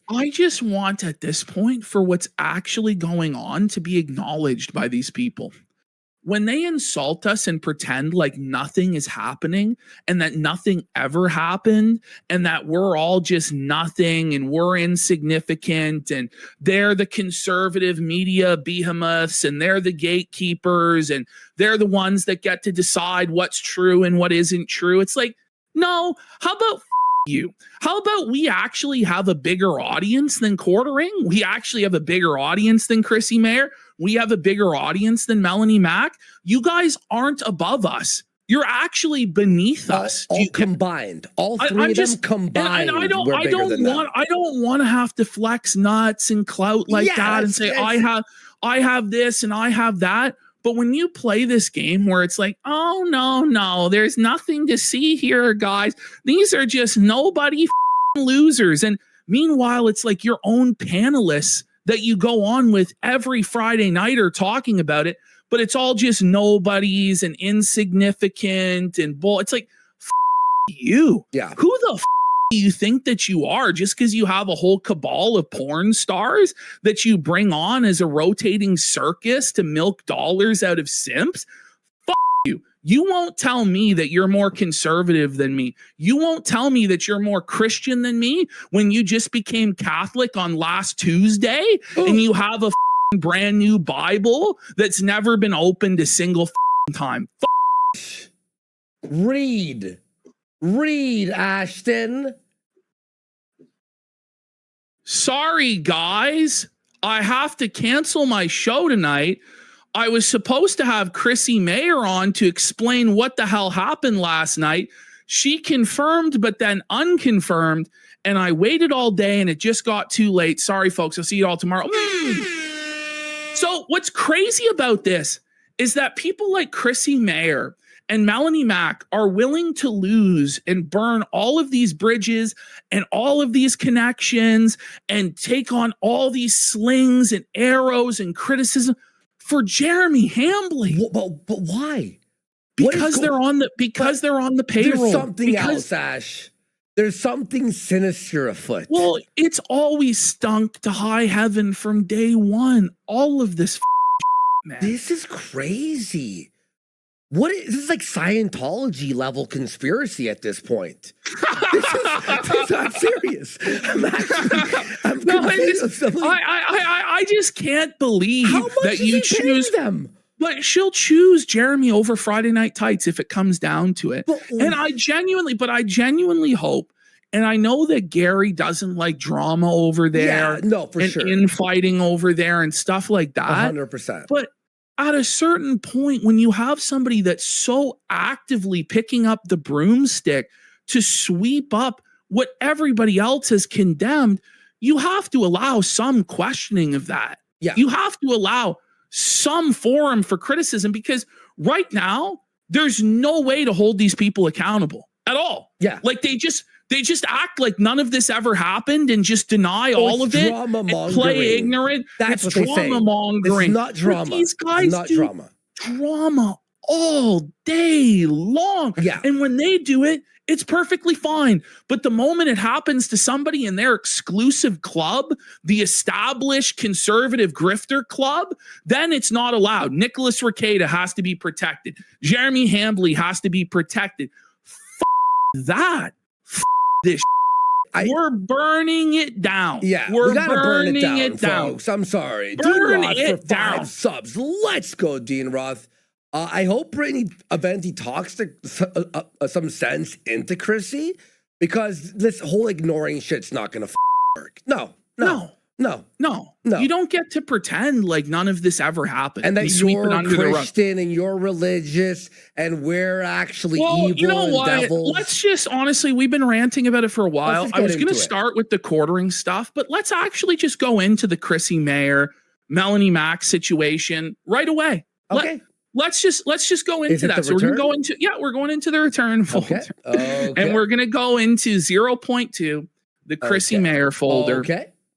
I just want at this point for what's actually going on to be acknowledged by these people. When they insult us and pretend like nothing is happening and that nothing ever happened and that we're all just nothing and we're insignificant and they're the conservative media behemoths and they're the gatekeepers and they're the ones that get to decide what's true and what isn't true. It's like, no, how about you? How about we actually have a bigger audience than Quartering? We actually have a bigger audience than Chrissie Mayr. We have a bigger audience than Melonie Mac. You guys aren't above us. You're actually beneath us. All combined, all three of them combined. And I don't want to have to flex nuts and clout like that and say I have this and I have that. But when you play this game where it's like, oh, no, there's nothing to see here, guys. These are just nobody losers. And meanwhile, it's like your own panelists that you go on with every Friday night are talking about it, but it's all just nobodies and insignificant and bull. It's like, you. Yeah. Who the do you think that you are just because you have a whole cabal of porn stars that you bring on as a rotating circus to milk dollars out of simps? You. You won't tell me that you're more conservative than me. You won't tell me that you're more Christian than me when you just became Catholic on last Tuesday and you have a brand new Bible that's never been opened a single time. Read, Ashton. Sorry, guys. I have to cancel my show tonight. I was supposed to have Chrissie Mayr on to explain what the hell happened last night. She confirmed, but then unconfirmed. And I waited all day and it just got too late. Sorry, folks. I'll see you all tomorrow. So what's crazy about this is that people like Chrissie Mayr and Melonie Mac are willing to lose and burn all of these bridges and all of these connections and take on all these slings and arrows and criticism for Jeremy Hambly. But why? Because they're on the payroll. There's something else, Ash. There's something sinister afoot. Well, it's always stunk to high heaven from day one. All of this, man. This is crazy. This is like Scientology level conspiracy at this point. I'm serious. I just can't believe that you choose them. But she'll choose Jeremy over Friday Night Tights if it comes down to it. And I genuinely hope, and I know that Gary doesn't like drama over there. Yeah, no, for sure. Infighting over there and stuff like that. 100%. But at a certain point, when you have somebody that's so actively picking up the broomstick to sweep up what everybody else has condemned, you have to allow some questioning of that. Yeah. You have to allow some forum for criticism because right now, there's no way to hold these people accountable at all. Yeah. Like they just act like none of this ever happened and just deny all of it and play ignorant. That's what they say. Drama mongering. It's not drama. But these guys do drama all day long. Yeah. And when they do it, it's perfectly fine. But the moment it happens to somebody in their exclusive club, the established conservative grifter club, then it's not allowed. Nicholas Rekieta has to be protected. Jeremy Hambly has to be protected. That. This. We're burning it down. Yeah, we're we gotta burn it down, down. folks. I'm sorry. Burn Dean Roth it for down. 5 subs. Let's go, Dean Roth. I hope Brittany Aventi talks to some sense into Chrissie because this whole ignoring shit's not gonna work. No. You don't get to pretend like none of this ever happened. And that you're Christian and you're religious and we're actually evil you know what? and devils. Let's just, honestly, we've been ranting about it for a while. I was going to start with the Quartering stuff, but let's actually just go into the Chrissie Mayr, Melonie Mac situation right away. Okay. Let's just go into that. So we're going into the return folder. Okay. And we're going to go into 0.2, the Chrissie Mayr folder.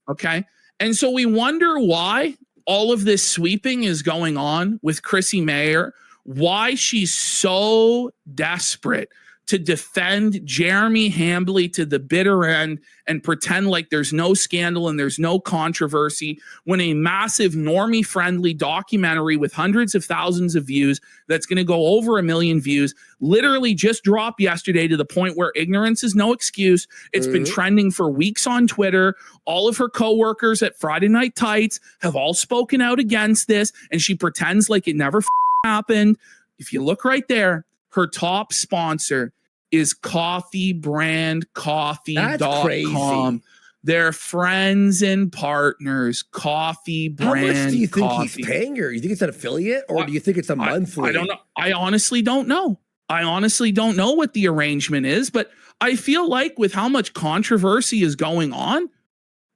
Okay. And so we wonder why all of this sweeping is going on with Chrissie Mayr, why she's so desperate to defend Jeremy Hambley to the bitter end and pretend like there's no scandal and there's no controversy when a massive normie-friendly documentary with hundreds of thousands of views that's going to go over 1 million views literally just dropped yesterday to the point where ignorance is no excuse. It's been trending for weeks on Twitter. All of her coworkers at Friday Night Tights have all spoken out against this, and she pretends like it never happened. If you look right there, her top sponsor is coffeebrandcoffee.com. They're friends and partners. Coffee Brand. How much do you think Coffee. he's paying her? You think it's an affiliate, or do you think it's a monthly? I don't know. I honestly don't know. I honestly don't know what the arrangement is, but I feel like with how much controversy is going on,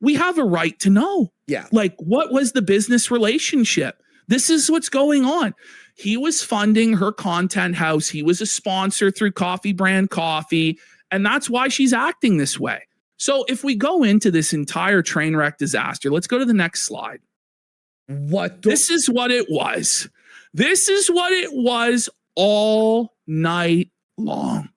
we have a right to know. Yeah. Like, what was the business relationship? This is what's going on. He was funding her content house. He was a sponsor through Coffee Brand Coffee, and that's why she's acting this way. So if we go into this entire train wreck disaster, let's go to the next slide. This is what it was. This is what it was all night long.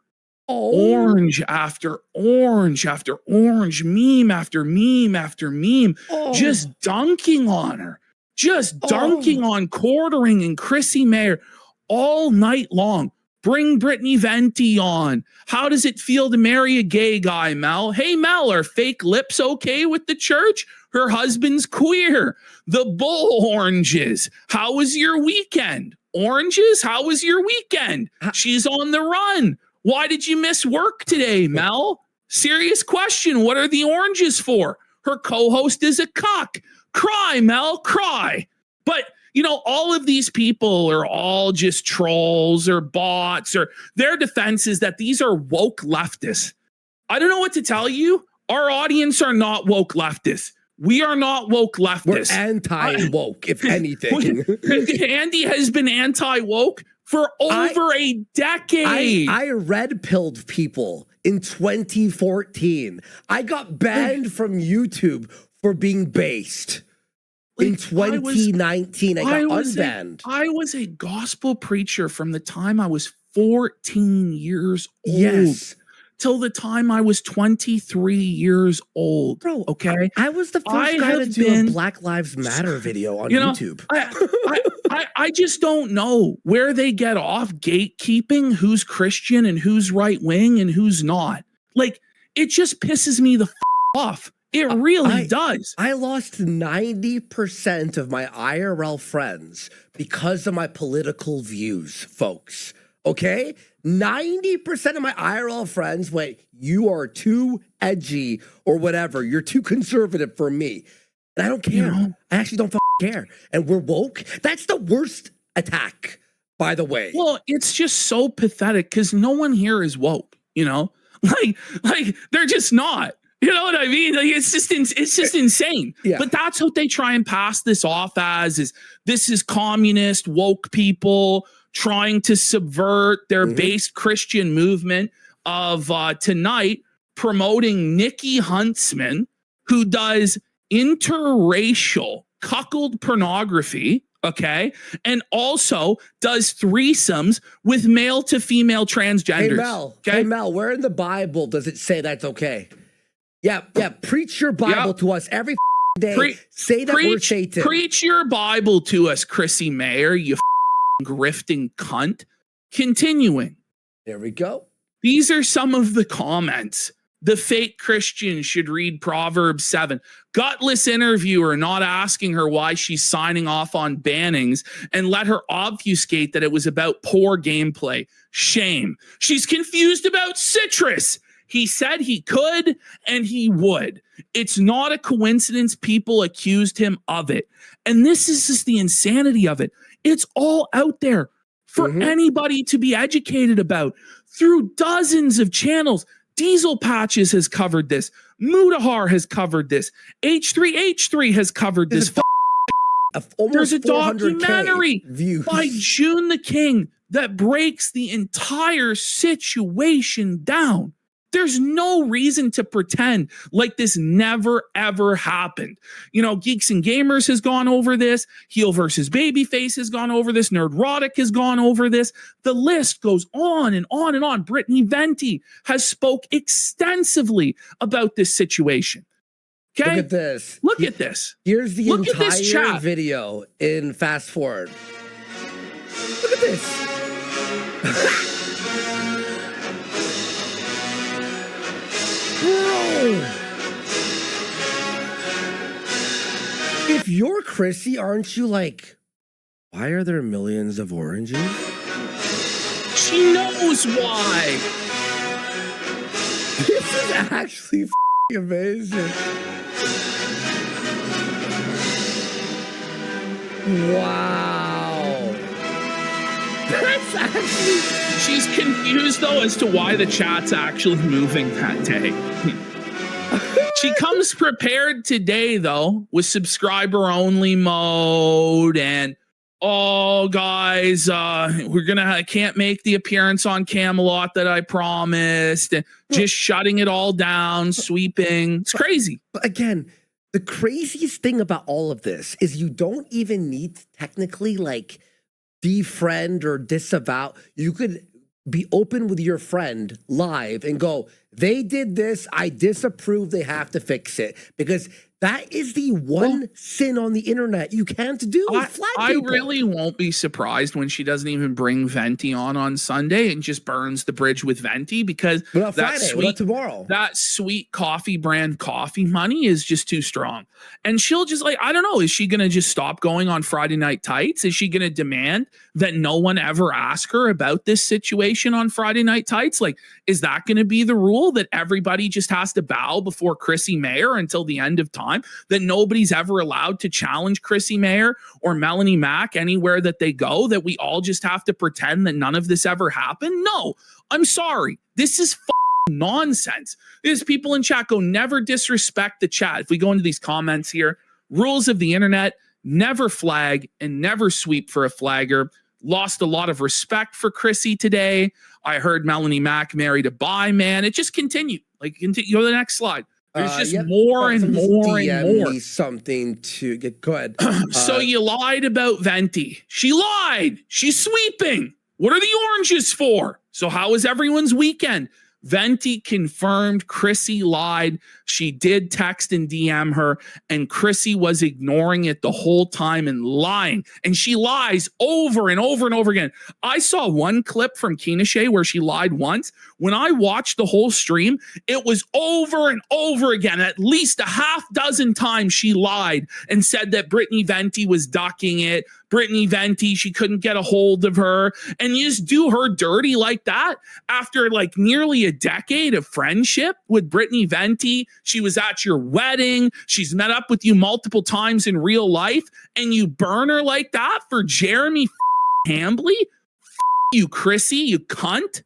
Orange after orange after orange, meme after meme after meme, just dunking on her. Just dunking on Quartering and Chrissie Mayr all night long. Bring Brittany Venti on. How does it feel to marry a gay guy, Mel? Hey, Mel, are fake lips okay with the church? Her husband's queer. The bull oranges. How was your weekend? Oranges? How was your weekend? She's on the run. Why did you miss work today, Mel? Serious question. What are the oranges for? Her co-host is a cuck. Cry, Mel, cry. But, you know, all of these people are all just trolls or bots, or their defense is that these are woke leftists. I don't know what to tell you. Our audience are not woke leftists. We are not woke leftists. We're anti-woke, if anything. Andy has been anti-woke for over a decade. I red-pilled people in 2014. I got banned from YouTube for being based. In 2019, I got unbanned. I was a gospel preacher from the time I was 14 years old. Yes. Till the time I was 23 years old. Bro, okay? I was the first guy to do a Black Lives Matter video on YouTube. I just don't know where they get off gatekeeping who's Christian and who's right-wing and who's not. Like, it just pisses me the off. It really does. I lost 90% of my IRL friends because of my political views, folks. Okay? 90% of my IRL friends went, you are too edgy or whatever. You're too conservative for me. And I don't care. You know, I actually don't care. And we're woke. That's the worst attack, by the way. Well, it's just so pathetic because no one here is woke, you know? Like they're just not. You know what I mean? Like it's just insane. Yeah. But that's what they try and pass this off as is this is communist woke people trying to subvert their base Christian movement of tonight promoting Nikki Huntsman, who does interracial cuckold pornography, okay, and also does threesomes with male to female transgenders. Hey Mel, where in the Bible does it say that's okay? Yeah, preach your Bible to us every day. Say that we're Satan. Preach your Bible to us, Chrissie Mayr, you grifting cunt. Continuing. There we go. These are some of the comments. The fake Christian should read Proverbs 7. Gutless interviewer not asking her why she's signing off on bannings and let her obfuscate that it was about poor gameplay. Shame. She's confused about citrus. He said he could and he would. It's not a coincidence people accused him of it. And this is just the insanity of it. It's all out there for anybody to be educated about through dozens of channels. Diesel Patches has covered this. Mudahar has covered this. H3H3 has covered this. There's a documentary by June the King that breaks the entire situation down. There's no reason to pretend like this never, ever happened. You know, Geeks and Gamers has gone over this. Heel versus Babyface has gone over this. Nerdrotic has gone over this. The list goes on and on and on. Brittany Venti has spoke extensively about this situation. Okay? Look at this. Look at this. Here's the Look at this entire chat. video in fast forward. Look at this. Bro. If you're Chrissie, aren't you like, why are there millions of oranges? She knows why. This is actually amazing. Wow. That's actually... She's confused, though, as to why the chat's actually moving that day. She comes prepared today, though, with subscriber-only mode and, oh, guys, I can't make the appearance on Camelot that I promised. And just shutting it all down, sweeping. It's crazy. But again, the craziest thing about all of this is you don't even need to technically, like, defriend or disavow. You could be open with your friend live and go, they did this, I disapprove, they have to fix it. Because that is the one sin on the internet you can't do. I really won't be surprised when she doesn't even bring Venti on Sunday and just burns the bridge with Venti, because tomorrow. That sweet coffee brand coffee money is just too strong. And she'll just, like, I don't know, is she going to just stop going on Friday Night Tights? Is she going to demand that no one ever ask her about this situation on Friday Night Tights? Like, is that going to be the rule, that everybody just has to bow before Chrissie Mayr until the end of time? That nobody's ever allowed to challenge Chrissie Mayr or Melonie Mac anywhere that they go? That we all just have to pretend that none of this ever happened? No, I'm sorry. This is nonsense. There's people in chat go, never disrespect the chat. If we go into these comments here, rules of the internet, never flag and never sweep for a flagger. Lost a lot of respect for Chrissie today. I heard Melonie Mac married a bi man. It just continued. Like, go to the next slide. There's just more and more and more. Something to get. Go ahead. So you lied about Venti. She lied. She's sweeping. What are the oranges for? So how was everyone's weekend? Venti confirmed Chrissie lied. She did text and DM her, and Chrissie was ignoring it the whole time and lying. And she lies over and over and over again. I saw one clip from Kino where she lied once. When I watched the whole stream, it was over and over again. At least a half dozen times she lied and said that Brittany Venti was ducking it. Brittany Venti, she couldn't get a hold of her. And you just do her dirty like that after like nearly a decade of friendship with Brittany Venti. She was at your wedding. She's met up with you multiple times in real life, and you burn her like that for Jeremy Hambly? You, Chrissie, you cunt.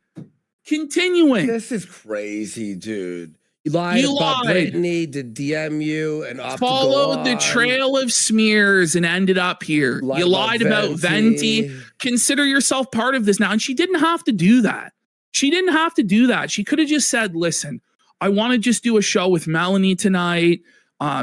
Continuing. This is crazy, dude. You lied about Brittany to DM you and followed the trail of smears and ended up here. You lied about Venti. Consider yourself part of this now. And she didn't have to do that. She didn't have to do that. She could have just said, listen, I want to just do a show with Melonie tonight.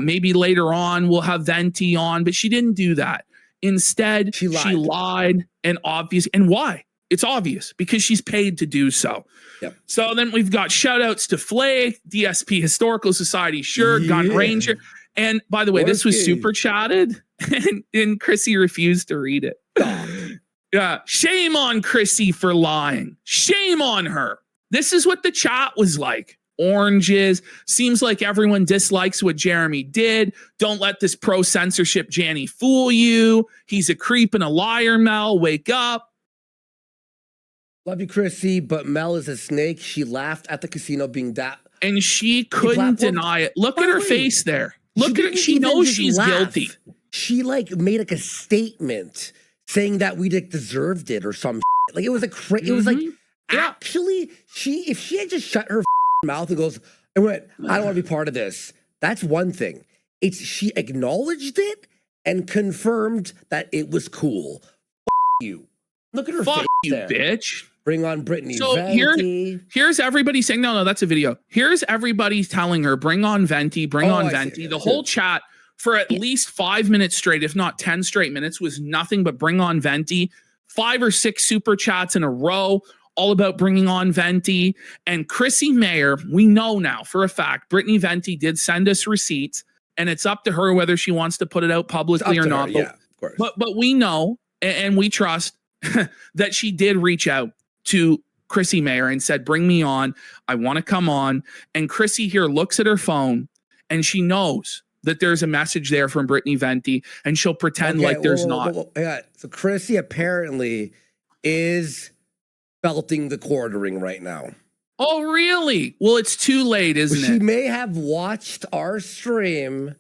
Maybe later on we'll have Venti on, but she didn't do that. Instead, she lied and obvious. And why? It's obvious, because she's paid to do so. Yep. So then we've got shout outs to Flake, DSP Historical Society shirt, Gun Ranger. And by the way, this was super chatted, and Chrissie refused to read it. Yeah, shame on Chrissie for lying. Shame on her. This is what the chat was like. Oranges. Seems like everyone dislikes what Jeremy did. Don't let this pro censorship Janny fool you. He's a creep and a liar, Mel. Wake up. Love you, Chrissie, but Mel is a snake. She laughed at the casino being that. And she couldn't deny it. Look at her face there. Look at her. She knows she's guilty. She like made like a statement saying that we like deserved it or some shit. Like it was it was like actually if she had just shut her mouth and goes and went, I don't want to be part of this. That's one thing. It's she acknowledged it and confirmed that it was cool. You. Look at her face you, there. Bitch. Bring on Brittany So Venti. here's everybody saying, no, that's a video. Here's everybody telling her, bring on Venti, bring on I Venti. see. The whole chat for at least 5 minutes straight, if not 10 straight minutes, was nothing but bring on Venti. 5 or 6 super chats in a row, all about bringing on Venti. And Chrissie Mayr, we know now for a fact, Brittany Venti did send us receipts, and it's up to her whether she wants to put it out publicly or not. Yeah, of course. But we know and we trust that she did reach out to Chrissie Mayr and said, bring me on. I want to come on. And Chrissie here looks at her phone and she knows that there's a message there from Brittany Venti, and she'll pretend like there's not. Yeah. So Chrissie apparently is belting the quartering right now. Oh, really? Well, it's too late, isn't it? She may have watched our stream.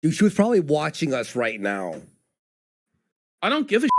She was probably watching us right now. I don't give a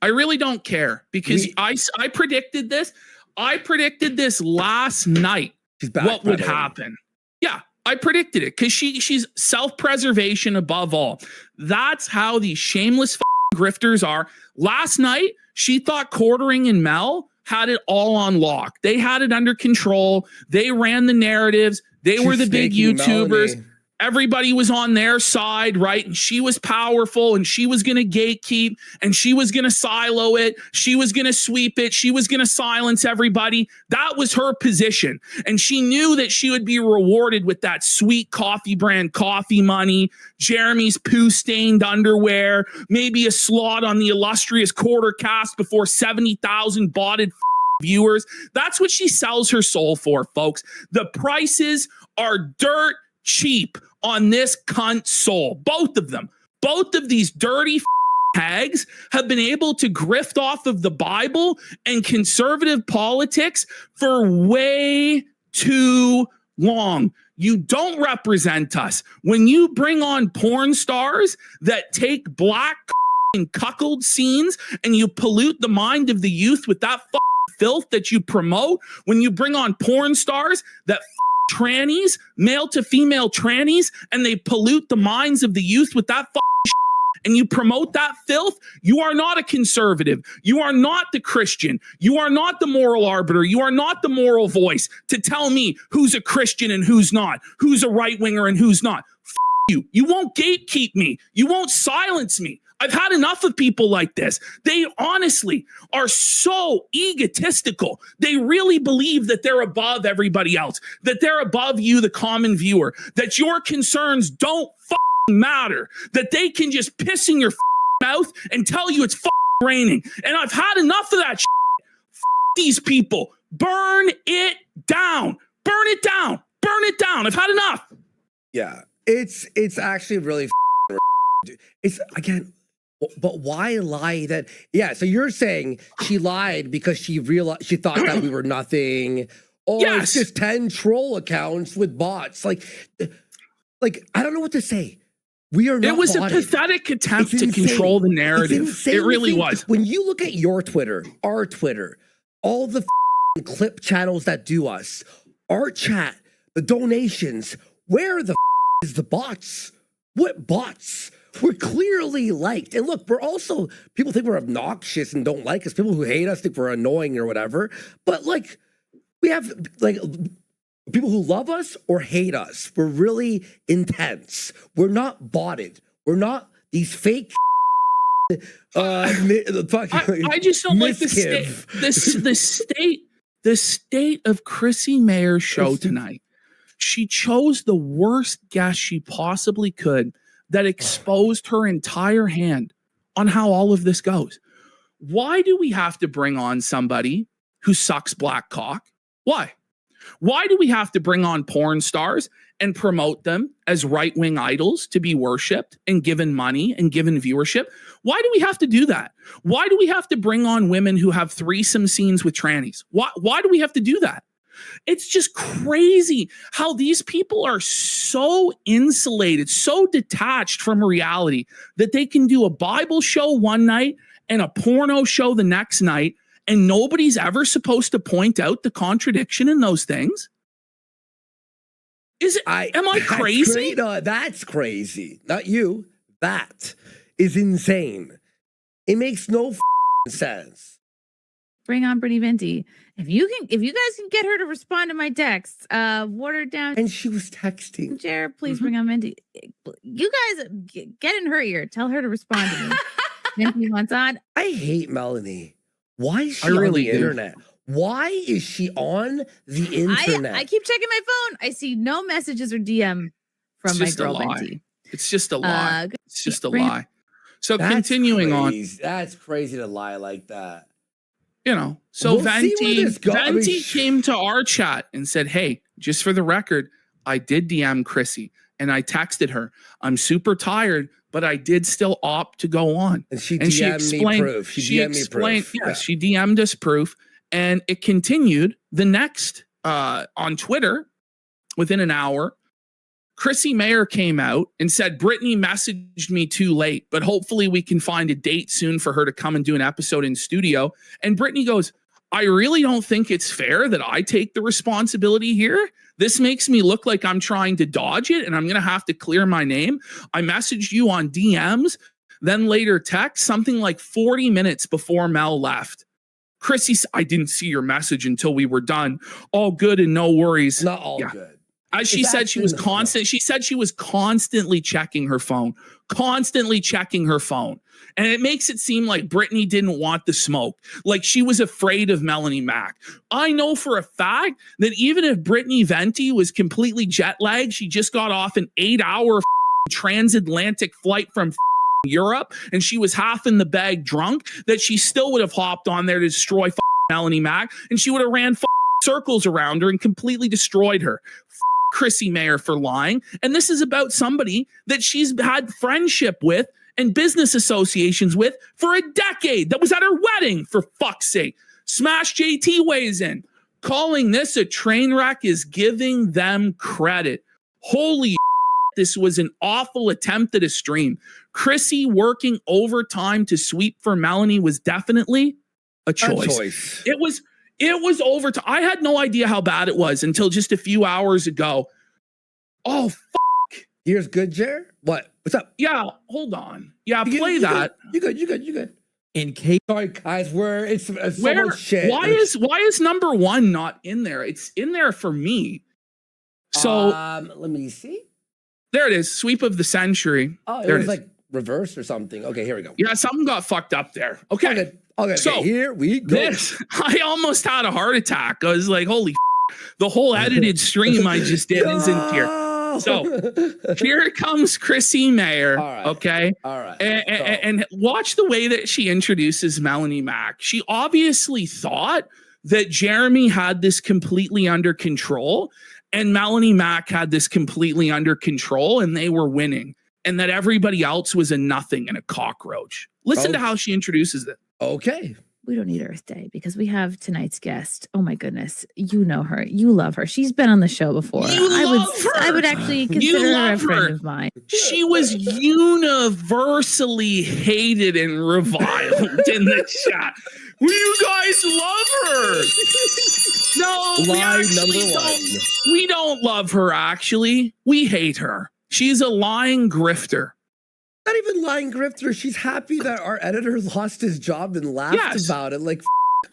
I really don't care, because I predicted this. I predicted this last night. She's back, what would happen? Yeah, I predicted it because she's self-preservation above all. That's how these shameless grifters are. Last night, she thought Quartering and Mel had it all on lock. They had it under control. They ran the narratives. They were the big YouTubers. Melonie. Everybody was on their side, right? And she was powerful, and she was going to gatekeep, and she was going to silo it. She was going to sweep it. She was going to silence everybody. That was her position. And she knew that she would be rewarded with that sweet coffee brand coffee money, Jeremy's poo-stained underwear, maybe a slot on the illustrious quarter cast before 70,000 botted viewers. That's what she sells her soul for, folks. The prices are dirt cheap on this cunt soul. Both of them. Both of these dirty hags have been able to grift off of the Bible and conservative politics for way too long. You don't represent us. When you bring on porn stars that take black and cuckold scenes and you pollute the mind of the youth with that filth that you promote, when you bring on porn stars that trannies, male to female trannies, and they pollute the minds of the youth with that and you promote that filth, you are not a conservative. You are not the Christian. You are not the moral arbiter. You are not the moral voice to tell me who's a Christian and who's not, who's a right-winger and who's not. You. You won't gatekeep me. You won't silence me. I've had enough of people like this. They honestly are so egotistical. They really believe that they're above everybody else, that they're above you, the common viewer, that your concerns don't matter, that they can just piss in your mouth and tell you it's raining. And I've had enough of that shit. These people. Burn it down. Burn it down. Burn it down. I've had enough. Yeah, it's actually really it's again. But why lie that? Yeah, so you're saying she lied because she realized, she thought that we were nothing. Or yes. It's just 10 troll accounts with bots. Like I don't know what to say. We are not. It was botted. a pathetic attempt to control the narrative. It really was. When you look at your Twitter, our Twitter, all the clip channels that do us, our chat, the donations, where the is the bots? What bots? We're clearly liked. And look, we're also, people think we're obnoxious and don't like us. People who hate us think we're annoying or whatever. But like, we have like people who love us or hate us. We're really intense. We're not botted. We're not these fake I just don't like the state of Chrissie Mayr's show tonight. She chose the worst guest she possibly could that exposed her entire hand on how all of this goes. Why do we have to bring on somebody who sucks black cock? Why? Why do we have to bring on porn stars and promote them as right-wing idols to be worshipped and given money and given viewership? Why do we have to do that? Why do we have to bring on women who have threesome scenes with trannies? Why do we have to do that? It's just crazy how these people are so insulated, so detached from reality that they can do a Bible show one night and a porno show the next night, and nobody's ever supposed to point out the contradiction in those things. Am I crazy? No, that's crazy. Not you. That is insane. It makes no sense. bring on Brittany Venti. If you guys can get her to respond to my texts, watered down. And she was texting. Jared, please bring on Venti. You guys get in her ear. Tell her to respond to me. Venti wants on. I hate Melonie. Why is she on the internet? Why is she on the internet? I keep checking my phone. I see no messages or DM from my girl Venti. It's just a lie. It's just a lie. So continuing on. That's crazy to lie like that. You know, so Venti came to our chat and said, hey, just for the record, I did DM Chrissie and I texted her. I'm super tired, but I did still opt to go on. And she DM'd me proof. She DM'd us proof. And it continued the next on Twitter within an hour. Chrissie Mayr came out and said, Brittany messaged me too late, but hopefully we can find a date soon for her to come and do an episode in studio. And Brittany goes, I really don't think it's fair that I take the responsibility here. This makes me look like I'm trying to dodge it and I'm going to have to clear my name. I messaged you on DMs, then later text something like 40 minutes before Mel left. Chrissie, I didn't see your message until we were done. All good and no worries. Not all good. As she said, she was constant. She said she was constantly checking her phone, And it makes it seem like Brittany didn't want the smoke, like she was afraid of Melonie Mac. I know for a fact that even if Brittany Venti was completely jet lagged, she just got off an 8-hour transatlantic flight from Europe, and she was half in the bag drunk, that she still would have hopped on there to destroy Melonie Mac, and she would have ran circles around her and completely destroyed her. Chrissie Mayr for lying. And this is about somebody that she's had friendship with and business associations with for a decade. That was at her wedding, for fuck's sake. Smash JT weighs in. Calling this a train wreck is giving them credit. Holy this was an awful attempt at a stream. Chrissie working overtime to sweep for Melonie was definitely a choice. It was overtime. I had no idea how bad it was until just a few hours ago. Oh, fuck. Here's good, Jer. What? What's up? Yeah, hold on. Yeah, play that. You good. In case, sorry, guys, it's so much shit. Why is number one not in there? It's in there for me. So let me see. There it is. Sweep of the century. Oh, it was like reverse or something. Okay, here we go. Yeah, something got fucked up there. Okay. So here we go. I almost had a heart attack. I was like, holy the whole edited stream I just did isn't here. So here comes Chrissie Mayr. Okay. All right. And watch the way that she introduces Melonie Mac. She obviously thought that Jeremy had this completely under control and Melonie Mac had this completely under control and they were winning and that everybody else was a nothing and a cockroach. Listen to how she introduces it. Okay. We don't need Earth Day because we have tonight's guest. Oh my goodness. You know her. You love her. She's been on the show before. I would actually consider her a friend of mine. She was universally hated and reviled in the chat. You guys love her. No, we don't love her, actually. We hate her. She's a lying grifter. Not even lying grifter. She's happy that our editor lost his job and laughed about it. Like,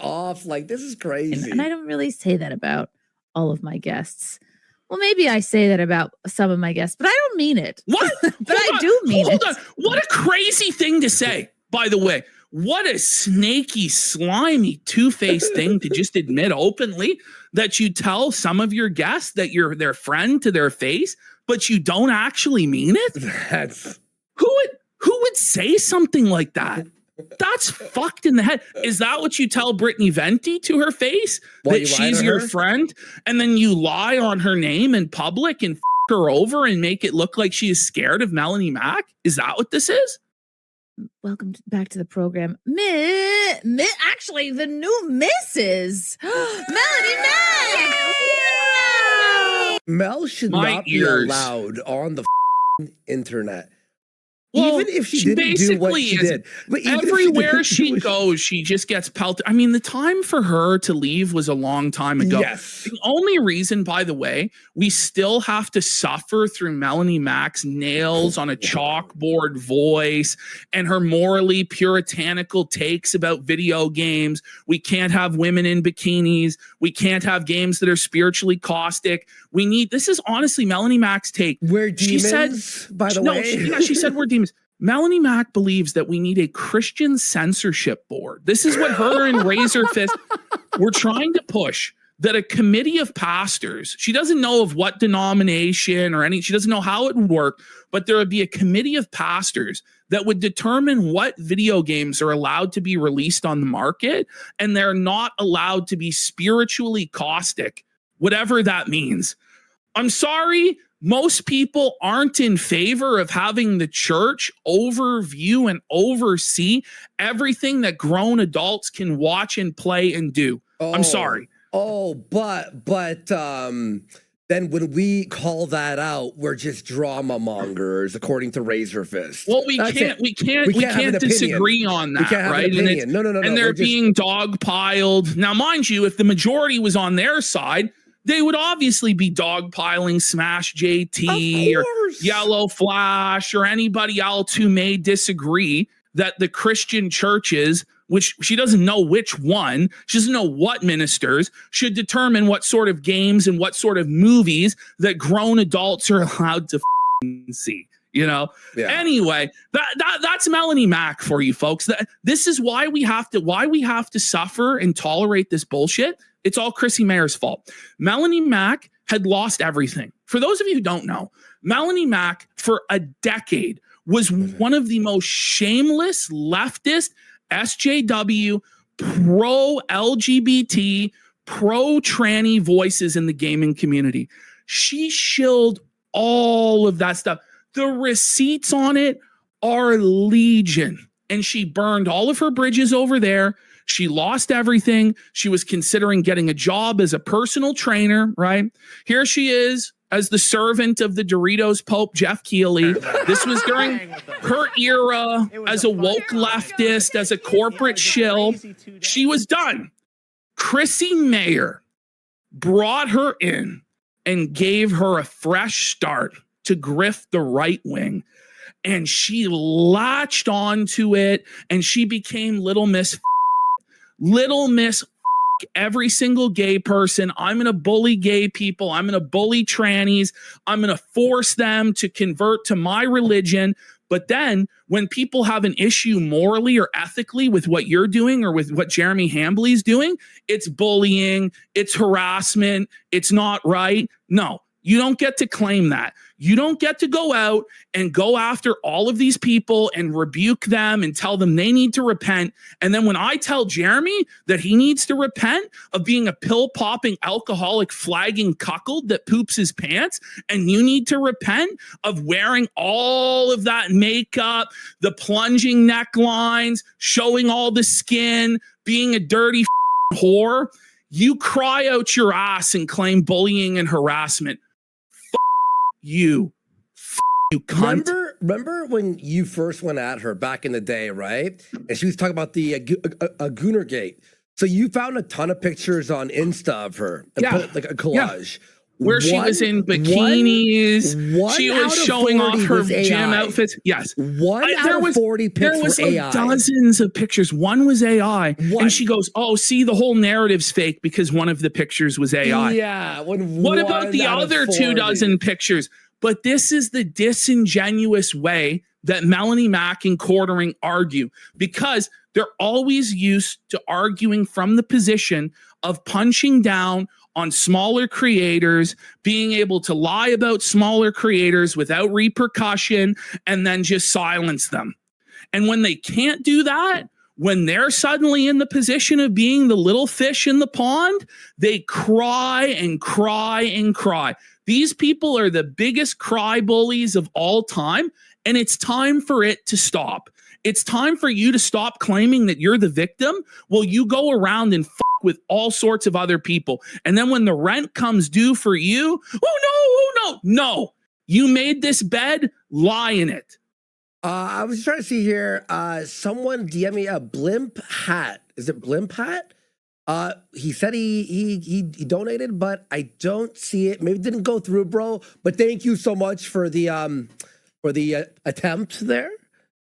off. Like, this is crazy. And I don't really say that about all of my guests. Well, maybe I say that about some of my guests, but I don't mean it. What? But I do mean it. What a crazy thing to say, by the way. What a snaky, slimy, two-faced thing to just admit openly that you tell some of your guests that you're their friend to their face, but you don't actually mean it? That's... Who would say something like that? That's fucked in the head. Is that what you tell Brittany Venti to her face? That she's your friend? And then you lie on her name in public and her over and make it look like she is scared of Melonie Mac? Is that what this is? Welcome back to the program. Actually, the new Mrs. Melonie Mac! Mel should not be allowed on the internet. Well, even if she didn't do what she did, but everywhere she goes, she just gets pelted. I mean, the time for her to leave was a long time ago. Yes. The only reason, by the way, we still have to suffer through Melonie Mac's nails on a chalkboard voice and her morally puritanical takes about video games. We can't have women in bikinis. We can't have games that are spiritually caustic. This is honestly Melonie Mac's take. We're demons, she said, by the way. She said we're demons. Melonie Mac believes that we need a Christian censorship board. This is what her and Razor Fist were trying to push, that a committee of pastors, she doesn't know of what denomination or she doesn't know how it would work, but there would be a committee of pastors that would determine what video games are allowed to be released on the market, and they're not allowed to be spiritually caustic, whatever that means. I'm sorry, most people aren't in favor of having the church overview and oversee everything that grown adults can watch and play and do. I'm sorry. But then when we call that out, we're just drama mongers, according to Razor Fist. Well, we can't disagree on that, right? No. And they're being dogpiled. Now, mind you, if the majority was on their side, they would obviously be dogpiling Smash JT or Yellow Flash or anybody else who may disagree that the Christian churches, which she doesn't know which one, she doesn't know what ministers, should determine what sort of games and what sort of movies that grown adults are allowed to see. Yeah. Anyway, that's Melonie Mac for you folks. This is why we have to suffer and tolerate this bullshit. It's all Chrissie Mayr's fault. Melonie Mac had lost everything. For those of you who don't know, Melonie Mac for a decade was one of the most shameless leftist SJW pro-LGBT, pro-tranny voices in the gaming community. She shilled all of that stuff. The receipts on it are legion. And she burned all of her bridges over there. She lost everything. She was considering getting a job as a personal trainer, right? Here she is as the servant of the Doritos Pope, Jeff Keighley. This was during her era as a woke leftist, as a corporate shill. She was done. Chrissie Mayr brought her in and gave her a fresh start to grift the right wing. And she latched onto it, and she became Little Miss every single gay person. I'm going to bully gay people. I'm going to bully trannies. I'm going to force them to convert to my religion. But then when people have an issue morally or ethically with what you're doing or with what Jeremy Hambley's doing, it's bullying, it's harassment, it's not right. No, you don't get to claim that. You don't get to go out and go after all of these people and rebuke them and tell them they need to repent. And then when I tell Jeremy that he needs to repent of being a pill-popping, alcoholic, flagging cuckold that poops his pants, and you need to repent of wearing all of that makeup, the plunging necklines, showing all the skin, being a dirty whore, you cry out your ass and claim bullying and harassment. You cunt. Remember when you first went at her back in the day, right? And she was talking about the Goonergate. So you found a ton of pictures on Insta of her and put like a collage. Yeah. Where she was in bikinis. She was showing off her gym outfits. Yes. One out of 40 pics there was were AI. Dozens of pictures. One was AI. And she goes, oh, see, the whole narrative's fake because one of the pictures was AI. Yeah. What about the other 24 pictures? But this is the disingenuous way that Melonie Mac and Quartering argue, because they're always used to arguing from the position of punching down on smaller creators, being able to lie about smaller creators without repercussion, and then just silence them. And when they can't do that, when they're suddenly in the position of being the little fish in the pond, they cry and cry and cry. These people are the biggest cry bullies of all time, and it's time for it to stop. It's time for you to stop claiming that you're the victim while you go around and with all sorts of other people. And then when the rent comes due for you, no. You made this bed, lie in it. I was trying to see here. Someone DM me a blimp hat. Is it blimp hat? He said he donated, but I don't see it. Maybe it didn't go through, bro. But thank you so much for the attempt there.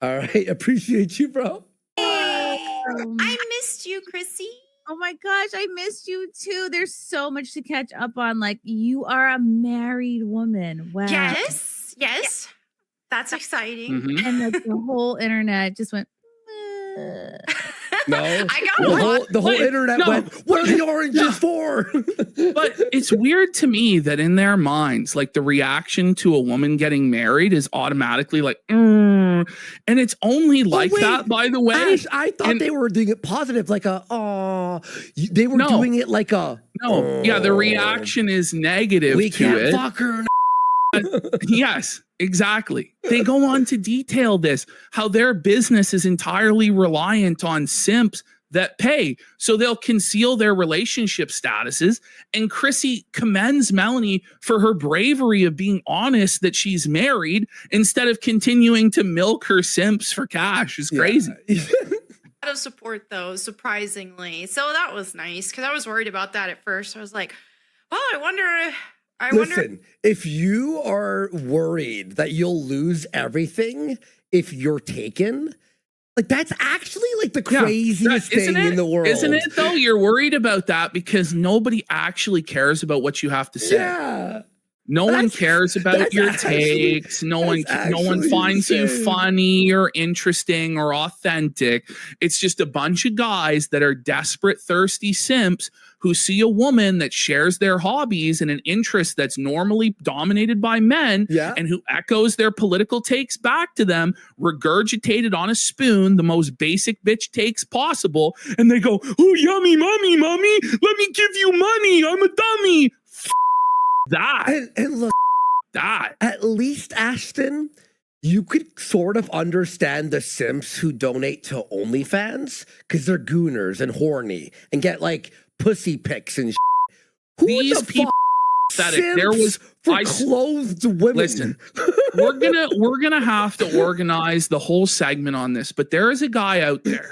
All right, appreciate you, bro. I missed you, Chrissie. Oh my gosh, I missed you too. There's so much to catch up on. Like, you are a married woman. Wow. Yes. That's exciting. Mhm. And like the whole internet just went. No, I got the whole internet no. went. What are the oranges for? But it's weird to me that in their minds, like the reaction to a woman getting married is automatically like, and it's only like wait, that, by the way. Ash, I thought they were doing it positive, like a they were doing it like a yeah, the reaction is negative we to can't it. fuck her. Yes, exactly. They go on to detail this, how their business is entirely reliant on simps that pay. So they'll conceal their relationship statuses. And Chrissie commends Melonie for her bravery of being honest that she's married instead of continuing to milk her simps for cash. It's crazy. Out of support though, surprisingly. So that was nice because I was worried about that at first. I was like, well, I wonder. Listen, if you are worried that you'll lose everything if you're taken, like that's actually like the craziest thing in the world. Isn't it though? You're worried about that because nobody actually cares about what you have to say. Yeah. No one cares about your takes. No one finds you funny or interesting or authentic. It's just a bunch of guys that are desperate, thirsty simps who see a woman that shares their hobbies and an interest that's normally dominated by men, and who echoes their political takes back to them, regurgitated on a spoon, the most basic bitch takes possible, and they go, "Oh, yummy, mommy, let me give you money. I'm a dummy." That and look, that at least Ashton, you could sort of understand the simps who donate to OnlyFans because they're gooners and horny and get like pussy pics and shit. Who these the people pathetic. There was for clothed women. Listen, we're gonna have to organize the whole segment on this, but there is a guy out there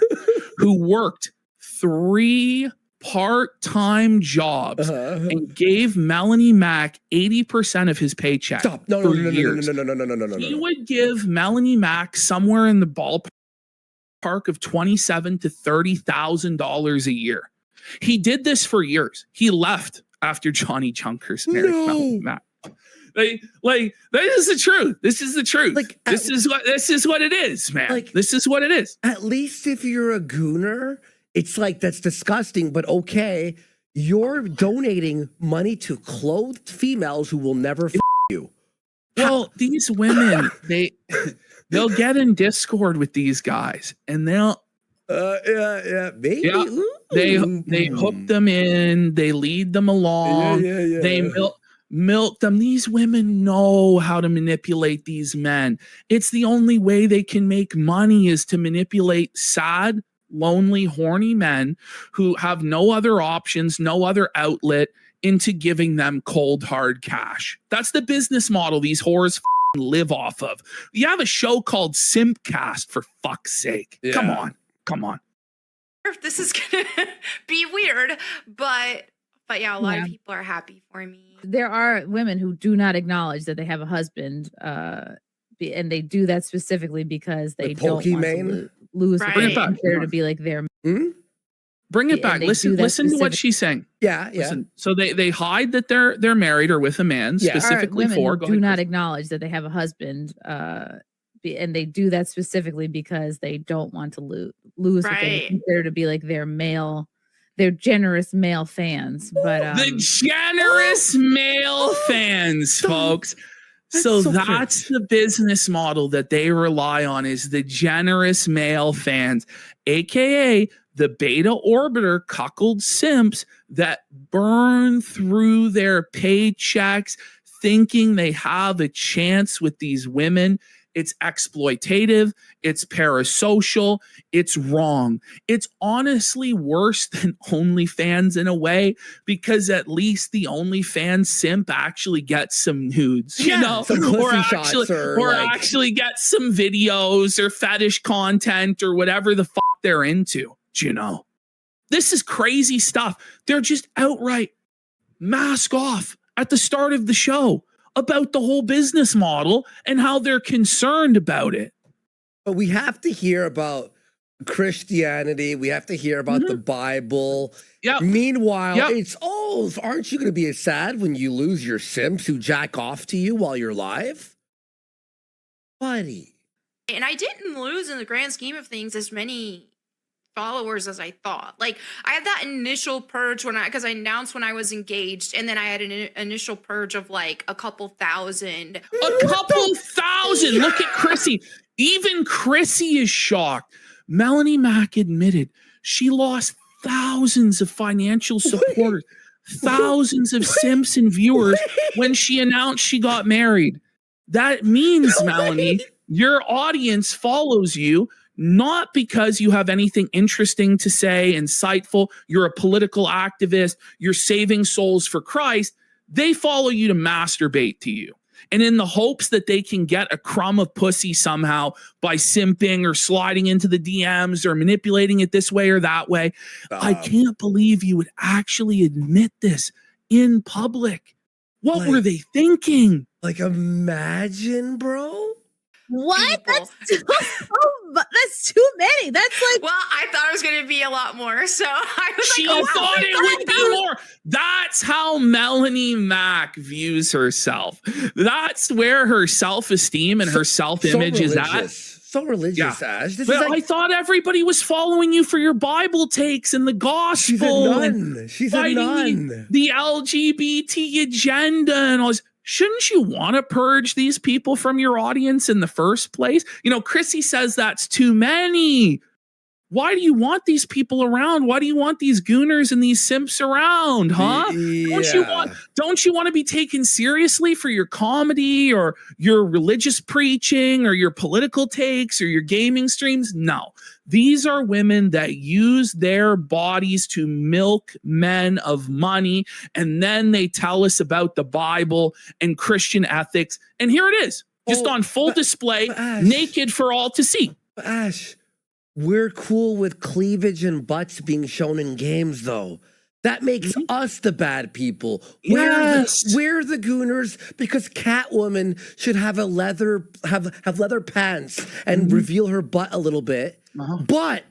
who worked 3 part-time jobs and gave Melonie Mac 80% of his paycheck. Stop. No. He would give Melonie Mac somewhere in the ballpark of $27,000 to $30,000 a year. He did this for years. He left after Johnny Junkers married Melonie Mac. Like this is the truth. This is the truth. Like this is what it is, man. Like, this is what it is. At least if you're a gooner, it's like, that's disgusting, but okay, you're donating money to clothed females who will never you. Well, these women, they'll get in Discord with these guys, and they'll maybe they hook them in, they lead them along, they milk them. These women know how to manipulate these men. It's the only way they can make money is to manipulate sad, lonely, horny men who have no other options, no other outlet into giving them cold, hard cash. That's the business model these whores live off of. You have a show called Simpcast, for fuck's sake. Yeah. Come on. This is gonna be weird, but yeah, a lot of people are happy for me. There are women who do not acknowledge that they have a husband, and they do that specifically because they don't want to lose what they consider to be like their. Bring it back. Listen to what she's saying. Yeah. Listen, so they hide that they're married or with a man specifically for. Do not acknowledge that they have a husband, and they do that specifically because they don't want to lose what they consider to be like their generous male fans. But the generous male fans, folks. So that's the business model that they rely on, is the generous male fans, aka the beta orbiter cuckold simps that burn through their paychecks thinking they have a chance with these women. It's exploitative. It's parasocial. It's wrong. It's honestly worse than OnlyFans in a way, because at least the OnlyFans simp actually gets some nudes, you know, some pussy or shots actually get some videos or fetish content or whatever the fuck they're into, you know. This is crazy stuff. They're just outright mask off at the start of the show about the whole business model and how they're concerned about it. But we have to hear about Christianity. We have to hear about the Bible. Yeah. Meanwhile, it's, aren't you going to be sad when you lose your simps who jack off to you while you're live? Buddy. And I didn't lose in the grand scheme of things as many followers as I thought. Like, I had that initial purge because I announced when I was engaged, and then I had an initial purge of like a couple thousand. A couple thousand. Look at Chrissie. Even Chrissie is shocked. Melonie Mac admitted she lost thousands of financial supporters, thousands of simps and viewers when she announced she got married. That means, Melonie, your audience follows you not because you have anything interesting to say, insightful, you're a political activist, you're saving souls for Christ. They follow you to masturbate to you. And in the hopes that they can get a crumb of pussy somehow by simping or sliding into the DMs or manipulating it this way or that way. I can't believe you would actually admit this in public. What were they thinking? Like, imagine, bro. What? That's too many. That's like, well, I thought it was going to be a lot more. So I was she like, thought it would be more. That's how Melonie Mac views herself. That's where her self-esteem and her self-image is at. So religious, Ash. This but is like, I thought everybody was following you for your Bible takes and the gospel. She's a nun. She's a nun. The LGBT agenda and all this. Shouldn't you want to purge these people from your audience in the first place? You know, Chrissie says that's too many. Why do you want these people around? Why do you want these gooners and these simps around, huh? Yeah. Don't you want to be taken seriously for your comedy or your religious preaching or your political takes or your gaming streams? No. These are women that use their bodies to milk men of money, and then they tell us about the Bible and Christian ethics. And here it is, just on full display, Ash, naked for all to see. Ash, we're cool with cleavage and butts being shown in games, though. That makes us the bad people. Yes. We're the gooners because Catwoman should have leather pants and reveal her butt a little bit. But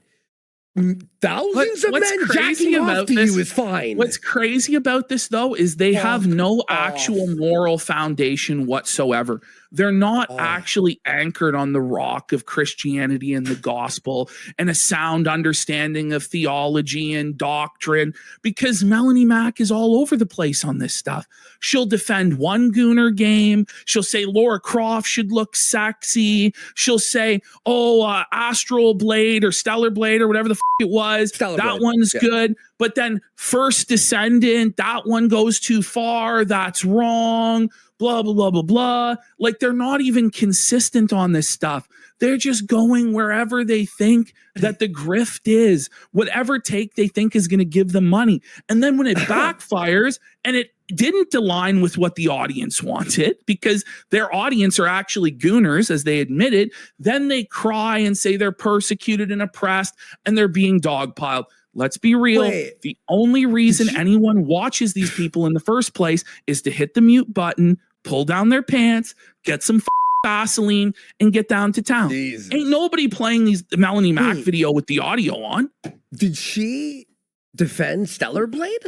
thousands of men jacking off to you is fine. What's crazy about this, though, is they have no actual moral foundation whatsoever. They're not actually anchored on the rock of Christianity and the gospel and a sound understanding of theology and doctrine, because Melonie Mac is all over the place on this stuff. She'll defend one gooner game. She'll say Laura Croft should look sexy. She'll say, Astral Blade or Stellar Blade or whatever the it was. That one's good. But then First Descendant, that one goes too far. That's wrong. Blah, blah, blah, blah, blah. Like, they're not even consistent on this stuff. They're just going wherever they think that the grift is, whatever take they think is going to give them money. And then when it backfires and it didn't align with what the audience wanted, because their audience are actually gooners, as they admitted, then they cry and say they're persecuted and oppressed and they're being dogpiled. Let's be real. The only reason anyone watches these people in the first place is to hit the mute button, pull down their pants, get some Vaseline, and get down to town. Jesus. Ain't nobody playing the Melonie Mac video with the audio on. Did she defend Stellar Blade?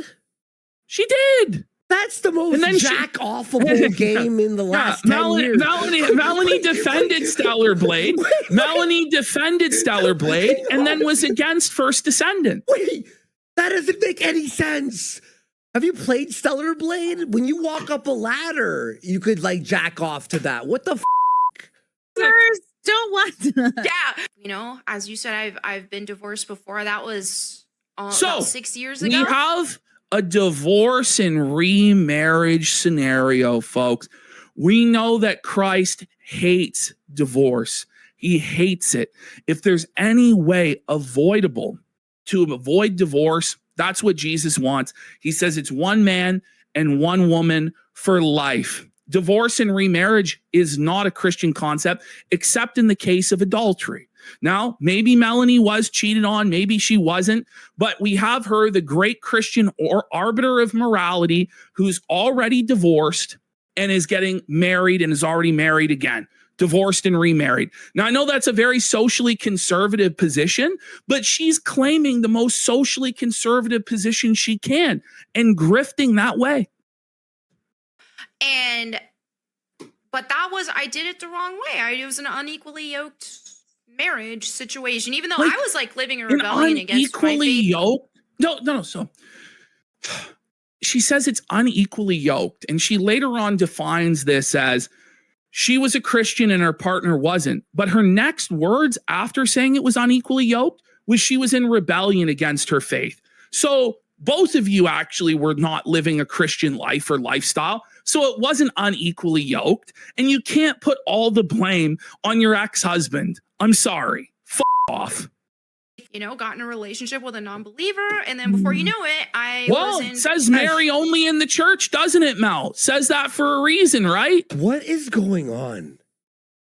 She did. That's the most jack-offable game in the last 10 years. Melonie defended Stellar Blade. Melonie defended Stellar Blade and then was against First Descendant. Wait, that doesn't make any sense. Have you played Stellar Blade? When you walk up a ladder, you could like jack off to that. What the don't want to. Yeah. You know, as you said, I've been divorced before. That was about 6 years ago. We have a divorce and remarriage scenario, folks, We know that Christ hates divorce. He hates it. If there's any way avoidable to avoid divorce, that's what Jesus wants. He says it's one man and one woman for life. Divorce and remarriage is not a Christian concept, except in the case of adultery. Now, maybe Melonie was cheated on, maybe she wasn't, but we have her, the great Christian or arbiter of morality, who's already divorced and is getting married and is already married again, divorced and remarried. Now, I know that's a very socially conservative position, but she's claiming the most socially conservative position she can and grifting that way. But I did it the wrong way. It was an unequally yoked marriage situation, even though I was like living in rebellion against my faith. Yoked? No. So she says it's unequally yoked. And she later on defines this as she was a Christian and her partner wasn't. But her next words after saying it was unequally yoked was she was in rebellion against her faith. So both of you actually were not living a Christian life or lifestyle. So it wasn't unequally yoked. And you can't put all the blame on your ex-husband. I'm sorry. Off. Got in a relationship with a non-believer. And then before you know it, it says marry only in the church, doesn't it, Mel? Says that for a reason, right? What is going on?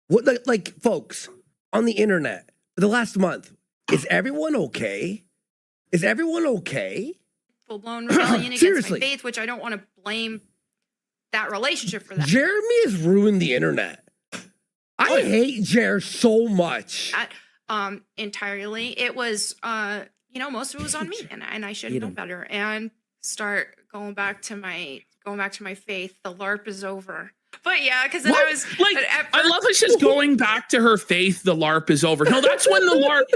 What, like folks on the internet for the last month, is everyone okay? Is everyone okay? Full-blown rebellion against my faith, which I don't want to blame that relationship for that. Jeremy has ruined the internet. I hate Jer so much. Entirely. It was, most of it was on me, and I should know better and start going back to my faith. The LARP is over. But yeah, because then I was like, I love it. She's going back to her faith. The LARP is over. No, that's when the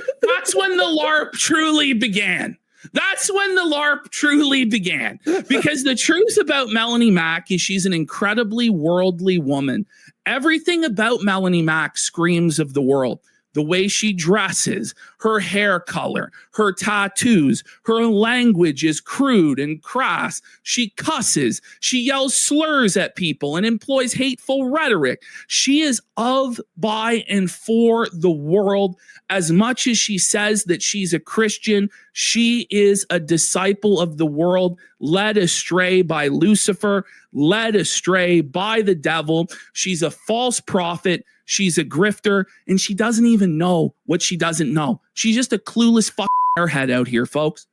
LARP truly began. That's when the LARP truly began. Because the truth about Melonie Mack is she's an incredibly worldly woman. Everything about Melonie Mack screams of the world. The way she dresses, her hair color, her tattoos, her language is crude and crass. She cusses, she yells slurs at people and employs hateful rhetoric. She is of, by, and for the world. As much as she says that she's a Christian, she is a disciple of the world, led astray by Lucifer, led astray by the devil. She's a false prophet. She's a grifter, and she doesn't even know what she doesn't know. She's just a clueless airhead out here, folks.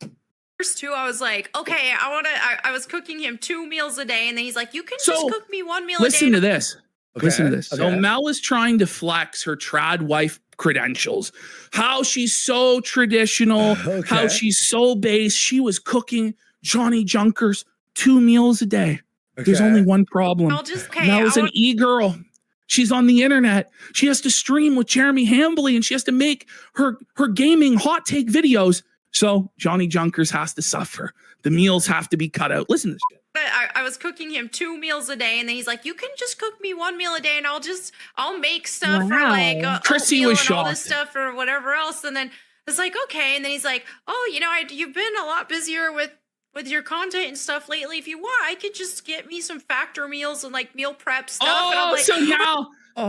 First two, I was like, okay, I was cooking him 2 meals a day, and then he's like, you can just cook me 1 meal a day. Listen to this. Okay. Listen to this. Okay. So Mel is trying to flex her trad wife credentials, how she's so traditional, how she's so base. She was cooking Johnny Junkers 2 meals a day. There's only one problem. Mel's an e-girl. She's on the internet. She has to stream with Jeremy Hambly, and she has to make her gaming hot take videos. So Johnny Junkers has to suffer. The meals have to be cut out. Listen to this shit. But I was cooking him 2 meals a day, and then he's like, you can just cook me 1 meal a day, and I'll make stuff for like Chrissy was shocked. All this stuff or whatever else. And then it's like, okay. And then he's like, oh, you've been a lot busier with your content and stuff lately. If you want, I could just get me some factor meals and like meal prep stuff. And I'm like, so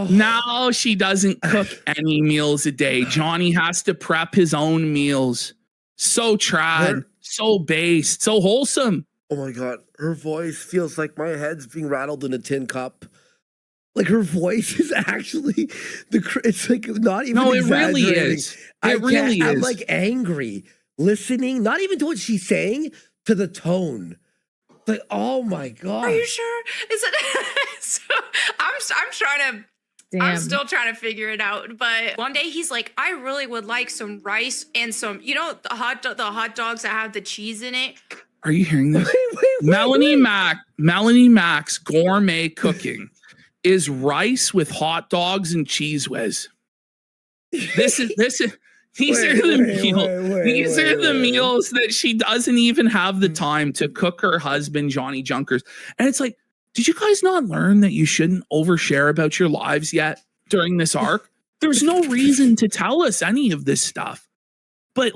now she doesn't cook any meals a day. Johnny has to prep his own meals. So trad, so based, so wholesome. Oh my God, her voice feels like my head's being rattled in a tin cup. Like her voice is actually it's like not even. No, it really is. It really is. I'm like angry listening, not even to what she's saying, to the tone. Like, oh my God. Are you sure? Is it? So I'm trying to. Damn. I'm still trying to figure it out. But one day he's like, I really would like some rice and some, the hot dogs that have the cheese in it. Are you hearing this? Melonie Mack's gourmet cooking is rice with hot dogs and cheese whiz. These are the meals that she doesn't even have the time to cook her husband, Johnny Junkers. And it's like, did you guys not learn that you shouldn't overshare about your lives yet during this arc? There's no reason to tell us any of this stuff. But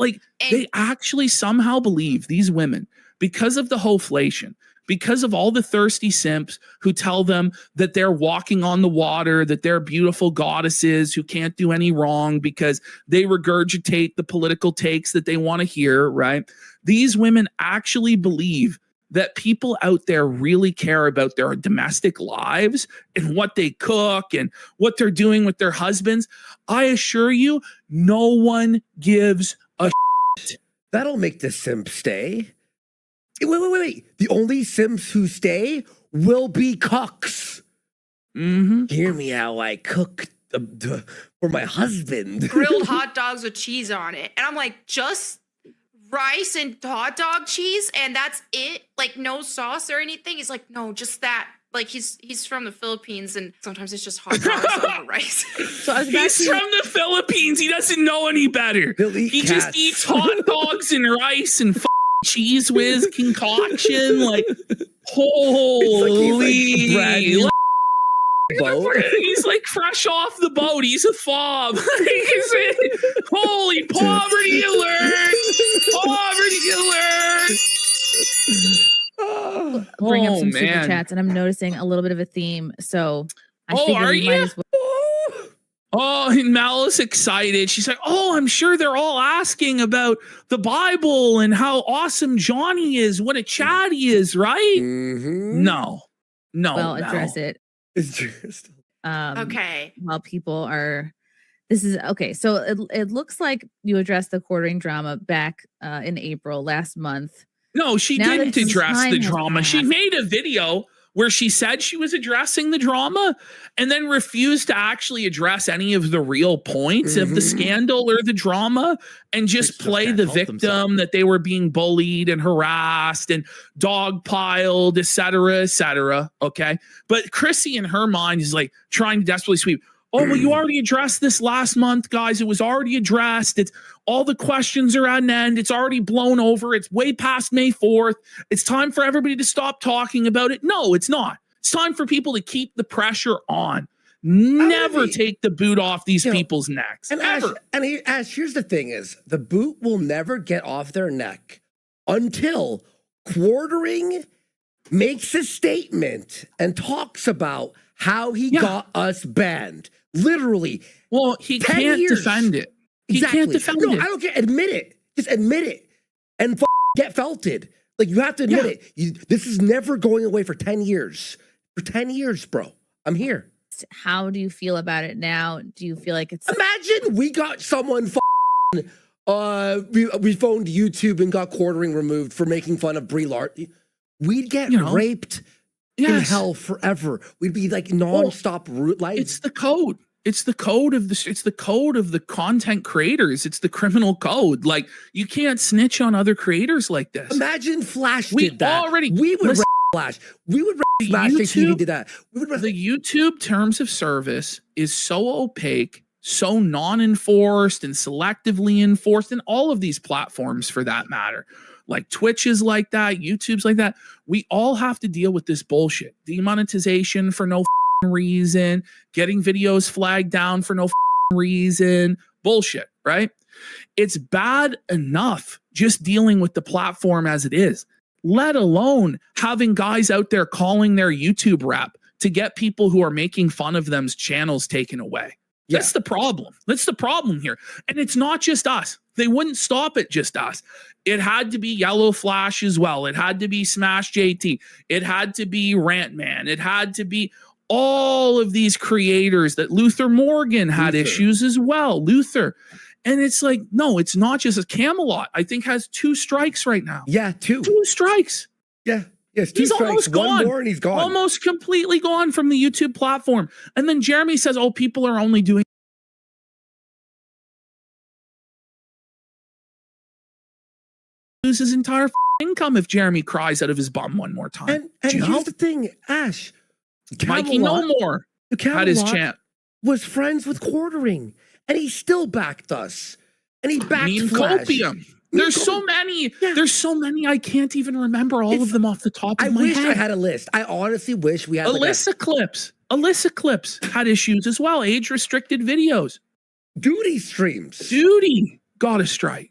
they actually somehow believe, these women, because of the hoflation, because of all the thirsty simps who tell them that they're walking on the water, that they're beautiful goddesses who can't do any wrong because they regurgitate the political takes that they want to hear, right? These women actually believe that people out there really care about their domestic lives and what they cook and what they're doing with their husbands. I assure you, no one gives a shit. That'll make the simp stay. Wait. The only simps who stay will be cooks. Mm-hmm. Hear me how I cook for my husband. Grilled hot dogs with cheese on it. And I'm like, just rice and hot dog cheese? And that's it? Like, no sauce or anything? He's like, no, just that. Like, he's from the Philippines, and sometimes it's just hot dogs on the rice. So I was He's from the Philippines. He doesn't know any better. He just eats hot dogs and rice and cheese whiz concoction. Like, holy. He's like fresh off the boat. He's a fob. Holy poverty alert! Poverty alert! Bring up some super chats, and I'm noticing a little bit of a theme. So, are you? Oh, and Mel is excited. She's like, "Oh, I'm sure they're all asking about the Bible and how awesome Johnny is. What a chat he is, right?" Mm-hmm. No. Well, address it. It's just Okay. While people are, this is okay. So it looks like you addressed the quartering drama back in April last month. No, she Now didn't that address time the has drama. She passed. made a video where she said she was addressing the drama and then refused to actually address any of the real points of the scandal or the drama and just play the victim that they were being bullied and harassed and dogpiled, et cetera, okay? But Chrissie in her mind is like trying to desperately sweep. Oh, well, you already addressed this last month, guys. It was already addressed. It's all the questions are at an end. It's already blown over. It's way past May 4th. It's time for everybody to stop talking about it. No, it's not. It's time for people to keep the pressure on. Never take the boot off these people's necks. And ever. Ash, here's the thing is, the boot will never get off their neck until quartering makes a statement and talks about how he got us banned. Literally. Well, he can't defend it. He can't defend it. I don't care. Admit it. Just admit it. And get felted. Like, you have to admit it. This is never going away for 10 years. For 10 years, bro. I'm here. How do you feel about it now? Do you feel like it's... Imagine we got someone we phoned YouTube and got quartering removed for making fun of Brie Larson. We'd get raped in hell forever. We'd be like nonstop life. It's the code. It's the code of the content creators. It's the criminal code. Like, you can't snitch on other creators like this. Imagine Flash did that. We would Flash. We would Smash TV did that. We would the YouTube terms of service is so opaque, so non-enforced and selectively enforced, and all of these platforms for that matter. Like Twitch is like that, YouTube's like that. We all have to deal with this bullshit. Demonetization for no reason, getting videos flagged down for no reason, bullshit, right? It's bad enough just dealing with the platform as it is, let alone having guys out there calling their YouTube rep to get people who are making fun of them's channels taken away. That's the problem. That's the problem here. And it's not just us. They wouldn't stop at just us. It had to be Yellow Flash as well. It had to be Smash JT. It had to be Rant Man. It had to be all of these creators that Luther Morgan had issues as well. Luther. And it's like, no, it's not just a Camelot. I think has 2 strikes right now. Yeah, 2. 2 strikes. Yeah. Yes, 2 he's strikes. Almost gone. One more and he's gone. Almost completely gone from the YouTube platform. And then Jeremy says, oh, people are only doing lose his entire income if Jeremy cries out of his bum one more time. And here's the thing, Ash. Mikey No More had his chant. Was friends with quartering. And he still backed us. And he backed Meme Flash. Copium. There's so many. Yeah. There's so many. I can't even remember all of them off the top of my head. I wish I had a list. I honestly wish we had Alyssa Clips. Alyssa Clips had issues as well. Age restricted videos. Duty streams. Duty got a strike.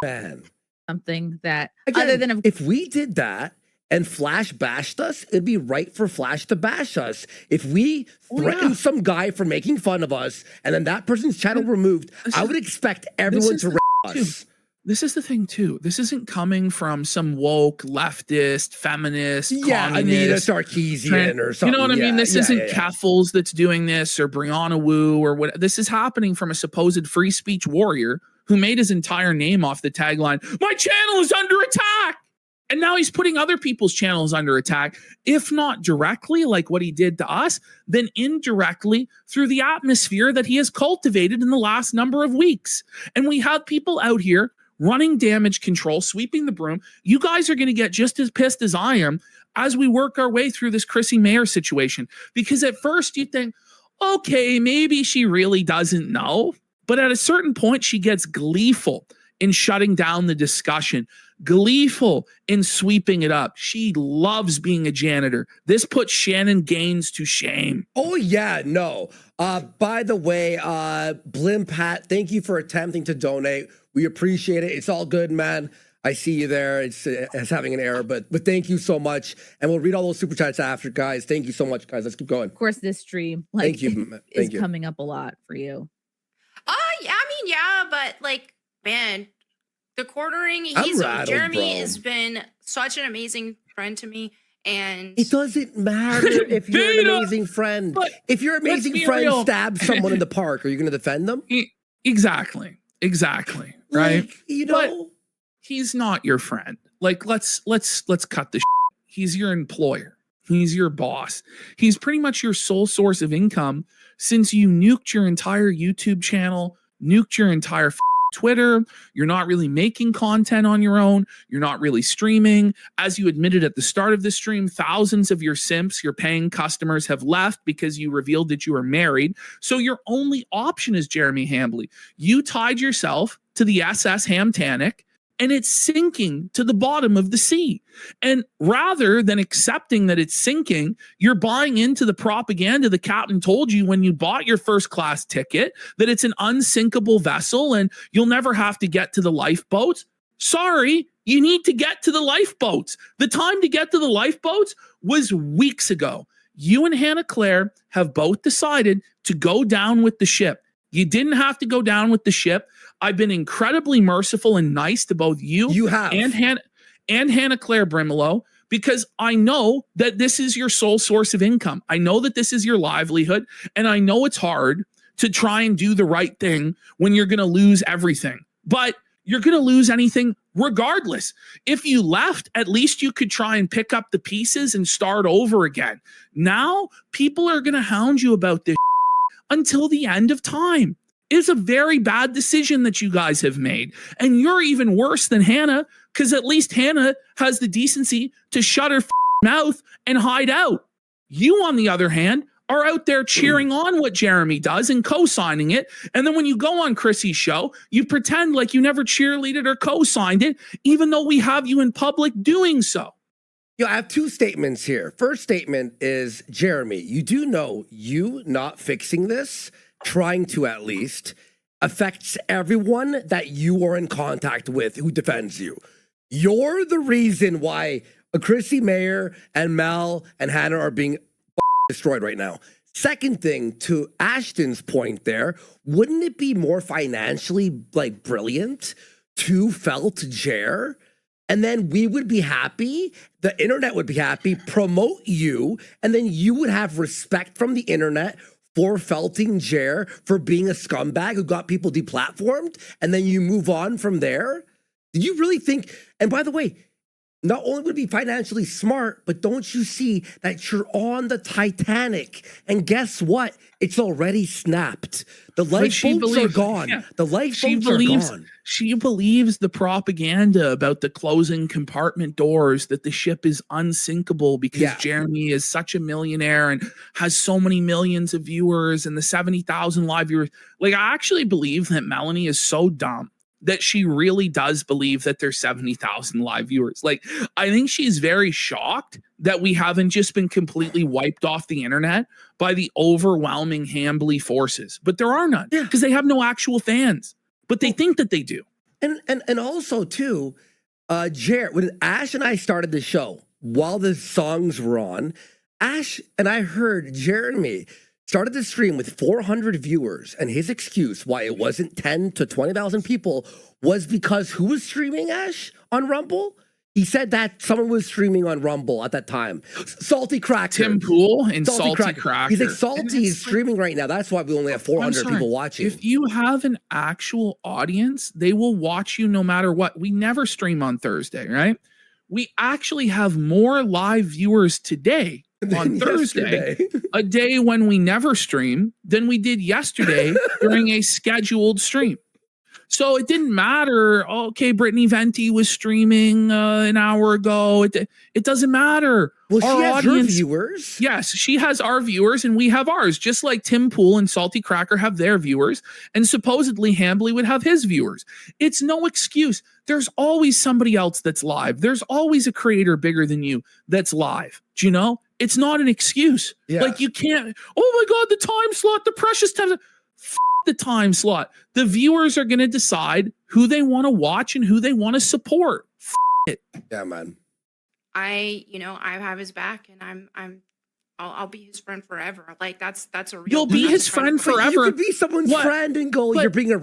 Man. something that Again, other than if we did that and Flash bashed us, it'd be right for Flash to bash us. If we threatened some guy for making fun of us and then that person's channel removed, I would expect everyone to us. This is the thing too. This isn't coming from some woke leftist, feminist, Anita communist, Sarkeesian or something. You know what I mean? This isn't Keffels that's doing this or Brianna Wu or what. This is happening from a supposed free speech warrior who made his entire name off the tagline, "My channel is under attack." And now he's putting other people's channels under attack, if not directly, like what he did to us, then indirectly through the atmosphere that he has cultivated in the last number of weeks. And we have people out here running damage control, sweeping the broom. You guys are going to get just as pissed as I am as we work our way through this Chrissie Mayr situation. Because at first you think, okay, maybe she really doesn't know. But at a certain point, she gets gleeful in shutting down the discussion, gleeful in sweeping it up. She loves being a janitor. This puts Shannon Gaines to shame. Oh, yeah, no. By the way, Blim Pat, thank you for attempting to donate. We appreciate it. It's all good, man. I see you there. It's having an error, but thank you so much. And we'll read all those super chats after, guys. Thank you so much, guys. Let's keep going. of course this stream Thank you. is coming up a lot for you. Yeah, I mean, yeah, but like, man, the quartering, Jeremy has been such an amazing friend to me. And it doesn't matter if you're an amazing friend. If your amazing friend stabs someone in the park, are you going to defend them? Exactly. Right? Like, you know, but he's not your friend. Like, let's cut the shit. He's your employer. He's your boss. He's pretty much your sole source of income since you nuked your entire YouTube channel, nuked your entire Twitter. You're not really making content on your own. You're not really streaming. As you admitted at the start of the stream, thousands of your simps, your paying customers have left because you revealed that you were married. So your only option is Jeremy Hambly. You tied yourself to the SS Hamtanic and it's sinking to the bottom of the sea. And rather than accepting that it's sinking, you're buying into the propaganda the captain told you when you bought your first class ticket, that it's an unsinkable vessel and you'll never have to get to the lifeboats. Sorry, you need to get to the lifeboats. The time to get to the lifeboats was weeks ago. You and Hannah Claire have both decided to go down with the ship. You didn't have to go down with the ship. I've been incredibly merciful and nice to both you and Hannah Claire Brimelow because I know that this is your sole source of income. I know that this is your livelihood, and I know it's hard to try and do the right thing when you're going to lose everything. But you're going to lose anything regardless. If you left, at least you could try and pick up the pieces and start over again. Now, people are going to hound you about this until the end of time. It's a very bad decision that you guys have made. And you're even worse than Hannah, because at least Hannah has the decency to shut her mouth and hide out. You, on the other hand, are out there cheering on what Jeremy does and co-signing it. And then when you go on Chrissy's show, you pretend like you never cheerleaded or co-signed it, even though we have you in public doing so. I have two statements here. First statement is, Jeremy, you do know you not fixing this, trying to at least, affects everyone that you are in contact with who defends you. You're the reason why Chrissie Mayr and Mel and Hannah are being destroyed right now. Second thing, to Ashton's point there, wouldn't it be more financially brilliant to felt Jer? And then we would be happy, the internet would be happy, promote you, and then you would have respect from the internet for felting Jer for being a scumbag who got people deplatformed, and then you move on from there? Did you really think, and by the way, not only would it be financially smart, but don't you see that you're on the Titanic? And guess what? It's already snapped. The lifeboats are gone. Yeah. The lifeboats are gone. She believes the propaganda about the closing compartment doors, that the ship is unsinkable because Jeremy is such a millionaire and has so many millions of viewers and the 70,000 live viewers. Like, I actually believe that Melonie is so dumb that she really does believe that there's 70,000 live viewers. Like, I think she's very shocked that we haven't just been completely wiped off the internet by the overwhelming Hambly forces. But there are none because they have no actual fans. But they think that they do. And also, too, Jared, when Ash and I started the show, while the songs were on, Ash and I heard Jeremy started the stream with 400 viewers, and his excuse why it wasn't 10 to 20,000 people was because who was streaming, Ash, on Rumble? He said that someone was streaming on Rumble at that time. Salty Cracker. Tim Pool and Salty Cracker. He's like, Salty is streaming right now. That's why we only have 400 people watching. If you have an actual audience, they will watch you no matter what. We never stream on Thursday, right? We actually have more live viewers today on Thursday, a day when we never stream, than we did yesterday during a scheduled stream. So it didn't matter. Okay, Brittany Venti was streaming an hour ago. It doesn't matter. Well, she has her viewers. Yes, she has our viewers and we have ours. Just like Tim Pool and Salty Cracker have their viewers, and supposedly Hambly would have his viewers. It's no excuse. There's always somebody else that's live. There's always a creator bigger than you that's live. Do you know? It's not an excuse. Yeah. Like you can't. Oh my God, the time slot, the precious time. The time slot. The viewers are going to decide who they want to watch and who they want to support. It. Yeah, man. I have his back, and I'll be his friend forever. Like that's a real. You'll be his friend forever. You could be someone's friend and go, you're being a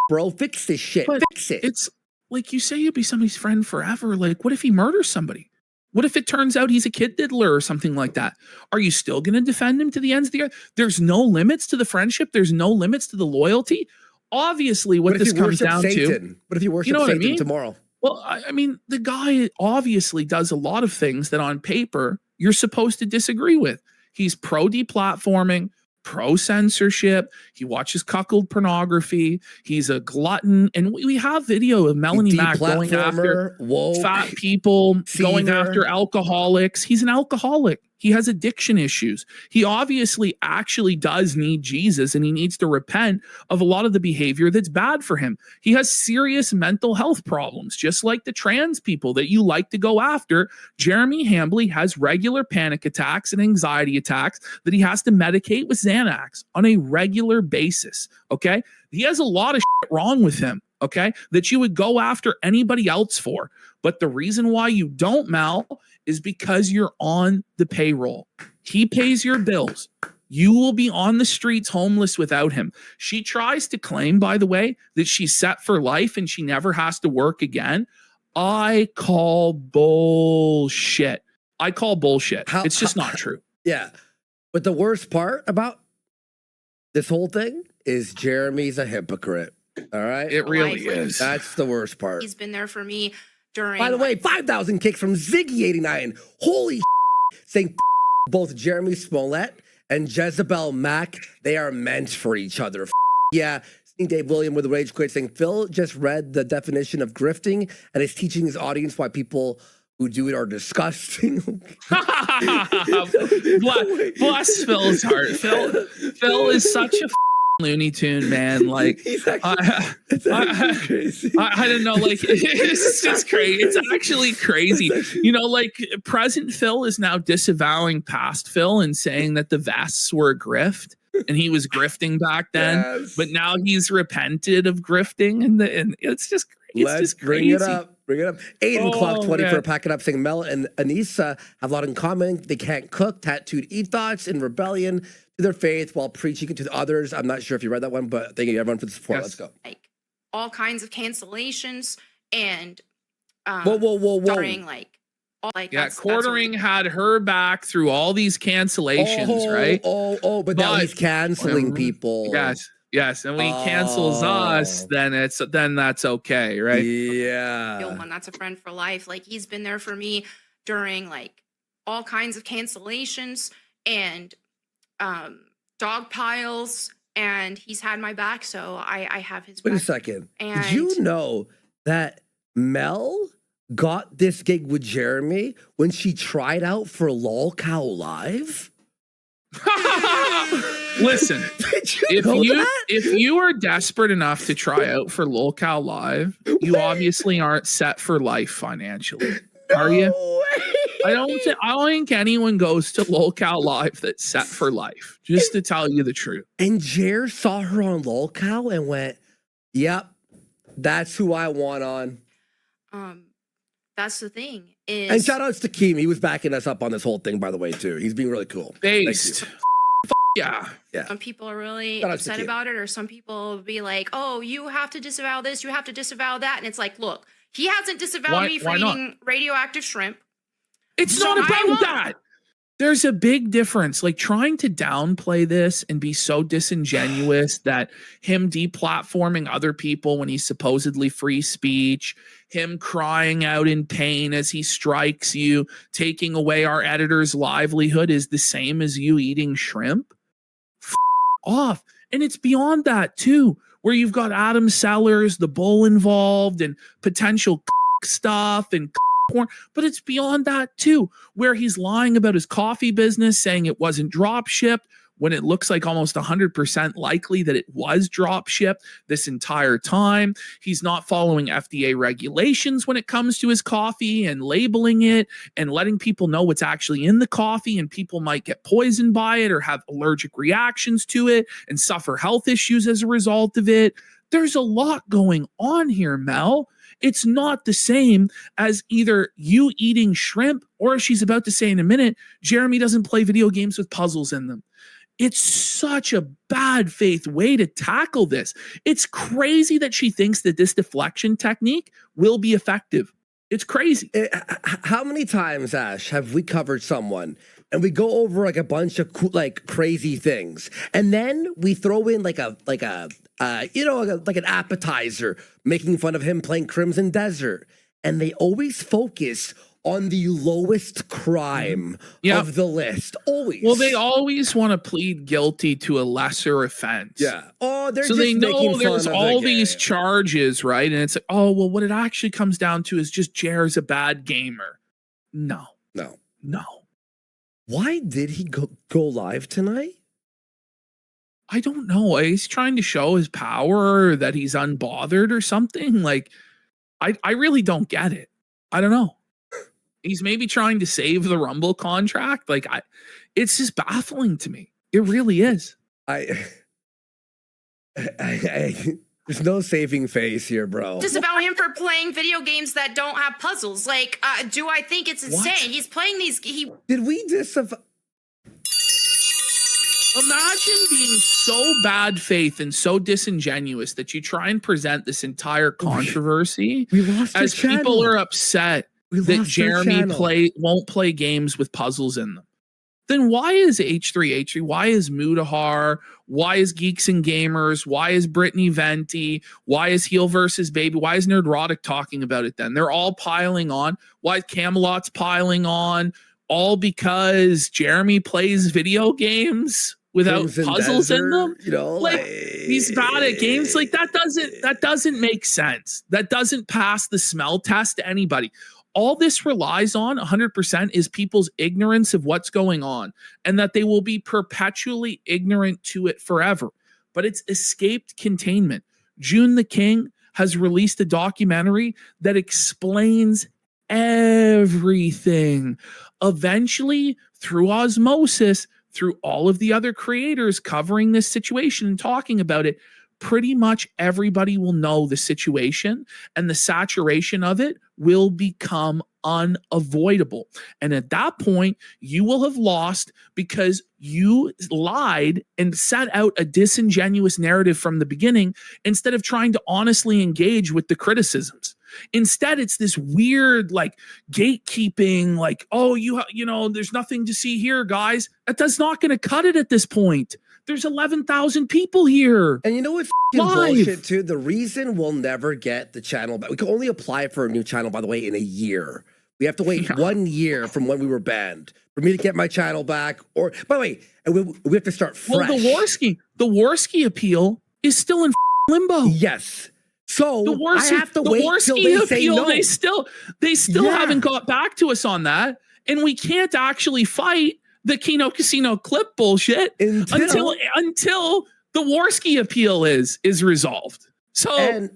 bro. Fix this shit. Fix it. It's like you say you'll be somebody's friend forever. Like, what if he murders somebody? What if it turns out he's a kid diddler or something like that? Are you still going to defend him to the ends of the earth? There's no limits to the friendship. There's no limits to the loyalty. Obviously, what this comes down to. What if you worship Satan tomorrow? Well, I mean, the guy obviously does a lot of things that on paper you're supposed to disagree with. He's pro-deplatforming, pro-censorship. He watches cuckold pornography. He's a glutton. And we have video of Melonie Mac going after fat people, going after alcoholics. He's an alcoholic. He has addiction issues. He obviously actually does need Jesus, and he needs to repent of a lot of the behavior that's bad for him. He has serious mental health problems, just like the trans people that you like to go after. Jeremy Hambly has regular panic attacks and anxiety attacks that he has to medicate with Xanax on a regular basis, okay? He has a lot of shit wrong with him, okay, that you would go after anybody else for. But the reason why you don't, Mel, is because you're on the payroll. He pays your bills. You will be on the streets homeless without him. She tries to claim, by the way, that she's set for life and she never has to work again. I call bullshit. It's just not true. Yeah. But the worst part about this whole thing is Jeremy's a hypocrite. All right? It really is. That's the worst part. He's been there for me during. By the way, 5,000 kicks from Ziggy89. Holy saying both Jeremy Smollett and Jezebel Mack, they are meant for each other. Yeah. Dave William with the Rage Quit saying Phil just read the definition of grifting and is teaching his audience why people who do it are disgusting. Bless Phil's heart. Phil is such a Looney Tune, man. Like, it's actually crazy. I don't know. Like, it's just crazy. It's actually crazy. You know, like, present Phil is now disavowing past Phil and saying that the vests were a grift. And he was grifting back then, but now he's repented of grifting, and it's just just crazy. Bring it up. Aiden Clock 20 for packing up saying Mel and Anissa have a lot in common. They can't cook, tattooed ethos in rebellion to their faith while preaching it to the others. I'm not sure if you read that one, but thank you everyone for the support. Let's go. Like all kinds of cancellations and whoa. during Quartering had her back through all these cancellations, right? But now he's canceling people. Yes, and when he cancels us, then that's okay, right? Yeah. Real one, that's a friend for life. Like he's been there for me during like all kinds of cancellations and dog piles, and he's had my back, so I have his back. Wait a second. Did you know that Mel got this gig with Jeremy when she tried out for LolCow Live? Listen, if you are desperate enough to try out for LolCow Live, you obviously aren't set for life financially, are you? I don't think anyone goes to LolCow Live that's set for life, just to tell you the truth. And Jer saw her on LolCow and went, yep, that's who I want on. That's the thing. And shout outs to Keem. He was backing us up on this whole thing, by the way, too. He's being really cool. Based. Yeah. Some people are really Shout out to upset Keem. about it, or some people will be like, "Oh, you have to disavow this, you have to disavow that," and it's like, look, he hasn't disavowed me for eating radioactive shrimp. It's So not I about won't. that. There's a big difference. Like trying to downplay this and be so disingenuous that him deplatforming other people when he's supposedly free speech, him crying out in pain as he strikes you, taking away our editor's livelihood is the same as you eating shrimp. Off. And it's beyond that too, where you've got Adam Sellers, the bull involved, and potential stuff and porn, but it's beyond that too, where he's lying about his coffee business, saying it wasn't drop shipped when it looks like almost 100% likely that it was drop shipped this entire time. He's not following FDA regulations when it comes to his coffee and labeling it and letting people know what's actually in the coffee, and people might get poisoned by it or have allergic reactions to it and suffer health issues as a result of it. There's a lot going on here, Mel. It's not the same as either you eating shrimp or, as she's about to say in a minute, Jeremy doesn't play video games with puzzles in them. It's such a bad faith way to tackle this. It's crazy that she thinks that this deflection technique will be effective. It's crazy. How many times, Ash, have we covered someone and we go over like a bunch of cool, like crazy things, and then we throw in like an appetizer, making fun of him playing Crimson Desert, and they always focus on the lowest crime of the list. Always. Well, they always want to plead guilty to a lesser offense. Yeah. Oh, they're so just they know making there's fun of all the these game. charges, right? And it's like, oh, well, what it actually comes down to is just Jer's a bad gamer. No. Why did he go live tonight? I don't know. He's trying to show his power, that he's unbothered or something. Like, I really don't get it. I don't know. He's maybe trying to save the Rumble contract. Like, it's just baffling to me. It really is. There's no saving face here, bro. Disavow him for playing video games that don't have puzzles. Like, do I think it's insane? What? He's playing these. Did we disavow? Imagine being so bad faith and so disingenuous that you try and present this entire controversy We lost as our people channel. are upset We that lost our Jeremy channel. won't play games with puzzles in them. Then why is H3H3? Why is Mudahar? Why is Geeks and Gamers? Why is Brittany Venti? Why is Heel versus Baby? Why is Nerdrotic talking about it then? They're all piling on. Why is Camelot's piling on? All because Jeremy plays video games without Crimson puzzles in them? Desert, you know, Like, he's bad at games. Like, that doesn't make sense. That doesn't pass the smell test to anybody. All this relies on 100% is people's ignorance of what's going on, and that they will be perpetually ignorant to it forever. But it's escaped containment. June the King has released a documentary that explains everything. Eventually, through osmosis, through all of the other creators covering this situation and talking about it, pretty much everybody will know the situation, and the saturation of it will become unavoidable. And at that point, you will have lost because you lied and set out a disingenuous narrative from the beginning instead of trying to honestly engage with the criticisms. Instead, it's this weird, like, gatekeeping, like, oh, you know, there's nothing to see here, guys. That's not going to cut it at this point. There's 11,000 people here. And you know what's bullshit too? The reason we'll never get the channel back. We can only apply for a new channel, by the way, in a year. We have to wait 1 year from when we were banned for me to get my channel back. Or, by the way, we have to start fresh. Well, the Worski appeal is still in limbo. Yes. So I have to wait till they say no. They still haven't got back to us on that, and we can't actually fight the Kino Casino clip bullshit until the Worski appeal is resolved. So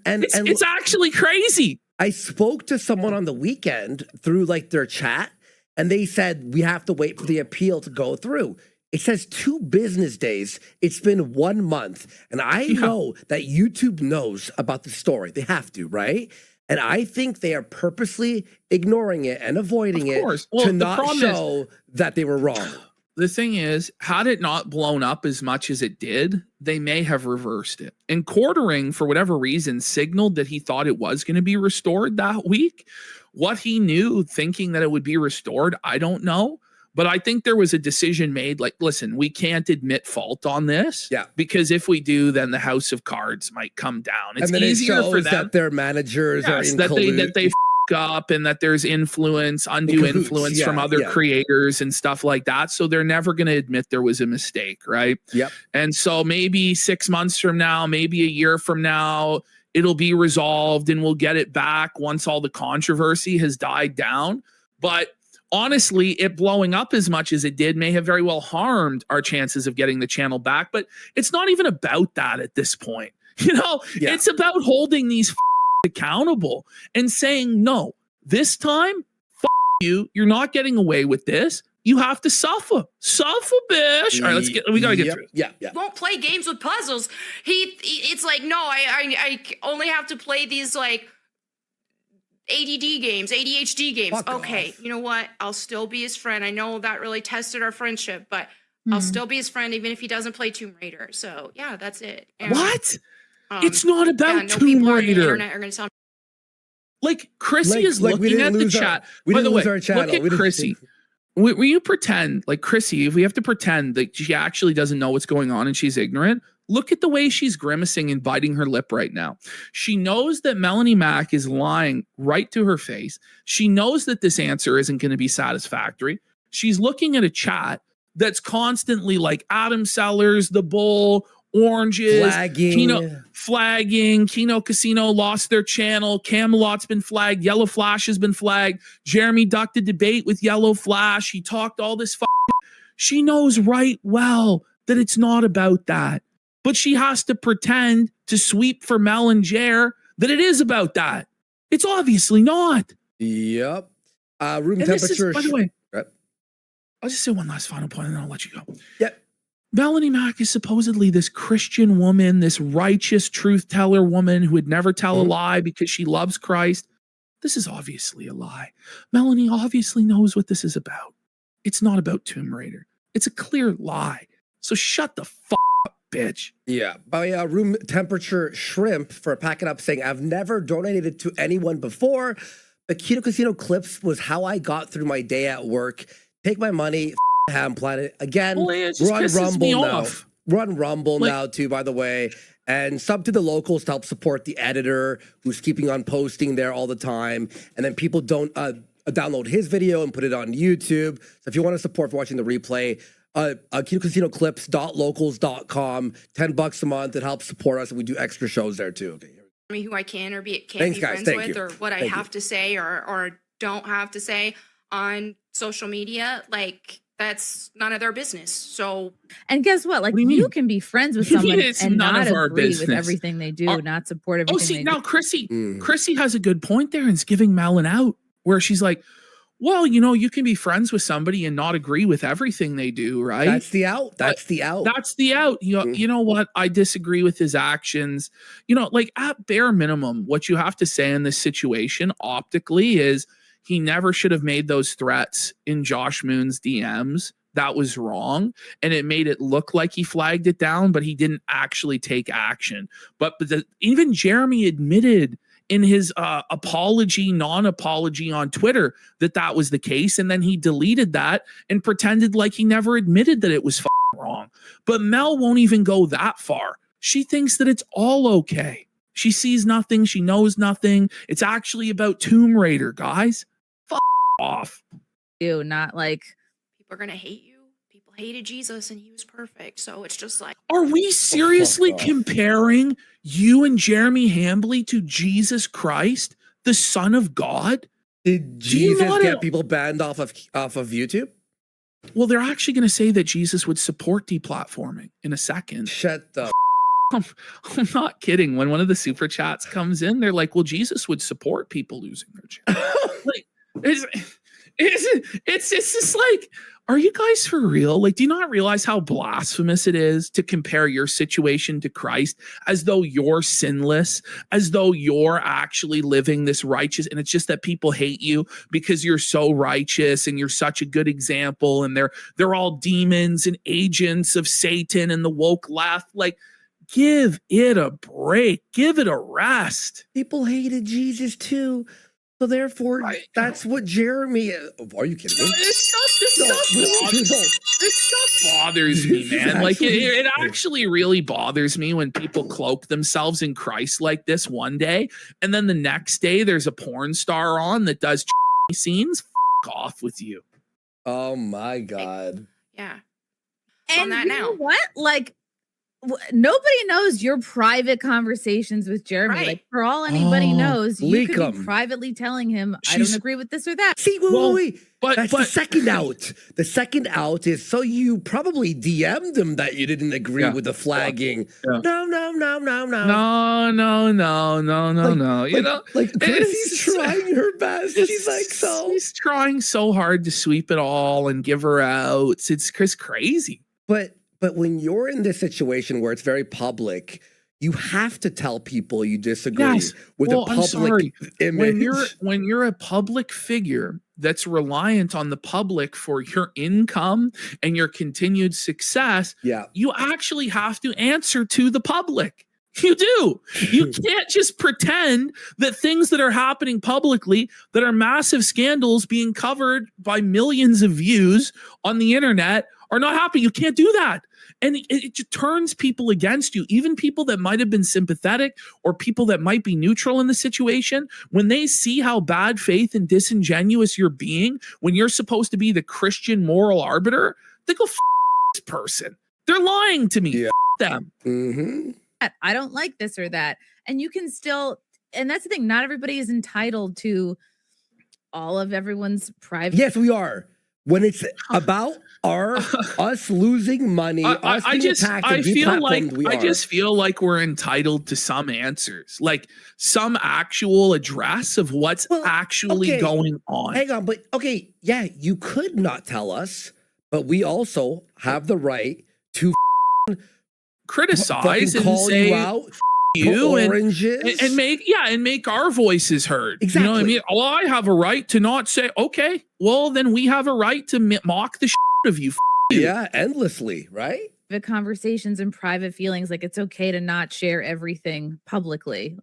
it's actually crazy. I spoke to someone on the weekend through like their chat, and they said we have to wait for the appeal to go through. It says 2 business days. It's been 1 month. And I know that YouTube knows about the story. They have to, right? And I think they are purposely ignoring it and avoiding it Well, to the not problem show that they were wrong. The thing is, had it not blown up as much as it did, they may have reversed it. And Quartering, for whatever reason, signaled that he thought it was going to be restored that week. What he knew, thinking that it would be restored, I don't know. But I think there was a decision made like, listen, we can't admit fault on this. Yeah. Because if we do, then the house of cards might come down. It's and then easier it shows for them that their managers are in that they up and that there's undue influence from other creators and stuff like that. So they're never going to admit there was a mistake, right? Yep. And so maybe 6 months from now, maybe a year from now, it'll be resolved and we'll get it back once all the controversy has died down. But honestly, it blowing up as much as it did may have very well harmed our chances of getting the channel back. But it's not even about that at this point. It's about holding these accountable and saying, no, this time, you're not getting away with this. You have to suffer, bitch. All right, we gotta get through it. Yeah. Won't play games with puzzles. It's like, no, I only have to play these like ADD games, ADHD games. Fuck okay, off. you know what? I'll still be his friend. I know that really tested our friendship, but I'll still be his friend even if he doesn't play Tomb Raider. So yeah, that's it. And, What? It's not about Tomb people on the Raider. internet are gonna tell me. Like Chrissie is looking at the chat. We By the didn't way, lose our channel. look at Chrissie. Will you pretend, like Chrissie, if we have to pretend that she actually doesn't know what's going on and she's ignorant, look at the way she's grimacing and biting her lip right now. She knows that Melonie Mac is lying right to her face. She knows that this answer isn't going to be satisfactory. She's looking at a chat that's constantly like Adam Sellers, The Bull, Oranges, flagging, Kino Casino lost their channel, Camelot's been flagged, Yellow Flash has been flagged, Jeremy ducked a debate with Yellow Flash, he talked all this she knows right well that it's not about that, but she has to pretend to sweep for Mel and Jer that it is about that. It's obviously not. Yep. Room and temperature. By the way, I'll just say one last final point and then I'll let you go. Yep. Melonie Mac is supposedly this Christian woman, this righteous truth teller woman who would never tell a lie because she loves Christ. This is obviously a lie. Melonie obviously knows what this is about. It's not about Tomb Raider. It's a clear lie. So shut the fuck up, bitch. Yeah. By room temperature shrimp for packing up saying, I've never donated to anyone before, but Kino Casino clips was how I got through my day at work. Take my money. Ham Planet again. We're on Rumble now. We're on Rumble now too, by the way. And sub to the locals to help support the editor who's keeping on posting there all the time. And then people don't download his video and put it on YouTube. So if you want to support for watching the replay, KinoCasinoClips.locals.com, $10 a month. It helps support us and we do extra shows there too. Okay. Me who I can or can't be friends with, or what I have to say or don't have to say on social media. Like, that's none of their business. So, and guess what? Like, you can be friends with someone and not agree with everything they do, not support everything. Oh, see, they now do. Chrissie has a good point there and is giving Malin out, where she's like, well, you can be friends with somebody and not agree with everything they do, right? That's the out. That's the out. That's the out. You know what? I disagree with his actions. Like at bare minimum, what you have to say in this situation optically is he never should have made those threats in Josh Moon's DMs. That was wrong. And it made it look like he flagged it down, but he didn't actually take action. But even Jeremy admitted in his non-apology on Twitter that was the case. And then he deleted that and pretended like he never admitted that it was wrong. But Mel won't even go that far. She thinks that it's all okay. She sees nothing. She knows nothing. It's actually about Tomb Raider, guys. Off. You, not like people are going to hate you. People hated Jesus and he was perfect. So it's just like, are we seriously comparing you and Jeremy Hambley to Jesus Christ, the Son of God? Did Jesus get people banned off of YouTube? Well, they're actually going to say that Jesus would support deplatforming in a second. Shut the I'm not kidding. When one of the super chats comes in, they're like, well, Jesus would support people losing their channel. Like, It's just like, are you guys for real? Like, do you not realize how blasphemous it is to compare your situation to Christ as though you're sinless, as though you're actually living this righteous? And it's just that people hate you because you're so righteous and you're such a good example. And they're all demons and agents of Satan and the woke left. Like, give it a break. Give it a rest. People hated Jesus too. So therefore, that's what Jeremy. Are you kidding me? This stuff bothers me, man. Like it actually really bothers me when people cloak themselves in Christ like this one day, and then the next day there's a porn star on that does scenes. F off with you. Oh my God. Yeah. And you know what? Like, nobody knows your private conversations with Jeremy. Right. Like, for all anybody knows, you leak could 'em. be privately telling him, I don't agree with this or that. See, wait. But That's the second out. The second out is so you probably DM'd him that you didn't agree with the flagging. Yeah. No. No. You know, like Chrissy's trying her best. She's like, she's trying so hard to sweep it all and give her outs. It's crazy. But when you're in this situation where it's very public, you have to tell people you disagree with a public image. When you're a public figure that's reliant on the public for your income and your continued success, you actually have to answer to the public. You do. You can't just pretend that things that are happening publicly, that are massive scandals being covered by millions of views on the internet, are not happening. You can't do that. And it just turns people against you, even people that might have been sympathetic or people that might be neutral in the situation. When they see how bad faith and disingenuous you're being, when you're supposed to be the Christian moral arbiter, they go, F this person. They're lying to me. Yeah. F them. Mm-hmm. I don't like this or that. And you can still, and that's the thing, not everybody is entitled to all of everyone's private. Yes, we are. When it's about us losing money, us being attacked and deplatformed, I just feel like we're entitled to some answers, like some actual address of what's actually going on. Hang on, but you could not tell us, but we also have the right to criticize and call say you out. You oranges and make our voices heard. Exactly. You know what I mean? Well, I have a right to not say, okay, well, then we have a right to mock the of you. You. Yeah, endlessly, right? The conversations and private feelings, like it's okay to not share everything publicly.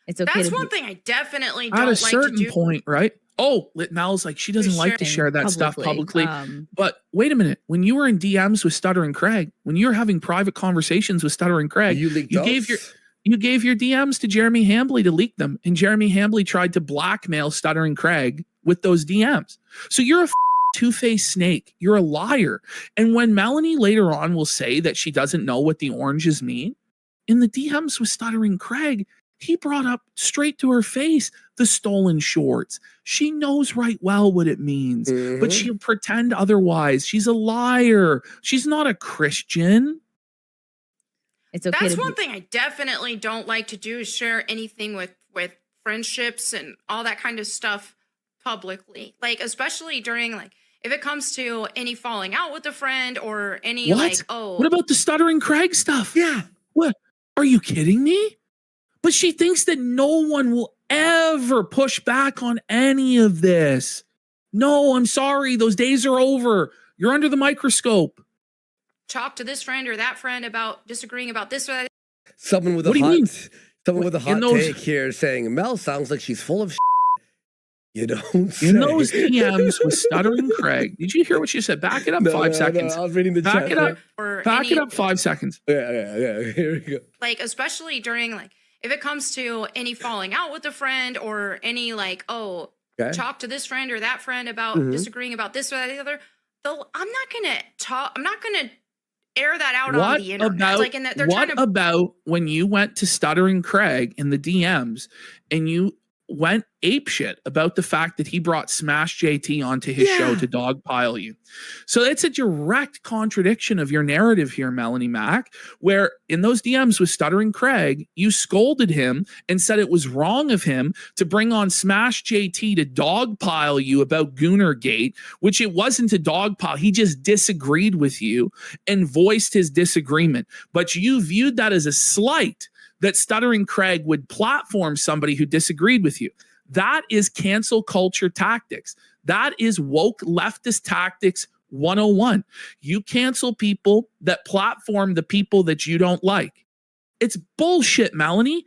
It's okay. That's one thing I definitely don't at a like certain to do. point, right? Oh, Mal's like, she doesn't like to share that stuff publicly. But wait a minute. When you were in DMs with Stuttering Craig, when you were having private conversations with Stuttering Craig, you gave your DMs to Jeremy Hambley to leak them. And Jeremy Hambley tried to blackmail Stuttering Craig with those DMs. So you're a two-faced snake. You're a liar. And when Melonie later on will say that she doesn't know what the oranges mean, in the DMs with Stuttering Craig, he brought up straight to her face the stolen shorts. She knows right well what it means, but she'll pretend otherwise. She's a liar. She's not a Christian. It's okay. That's one thing I definitely don't like to do is share anything with friendships and all that kind of stuff publicly. Like, especially during, like, if it comes to any falling out with a friend or any what about the Stuttering Craig stuff? Yeah. What? Are you kidding me? But she thinks that no one will ever push back on any of this. No, I'm sorry. Those days are over. You're under the microscope. Talk to this friend or that friend about disagreeing about this or that. Someone with a hot take here saying, Mel sounds like she's full of shit. You don't say. In those DMs with Stuttering Craig. Did you hear what she said? Back it up 5 seconds. No, I was reading the Back chat. it up. Back it up 5 seconds. Yeah. Here we go. Like, especially during, like, if it comes to any falling out with a friend or any, like, talk to this friend or that friend about disagreeing about this or that or the other, though I'm not gonna air that out on the internet. About when you went to Stuttering Craig in the DMs and you went apeshit about the fact that he brought Smash JT onto his show to dogpile you. So it's a direct contradiction of your narrative here, Melonie Mac, where in those DMs with Stuttering Craig, you scolded him and said it was wrong of him to bring on Smash JT to dogpile you about Goonergate, which it wasn't a dogpile. He just disagreed with you and voiced his disagreement. But you viewed that as a slight that Stuttering Craig would platform somebody who disagreed with you. That is cancel culture tactics. That is woke leftist tactics 101. You cancel people that platform the people that you don't like. It's bullshit, Melonie.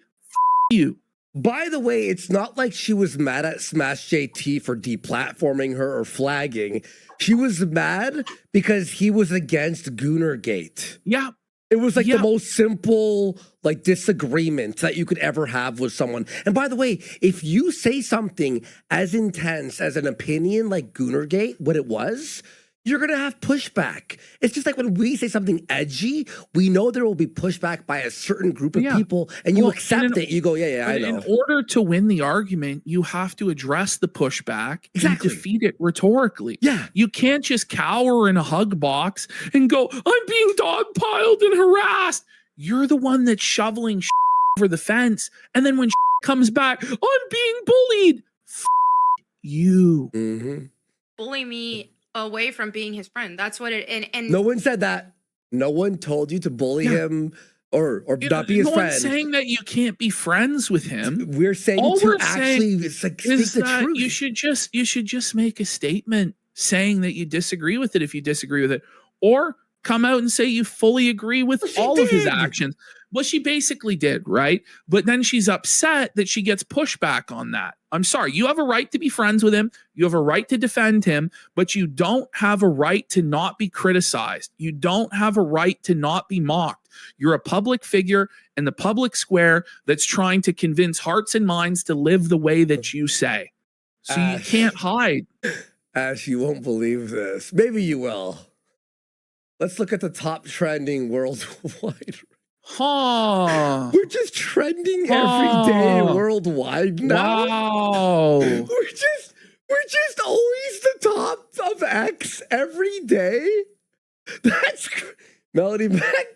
You. By the way, it's not like she was mad at Smash JT for deplatforming her or flagging. She was mad because he was against Goonergate. Yeah. It was like the most simple like disagreement that you could ever have with someone. And by the way, if you say something as intense as an opinion like Goonergate, what it was, you're going to have pushback. It's just like when we say something edgy, we know there will be pushback by a certain group of people, and you accept it. You go, I know. In order to win the argument, you have to address the pushback and defeat it rhetorically. Yeah. You can't just cower in a hug box and go, I'm being dogpiled and harassed. You're the one that's shoveling over the fence. And then when comes back, I'm being bullied. You. Mm-hmm. Bully me away from being his friend. That's what it and no one said that. No one told you to bully him or not be his friend. No one's saying that you can't be friends with him. We're saying speak the truth. You should just make a statement saying that you disagree with it if you disagree with it, or come out and say you fully agree with all of his actions. Well, she basically did, right? But then she's upset that she gets pushback on that. I'm sorry. You have a right to be friends with him. You have a right to defend him, but you don't have a right to not be criticized. You don't have a right to not be mocked. You're a public figure in the public square that's trying to convince hearts and minds to live the way that you say. So you can't hide. Ash, you won't believe this. Maybe you will. Let's look at the top trending worldwide. We're just trending every day worldwide now. Wow. We're just always the top of X every day. That's Melonie Mac.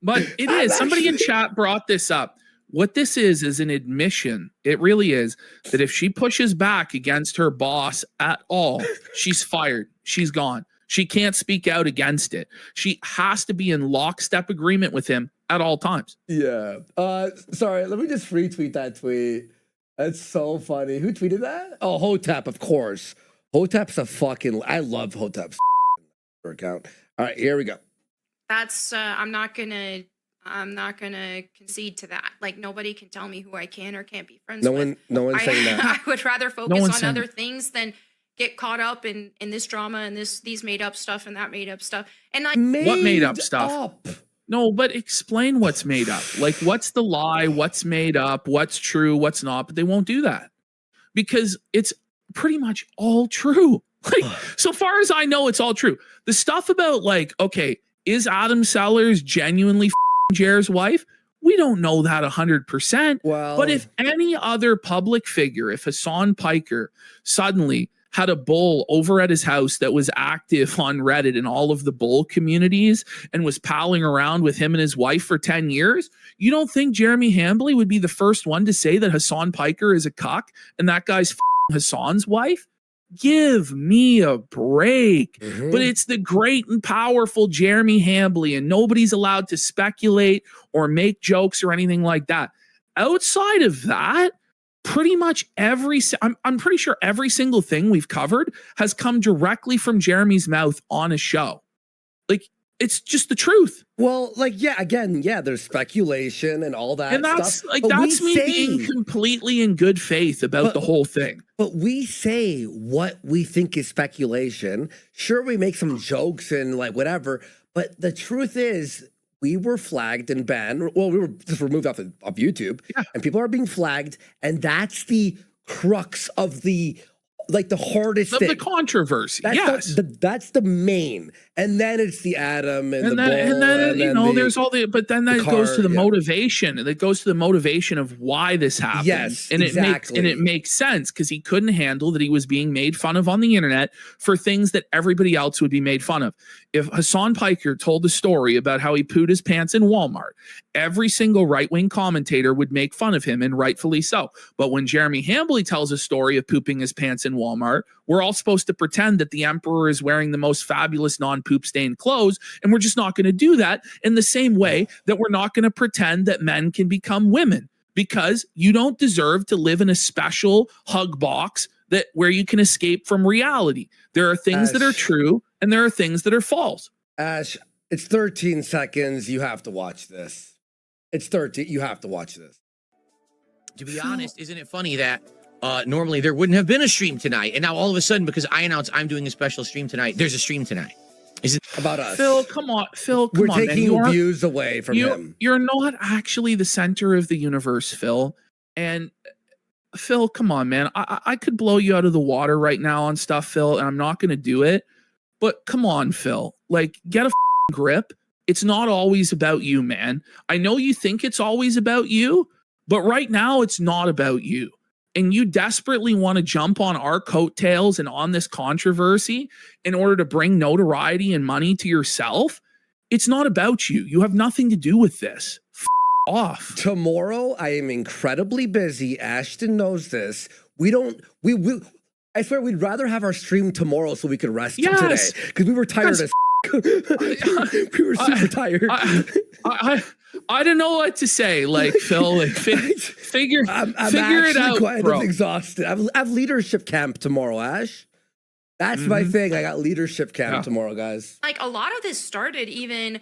But it is. Somebody in chat brought this up. What this is an admission. It really is that if she pushes back against her boss at all, she's fired. She's gone. She can't speak out against it. She has to be in lockstep agreement with him at all times. Yeah. Sorry, let me just retweet that tweet. That's so funny. Who tweeted that? Oh, Hotep, of course. Hotep's a fucking... I love Hotep's account. All right, here we go. That's I'm not gonna concede to that. Like, nobody can tell me who I can or can't be friends with. No one's saying that. I would rather focus on other things than get caught up in this drama and these made up stuff and that made up stuff. And like, what made up stuff? No, but explain what's made up. Like, what's the lie? What's made up? What's true? What's not? But they won't do that because it's pretty much all true. Like, so far as I know, it's all true. The stuff about like, okay, is Adam Sellers genuinely Jair's wife? We don't know that 100%. Well, but if any other public figure, if Hassan Piker suddenly had a bull over at his house that was active on Reddit in all of the bull communities and was palling around with him and his wife for 10 years, you don't think Jeremy Hambley would be the first one to say that Hassan Piker is a cuck and that guy's Hassan's wife? Give me a break. But it's the great and powerful Jeremy Hambley, and nobody's allowed to speculate or make jokes or anything like that. Outside of that, pretty much I'm pretty sure every single thing we've covered has come directly from Jeremy's mouth on a show. Like, it's just the truth. Well, like, there's speculation and all that. And that's stuff. like, that's me being completely in good faith about the whole thing. But we say what we think is speculation. Sure, we make some jokes and like whatever, but the truth is we were flagged and banned. Well, we were just removed off YouTube, and people are being flagged, and that's the crux of the like the hardest of thing. the controversy. That's Yes. that's the main, and then it's the atom and the bull, and then you then know there's all the, but then that goes to the yeah. motivation, and it goes to the motivation of why this happened. Yes, and exactly. it makes sense because he couldn't handle that he was being made fun of on the internet for things that everybody else would be made fun of. If Hassan Piker told a story about how he pooed his pants in Walmart, every single right-wing commentator would make fun of him, and rightfully so. But when Jeremy Hambley tells a story of pooping his pants in Walmart, we're all supposed to pretend that the emperor is wearing the most fabulous non-poop stained clothes, and we're just not going to do that in the same way that we're not going to pretend that men can become women, because you don't deserve to live in a special hug box that where you can escape from reality. There are things that are true and there are things that are false. Ash, it's 13 seconds. You have to watch this. It's 13. You have to watch this. To be honest, isn't it funny that normally there wouldn't have been a stream tonight, and now all of a sudden, because I announced I'm doing a special stream tonight, there's a stream tonight. Is it about us? Phil, come on. We're taking views away from him. You're not actually the center of the universe, Phil. And Phil, come on, man. I could blow you out of the water right now on stuff, Phil, and I'm not going to do it. But come on, Phil. Like, get a grip. It's not always about you, man. I know you think it's always about you, but right now it's not about you. And you desperately want to jump on our coattails and on this controversy in order to bring notoriety and money to yourself. It's not about you. You have nothing to do with this. Off. Tomorrow, I am incredibly busy. Ashton knows this. I swear we'd rather have our stream tomorrow so we could rest today. Because we were tired as we were super tired. I don't know what to say. Like, Phil, like, figure it out, quite bro. Exhausted. I have leadership camp tomorrow, Ash. That's my thing. I got leadership camp tomorrow, guys. Like, a lot of this started even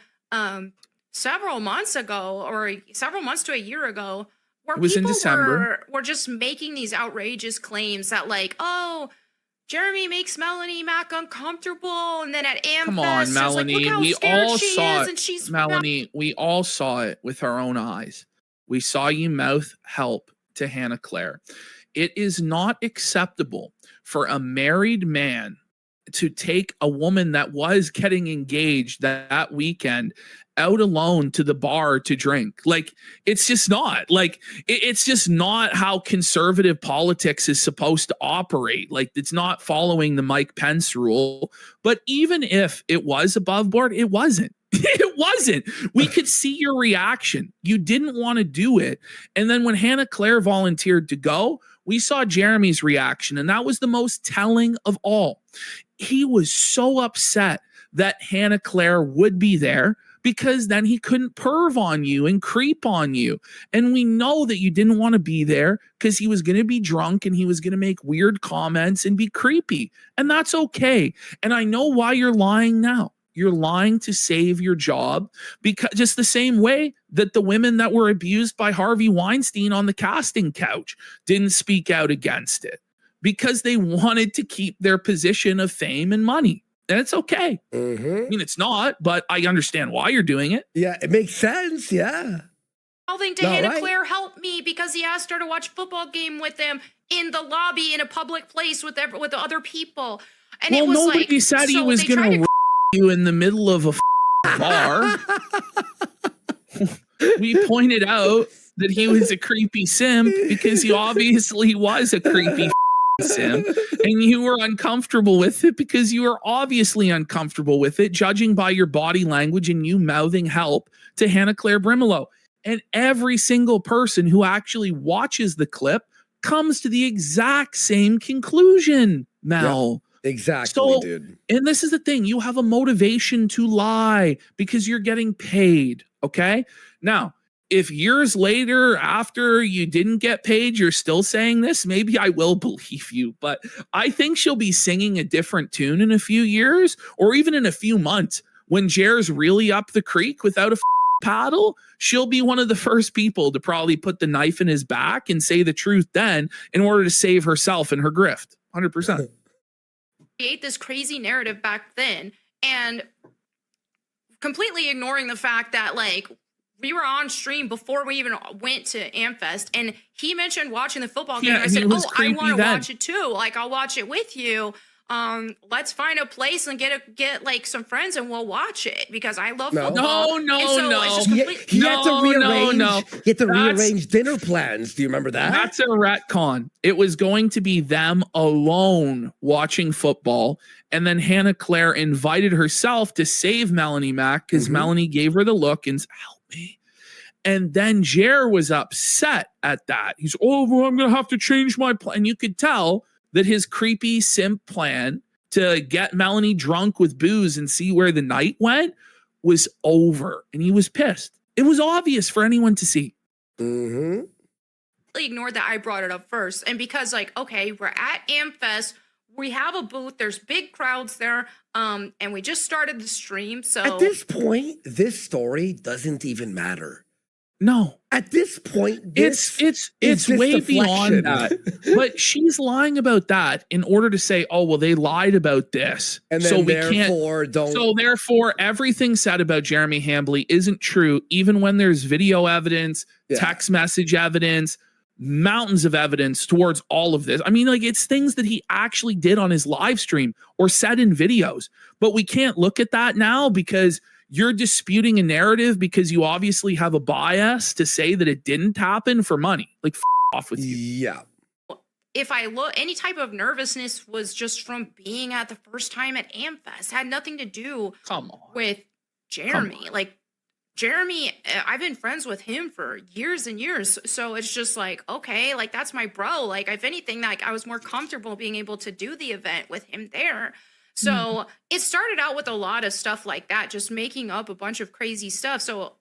several months ago, or several months to a year ago, where it was people in December. were just making these outrageous claims that, like, oh, Jeremy makes Melonie Mac uncomfortable, and then at AmFest, come on, Melonie, like, we all saw it. And she's Melonie, we all saw it with our own eyes. We saw you mouth help to Hannah Claire. It is not acceptable for a married man to take a woman that was getting engaged that weekend out alone to the bar to drink. Like, it's just not. Like, it's just not how conservative politics is supposed to operate. Like, it's not following the Mike Pence rule. But even if it was above board, it wasn't. It wasn't. We could see your reaction. You didn't want to do it. And then when Hannah Claire volunteered to go, we saw Jeremy's reaction, and that was the most telling of all. He was so upset that Hannah Claire would be there, because then he couldn't perv on you and creep on you. And we know that you didn't want to be there because he was going to be drunk and he was going to make weird comments and be creepy. And that's okay. And I know why you're lying now. You're lying to save your job, because just the same way that the women that were abused by Harvey Weinstein on the casting couch didn't speak out against it because they wanted to keep their position of fame and money. And it's okay. I mean, it's not, but I understand why you're doing it. Yeah, it makes sense. Yeah. Mouthing to Hannah Claire, help me, because he asked her to watch a football game with him in the lobby in a public place with the other people. And well, it was nobody like, said he was going to you in the middle of a bar. We pointed out that he was a creepy simp because he obviously was a creepy simp, and you were uncomfortable with it because you were obviously uncomfortable with it, judging by your body language and you mouthing help to Hannah Claire Brimelow. And every single person who actually watches the clip comes to the exact same conclusion, Mel. Yeah, exactly, so, dude. And this is the thing. You have a motivation to lie because you're getting paid, okay? Now, if years later, after you didn't get paid, you're still saying this, maybe I will believe you. But I think she'll be singing a different tune in a few years, or even in a few months. When Jer's really up the creek without a paddle, she'll be one of the first people to probably put the knife in his back and say the truth then in order to save herself and her grift. 100%. Create this crazy narrative back then, and completely ignoring the fact that, like, we were on stream before we even went to Amfest, and he mentioned watching the football game. Yeah, And I and said, it was "Oh, I creepy want to then. watch it too. Like, I'll watch it with you. Let's find a place and get like some friends, and we'll watch it because I love football." No, And so it's just He, complete- he had to No, rearrange. no. He had to That's- rearrange dinner plans. Do you remember that? That's a retcon. It was going to be them alone watching football. And then Hannah Claire invited herself to save Melonie Mac because Mhm. Melonie gave her the look and said, help me. And then Jer was upset at that. He's, oh, well, I'm going to have to change my plan. And you could tell that his creepy simp plan to get Melonie drunk with booze and see where the night went was over. And he was pissed. It was obvious for anyone to see. Mm-hmm. ignored that I brought it up first. And because, like, okay, we're at Amfest, we have a booth, there's big crowds there, and we just started the stream. So At this point, this story doesn't even matter. No. At this point, It's just way deflection. beyond that. But she's lying about that in order to say, oh, well, they lied about this. and then so we therefore don't. So therefore, everything said about Jeremy Hambley isn't true, even when there's video evidence, Yeah. text message evidence, mountains of evidence towards all of this. I mean, like, it's things that he actually did on his live stream or said in videos. But we can't look at that now because you're disputing a narrative because you obviously have a bias to say that it didn't happen for money. Like, off with you. Yeah. if I look, any type of nervousness was just from being at the first time at Amfest. Had nothing to do Come on. with Jeremy. Like, Jeremy, I've been friends with him for years and years. So it's just like, okay, like, that's my bro. Like, if anything, like, I was more comfortable being able to do the event with him there. So it started out with a lot of stuff like that, just making up a bunch of crazy stuff. So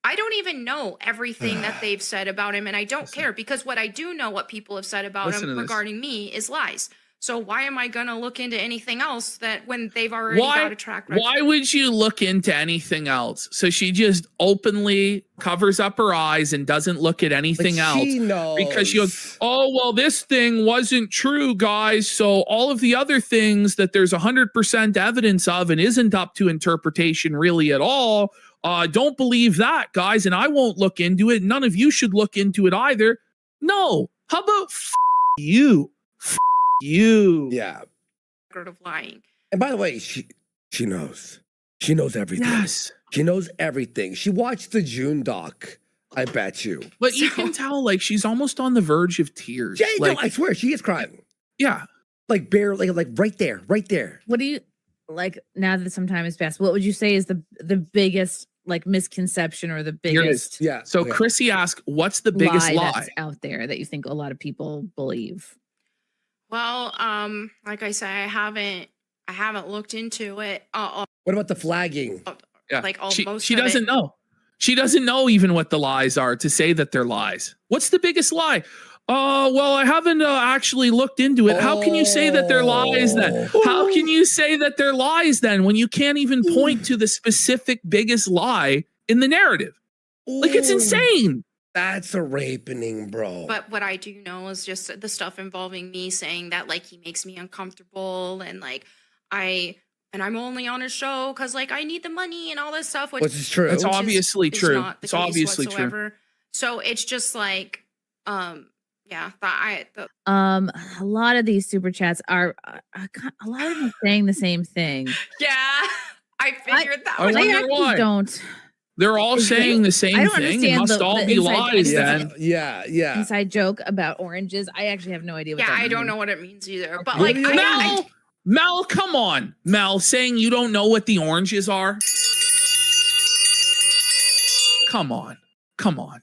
I don't even know everything that they've said about him, and I don't care, because what I do know, what people have said about Listen to him this. regarding me, is lies. So why am I gonna look into anything else that when they've already got a track record? Why would you look into anything else? So she just openly covers up her eyes and doesn't look at anything else. She knows. Because she goes, oh, well, this thing wasn't true, guys. So all of the other things that there's 100% evidence of and isn't up to interpretation really at all, don't believe that, guys. And I won't look into it. None of you should look into it either. No. How about you? You. Yeah. record of lying. And by the way, she knows. She knows everything. Yes. She knows everything. She watched the June doc. I bet you. But you can tell, like, she's almost on the verge of tears. Yeah, Like, no, I swear she is crying. yeah. Like barely, like right there, right there. What do you like now that some time has passed? What would you say is the biggest like misconception or the Here it is. biggest Yeah. So okay. Chrissy asked, what's the biggest lie? that's out there that you think a lot of people believe? Well, like I said, I haven't looked into it. What about the flagging? Yeah. Like, she most she of it. doesn't know. She doesn't know even what the lies are to say that they're lies. What's the biggest lie? Well, I haven't actually looked into it. How can you say that they're lies then? How can you say that they're lies then when you can't even point to the specific biggest lie in the narrative? Like, it's Ooh, insane. That's a rapening, bro. But what I do know is just the stuff involving me saying that, like, he makes me uncomfortable, and like I'm only on his show because, like, I need the money and all this stuff, which Which is true. That's is- obviously is true. not the It's case obviously true. whatsoever. So it's just like, yeah, the A lot of these super chats are a lot of them saying the same thing. yeah, I figured that I was wonder I actually why. don't They're all saying the same I don't thing. It understand must the all be inside- lies Yeah. then. yeah. inside joke about oranges. I actually have no idea what yeah, that I don't means. know what it means either. But What like, do you I Mel, come on. Mel, saying you don't know what the oranges are? Come on. Come on.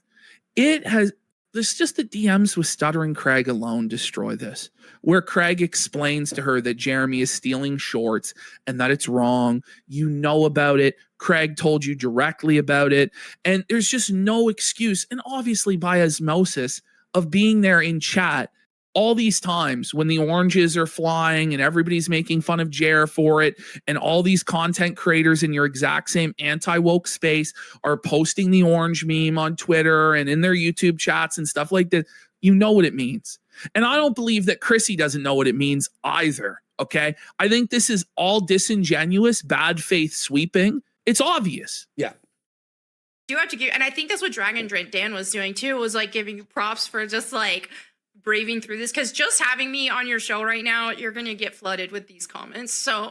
There's just the DMs with Stuttering Craig alone destroy this, where Craig explains to her that Jeremy is stealing shorts and that it's wrong. You know about it. Craig told you directly about it. And there's just no excuse. And obviously by osmosis of being there in chat all these times when the oranges are flying and everybody's making fun of Jer for it, and all these content creators in your exact same anti-woke space are posting the orange meme on Twitter and in their YouTube chats and stuff like that, you know what it means. And I don't believe that Chrissy doesn't know what it means either, okay? I think this is all disingenuous, bad faith sweeping. It's obvious. Yeah. do have to give, and I think that's what Dragon Dan was doing too, was like giving you props for just like braving through this, because just having me on your show right now, you're gonna get flooded with these comments. So,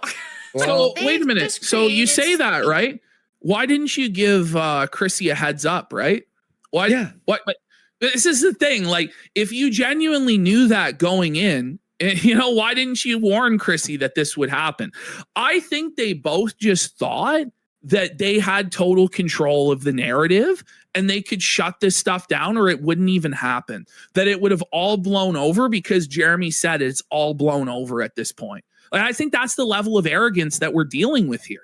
So wait a minute. So you say that, right? Why didn't you give Chrissy a heads up, right? Why? Yeah. What? But this is the thing. Like, if you genuinely knew that going in, you know, why didn't you warn Chrissy that this would happen? I think they both just thought that they had total control of the narrative and they could shut this stuff down, or it wouldn't even happen. That it would have all blown over because Jeremy said it's all blown over at this point. Like, I think that's the level of arrogance that we're dealing with here.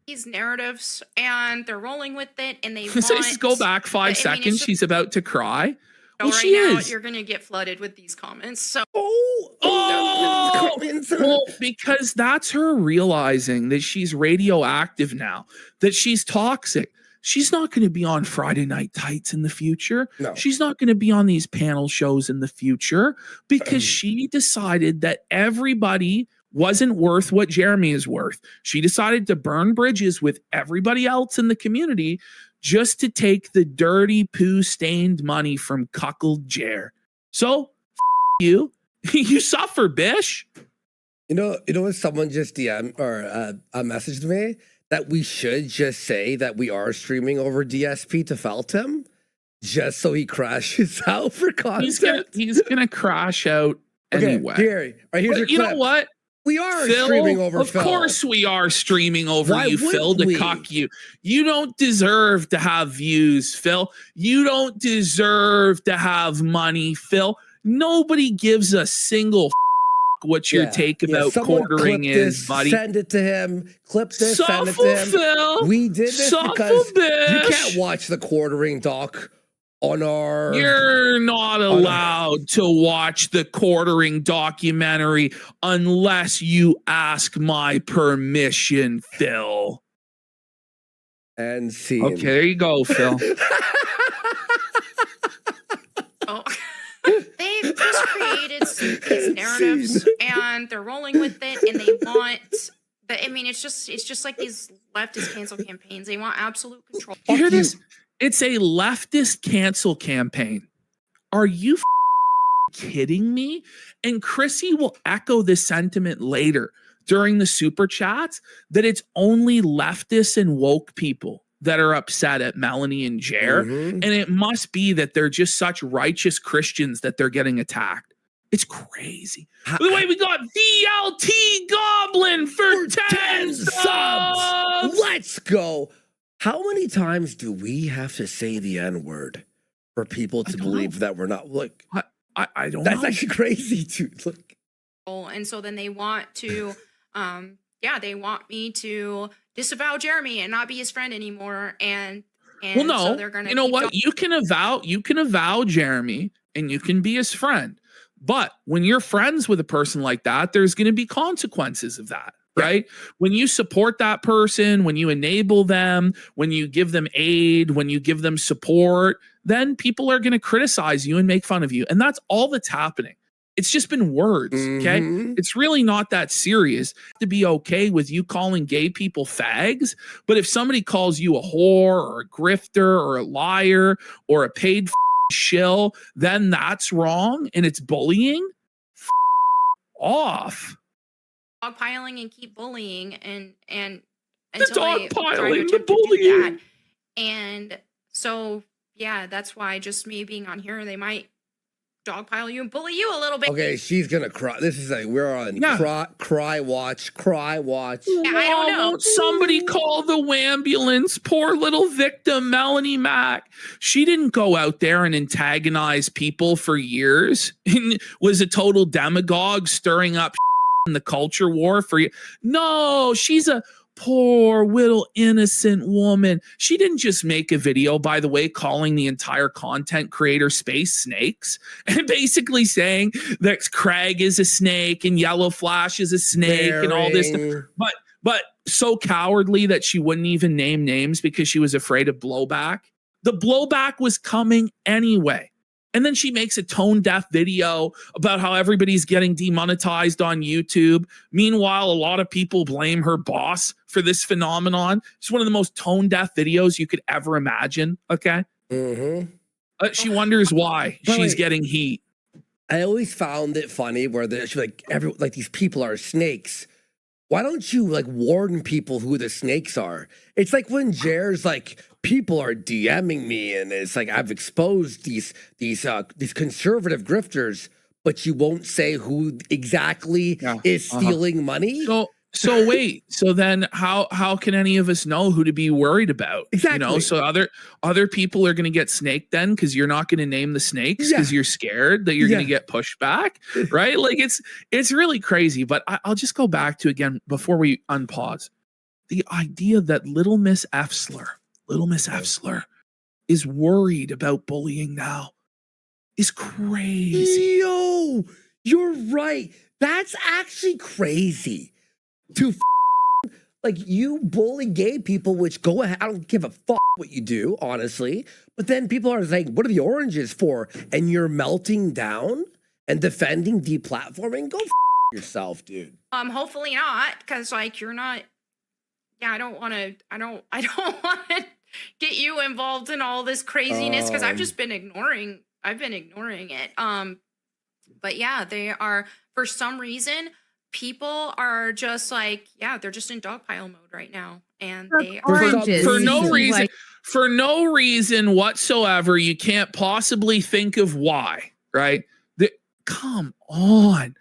These narratives, and they're rolling with it, and they So just go back 5 seconds. She's about to cry. Well, right she now, is. you're gonna get flooded with these comments. So well, because that's her realizing that she's radioactive now, that she's toxic. She's not going to be on Friday Night Tights in the future. No. She's not going to be on these panel shows in the future because she decided that everybody wasn't worth what Jeremy is worth. She decided to burn bridges with everybody else in the community just to take the dirty poo stained money from cuckold Jer. So you, you suffer, bish. You know what? Someone just DM or messaged me that we should just say that we are streaming over DSP to Feltham, just so he crashes out for content. He's gonna crash out anyway. Here's your clip. You know what? We are Phil, streaming over of Phil. course we are streaming over Why you, Phil, wouldn't to we? cuck you. You don't deserve to have views, Phil. You don't deserve to have money, Phil. Nobody gives a single what your take about Someone quartering clip is, this, buddy. send it to him. Clip this, send it Suffah, to him. Phil. We did this Suffah, because you bitch. can't watch the quartering doc on our... You're not allowed to watch the quartering documentary unless you ask my permission, Phil. And see. Okay, there you go, Phil. Oh. They've just created these narratives, and they're rolling with it, and they want. I mean, it's just like these leftist cancel campaigns. They want absolute control. You hear this? It's a leftist cancel campaign. Are you kidding me? And Chrissy will echo this sentiment later during the super chats that it's only leftists and woke people that are upset at Melonie and Jer. And it must be that they're just such righteous Christians that they're getting attacked. It's crazy. By the way, we got VLT Goblin for 10 subs. Let's go. How many times do we have to say the N-word for people to believe that we're not? Look, I don't know. That's actually crazy, dude. Look. And so then they want to, they want me to disavow Jeremy and not be his friend anymore. And well, no, so they're gonna, you know what? You can avow Jeremy and you can be his friend. But when you're friends with a person like that, there's going to be consequences of that, right? When you support that person, when you enable them, when you give them aid, when you give them support, then people are going to criticize you and make fun of you. And that's all that's happening. It's just been words, okay? It's really not that serious to be okay with you calling gay people fags. But if somebody calls you a whore or a grifter or a liar or a paid shill, then that's wrong and it's bullying. Off. Dogpiling and keep bullying and The dogpiling, the to bullying. that. And so, yeah, that's why just me being on here, they might dogpile you and bully you a little bit. Okay, she's gonna cry. This is like we're on cry watch. Yeah, I don't know. Won't somebody call the wambulance? Poor little victim, Melonie Mack. She didn't go out there and antagonize people for years. Was a total demagogue stirring up in the culture war for you. No, she's a poor little innocent woman. She didn't just make a video, by the way, calling the entire content creator space snakes and basically saying that Craig is a snake and Yellow Flash is a snake and all this stuff. But so cowardly that she wouldn't even name names because she was afraid of blowback. The blowback was coming anyway. And then she makes a tone deaf video about how everybody's getting demonetized on YouTube. Meanwhile, a lot of people blame her boss for this phenomenon. It's one of the most tone deaf videos you could ever imagine. Okay. Mm-hmm. She wonders why But she's wait. getting heat. I always found it funny where she's like, like these people are snakes. Why don't you like warn people who the snakes are? It's like when Jer's like, people are DMing me, and it's like I've exposed these conservative grifters, but you won't say who exactly is stealing money. So wait. So then how can any of us know who to be worried about? Exactly. You know, so other people are going to get snaked then because you're not going to name the snakes because you're scared that you're going to get pushed back, right? Like it's really crazy. But I'll just go back to again before we unpause the idea that Little Miss Efsler is worried about bullying now is crazy. Yo, you're right. That's actually crazy. To like you bully gay people, which go ahead. I don't give a fuck what you do, honestly. But then people are saying, "What are the oranges for?" And you're melting down and defending deplatforming. Go yourself, dude. Hopefully not, because like you're not. Yeah, I don't want to get you involved in all this craziness because I've just been ignoring. I've been ignoring it. But yeah, they are for some reason. People are just like, yeah, they're just in dogpile mode right now, and they are Oranges. For no Like- reason, for no reason whatsoever. You can't possibly think of why, right? Come on.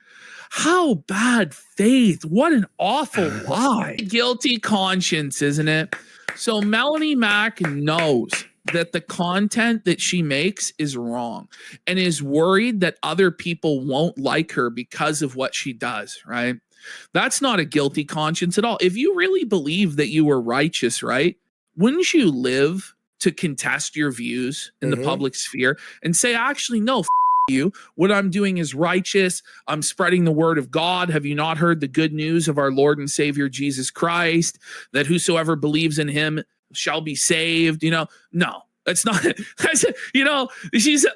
How bad faith. What an awful lie. Guilty conscience, isn't it? So Melonie Mac knows that the content that she makes is wrong and is worried that other people won't like her because of what she does, right? That's not a guilty conscience at all. If you really believe that you were righteous, right? Wouldn't you live to contest your views in the public sphere and say, actually, no, you. What I'm doing is righteous. I'm spreading the word of God. Have you not heard the good news of our Lord and Savior Jesus Christ, that whosoever believes in him shall be saved? You know, no, that's not. That's, you know, she's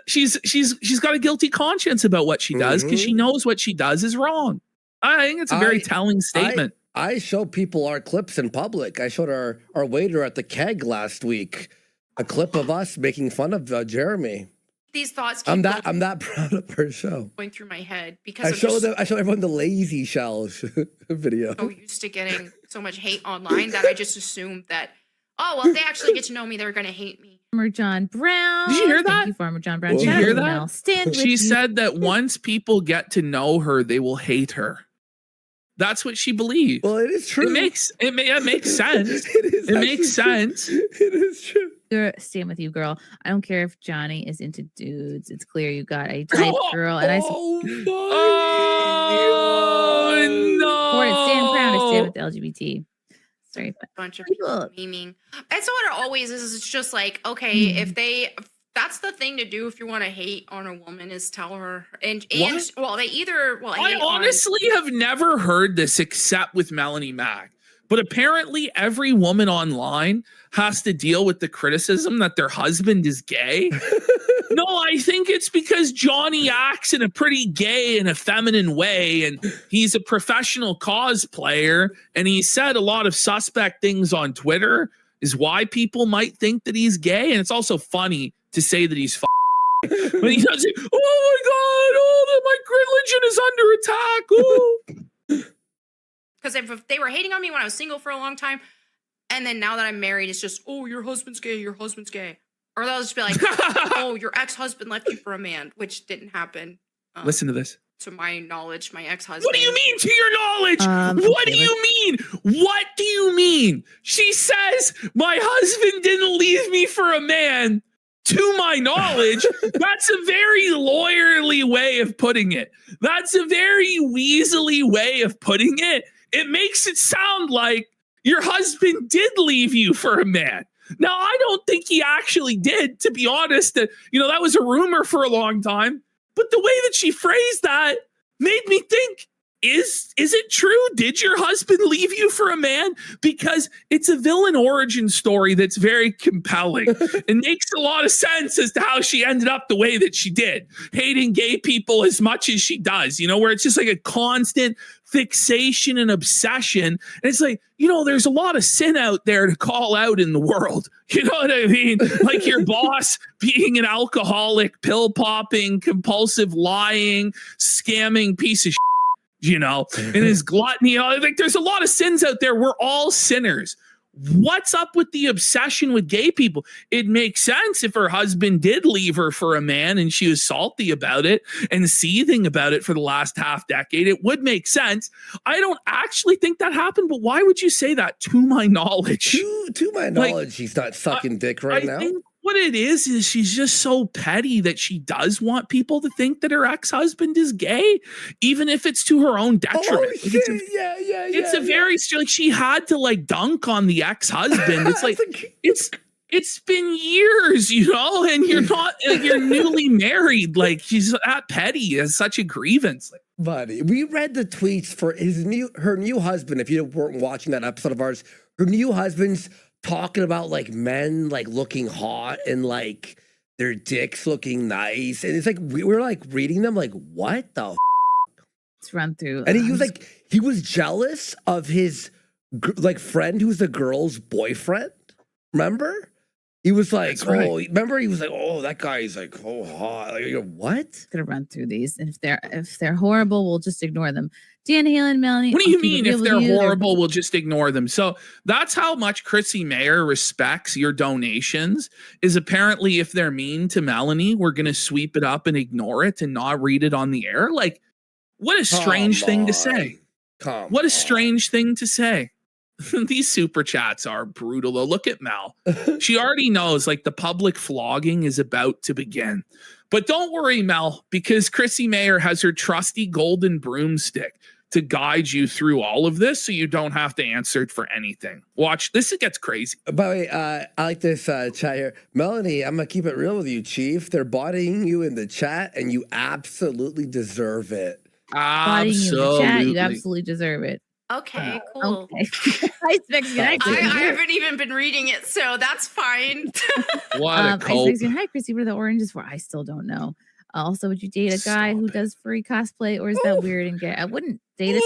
got a guilty conscience about what she does because she knows what she does is wrong. I think it's a very telling statement. I show people our clips in public. I showed our waiter at the keg last week a clip of us making fun of Jeremy. These thoughts keep I'm that proud of her show. going through my head because I show everyone the lazy shells video. So used to getting so much hate online that I just assumed that, oh, well, if they actually get to know me, they're going to hate me. Farmer John Brown. Did you hear that? Thank you, Farmer John Brown. Did you Shout out hear to that? Mel. Stand with She you. said that once people get to know her, they will hate her. That's what she believes. Well, it is true. It makes sense. It Makes sense. It is true. Stand with you, girl. I don't care if Johnny is into dudes. It's clear you got a type, girl. And I Oh no! stand proud to stand with the LGBT. Sorry, but Bunch of people. people memeing. That's what it always is. It's just like, okay, if that's the thing to do if you want to hate on a woman is tell her and What? well they either I honestly have never heard this except with Melonie Mac. But apparently every woman online has to deal with the criticism that their husband is gay. No, I think it's because Johnny acts in a pretty gay and effeminate way, and he's a professional cosplayer, and he said a lot of suspect things on Twitter is why people might think that he's gay. And it's also funny to say that he's when he does it, oh my God, my religion is under attack. because if they were hating on me when I was single for a long time, and then now that I'm married, it's just, oh, your husband's gay, or they'll just be like, oh, your ex-husband left you for a man, which didn't happen. Listen to this. To my knowledge, my ex-husband. What do you mean, to your knowledge? What do you mean? What do you mean? She says, my husband didn't leave me for a man. To my knowledge, that's a very lawyerly way of putting it. That's a very weaselly way of putting it. It makes it sound like your husband did leave you for a man. Now, I don't think he actually did, to be honest. That was a rumor for a long time. But the way that she phrased that made me think is it true? Did your husband leave you for a man? Because it's a villain origin story that's very compelling. It makes a lot of sense as to how she ended up the way that she did, hating gay people as much as she does, where it's just like a constant fixation and obsession. And it's like, there's a lot of sin out there to call out in the world. You know what I mean? Like your boss being an alcoholic, pill popping, compulsive lying, scamming piece of and his gluttony. Like there's a lot of sins out there. We're all sinners. What's up with the obsession with gay people? It makes sense if her husband did leave her for a man and she was salty about it and seething about it for the last half decade. It would make sense. I don't actually think that happened, but why would you say that? To my knowledge, to my knowledge, he's not sucking dick right now. Think what it is she's just so petty that she does want people to think that her ex-husband is gay, even if it's to her own detriment. Oh, shit. It's a very like she had to like dunk on the ex-husband. It's like it's been years, and you're not you're newly married. Like she's that petty as such a grievance. Like, buddy, we read the tweets for her new husband. If you weren't watching that episode of ours, her new husband's talking about like men like looking hot and like their dicks looking nice, and it's like we're like reading them like what the let's run through. And he was jealous of his like friend who's the girl's boyfriend. Remember, he was like, remember he was like, oh, that guy's like, oh, hot. Like, what? Gonna run through these, and if they're horrible, we'll just ignore them. Dan Halen, Melonie. What do you mean if they're horrible, we'll just ignore them? So that's how much Chrissie Mayr respects your donations, is apparently if they're mean to Melonie, we're going to sweep it up and ignore it and not read it on the air. Like, what a strange thing to say. What a strange thing to say. These super chats are brutal though. Look at Mel. She already knows like the public flogging is about to begin. But don't worry, Mel, because Chrissie Mayr has her trusty golden broomstick to guide you through all of this so you don't have to answer it for anything. Watch, this gets crazy. By the way, I like this chat here. Melonie, I'm going to keep it real with you, Chief. They're bodying you in the chat, and you absolutely deserve it. Absolutely. You absolutely deserve it. Okay, cool. Okay. I haven't even been reading it, so that's fine. What a cope. Hi, Chrissy. What are the oranges for? I still don't know. Also, would you date a guy who does furry cosplay, or is that weird and gay? I wouldn't date a.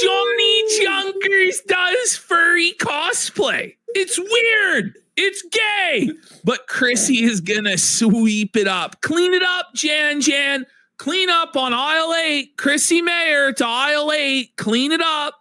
Johnny Junkers does furry cosplay. It's weird. It's gay. But Chrissy is gonna sweep it up, clean it up, Jan. Clean up on aisle 8. Chrissie Mayr to aisle 8. Clean it up.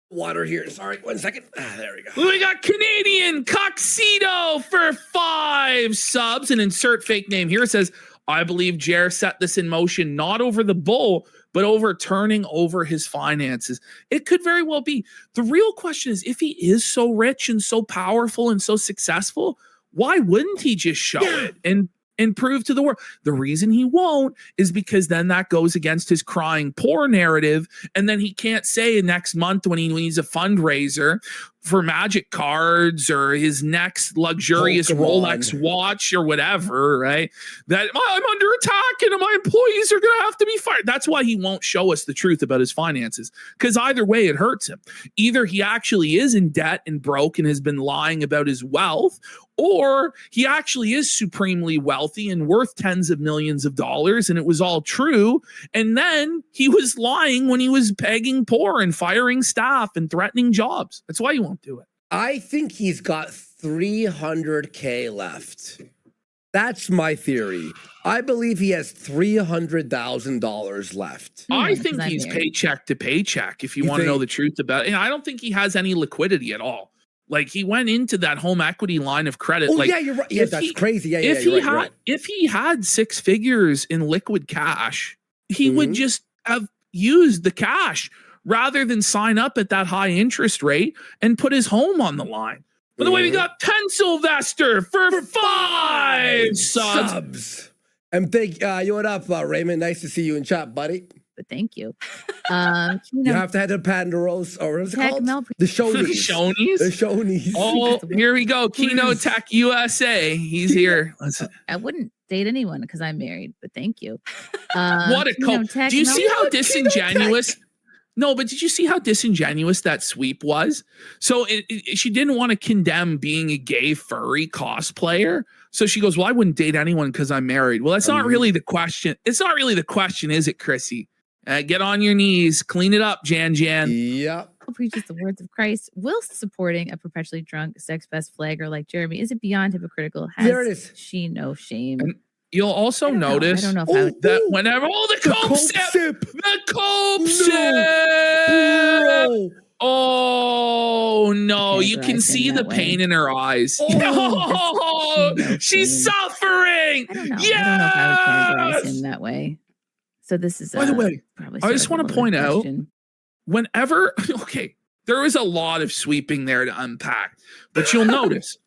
Water here. Sorry, 1 second. There we go. We got Canadian Coxido for 5 subs. And insert fake name here. It says, I believe Jer set this in motion, not over the bull, but over turning over his finances. It could very well be. The real question is, if he is so rich and so powerful and so successful, why wouldn't he just show it and prove to the world? The reason he won't is because then that goes against his crying poor narrative. And then he can't say next month when he's a fundraiser for magic cards or his next luxurious Rolex watch or whatever, right? That I'm under attack and my employees are going to have to be fired. That's why he won't show us the truth about his finances, because either way it hurts him. Either he actually is in debt and broke and has been lying about his wealth, or he actually is supremely wealthy and worth tens of millions of dollars and it was all true. And then he was lying when he was begging poor and firing staff and threatening jobs. That's why he won't do it. I think he's got $300K left. That's my theory. I believe he has $300,000 left. I think he's paycheck to paycheck, if you want to know the truth about it. And I don't think he has any liquidity at all. Like, he went into that home equity line of credit. Oh, like, yeah, you're right. Yeah, that's crazy. Yeah, you're right. If he had 6 figures in liquid cash, he would just have used the cash rather than sign up at that high interest rate and put his home on the line. By the way, we got Penn Sylvester for 5 subs. And big, what up, Raymond? Nice to see you in chat, buddy. but thank you. You Kino, have to head to Pandaros, or what is it Tech called? Mel, The The Shonies. Shonies? The Shonies. Oh, here we go. Kino Please. Tech USA. He's here. I wouldn't date anyone because I'm married, but thank you. What a Kino, cope. Tech Do you Mel, see how disingenuous? No, but did you see how disingenuous that sweep was? So she didn't want to condemn being a gay furry cosplayer. So she goes, well, I wouldn't date anyone because I'm married. Well, that's not really the question. It's not really the question, is it, Chrissy? Get on your knees. Clean it up, Jan. Yep. preaches the words of Christ whilst supporting a perpetually drunk sex-best flagger like Jeremy. Is it beyond hypocritical? Has There it is. she no shame? And you'll also notice I don't know if I would. that whenever the cope sip, the cope sip. Bro. Oh no, Okay, you but I can sing see the that way. pain in her eyes. Oh, No, she's suffering. I don't know. Yes! I don't know if I would categorize him that way. So this is By the way, probably I just sort of want a to point loaded out, question. whenever, okay, there is a lot of sweeping there to unpack, but you'll notice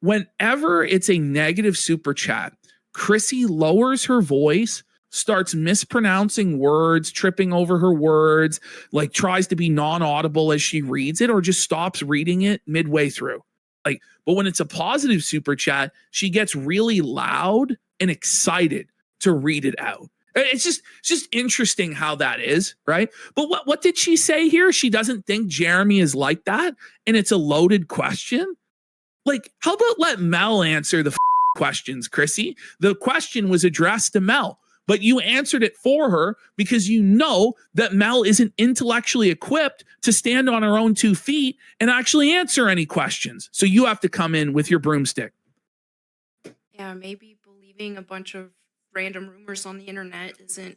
whenever it's a negative super chat, Chrissy lowers her voice, starts mispronouncing words, tripping over her words, like tries to be non-audible as she reads it, or just stops reading it midway through. Like, but when it's a positive super chat, she gets really loud and excited to read it out. It's just interesting how that is, right? But what did she say here? She doesn't think Jeremy is like that, and it's a loaded question. Like, how about let Mel answer the questions, Chrissy? The question was addressed to Mel, but you answered it for her because you know that Mel isn't intellectually equipped to stand on her own 2 feet and actually answer any questions. So you have to come in with your broomstick. Yeah, maybe believing a bunch of random rumors on the internet isn't.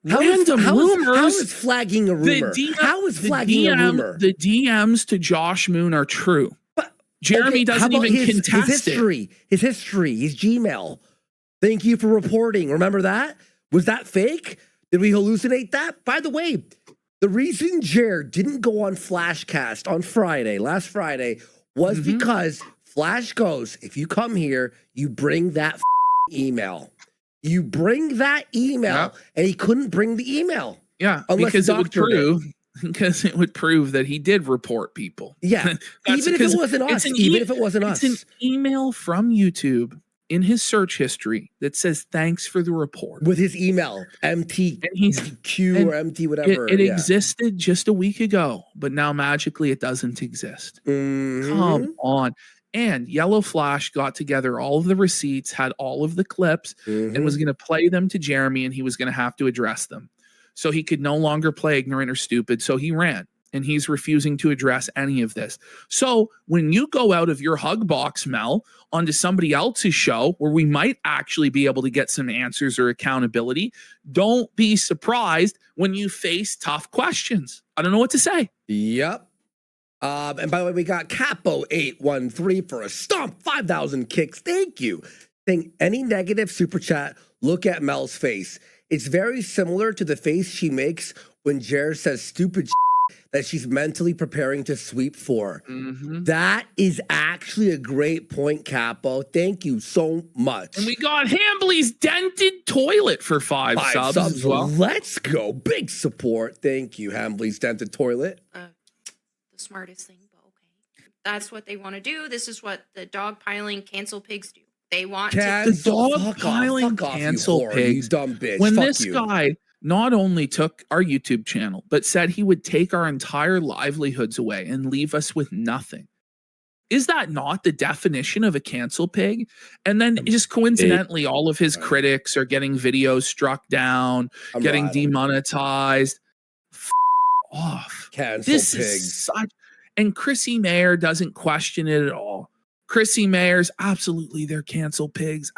How is rumors. flagging a rumor? How is flagging a rumor? The DMs to Josh Moon are true. But Jeremy doesn't how about even his contest it. His history, his Gmail. Thank you for reporting. Remember that? Was that fake? Did we hallucinate that? By the way, the reason Jared didn't go on Flashcast on Friday, last Friday, was because Flash goes, if you come here, you bring that email. You bring that email, and he couldn't bring the email. Yeah, Unless because it would doctored it. prove that he did report people. Yeah, even if it wasn't us. Even if it wasn't us. It's an email from YouTube in his search history that says thanks for the report. With his email, MTQ or MT whatever. It existed just a week ago, but now magically it doesn't exist. Come on. And Yellow Flash got together all of the receipts, had all of the clips, and was going to play them to Jeremy, and he was going to have to address them. So he could no longer play ignorant or stupid, so he ran. And he's refusing to address any of this. So when you go out of your hug box, Mel, onto somebody else's show where we might actually be able to get some answers or accountability, don't be surprised when you face tough questions. I don't know what to say. Yep. And by the way, we got Capo813 for a stomp, 5,000 kicks. Thank you. Saying any negative super chat, look at Mel's face. It's very similar to the face she makes when Jared says stupid that she's mentally preparing to sweep for. That is actually a great point, Capo. Thank you so much. And we got Hambley's dented toilet for 5 subs as well. Let's go. Big support. Thank you, Hambley's dented toilet. The smartest thing, but okay. That's what they want to do. This is what the dog piling cancel pigs do. They want to The dog piling cancel pigs. Dumb bitch. When this guy not only took our YouTube channel, but said he would take our entire livelihoods away and leave us with nothing. Is that not the definition of a cancel pig? And then just coincidentally, all of his critics are getting videos struck down, getting demonetized. Off. Cancel This pigs. is such, and Chrissie Mayr doesn't question it at all. Chrissie Mayr's absolutely, they're cancel pigs.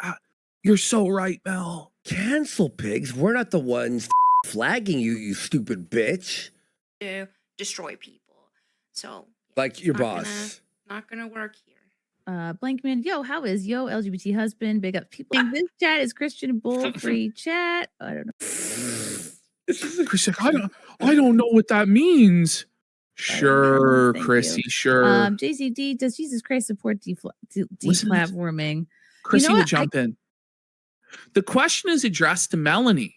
You're so right, Mel. Cancel pigs? We're not the ones flagging you, you stupid bitch. to destroy people. So Like your boss. Not gonna work here. Blankman, yo, how is yo LGBT husband? Big up people in this chat is Christian Bull free chat. I don't know. Chrissy, I don't know what that means. Sure, Thank Chrissy, you. sure. JCD, does Jesus Christ support deplatforming? Chrissy You know will what? jump in. The question is addressed to Melonie.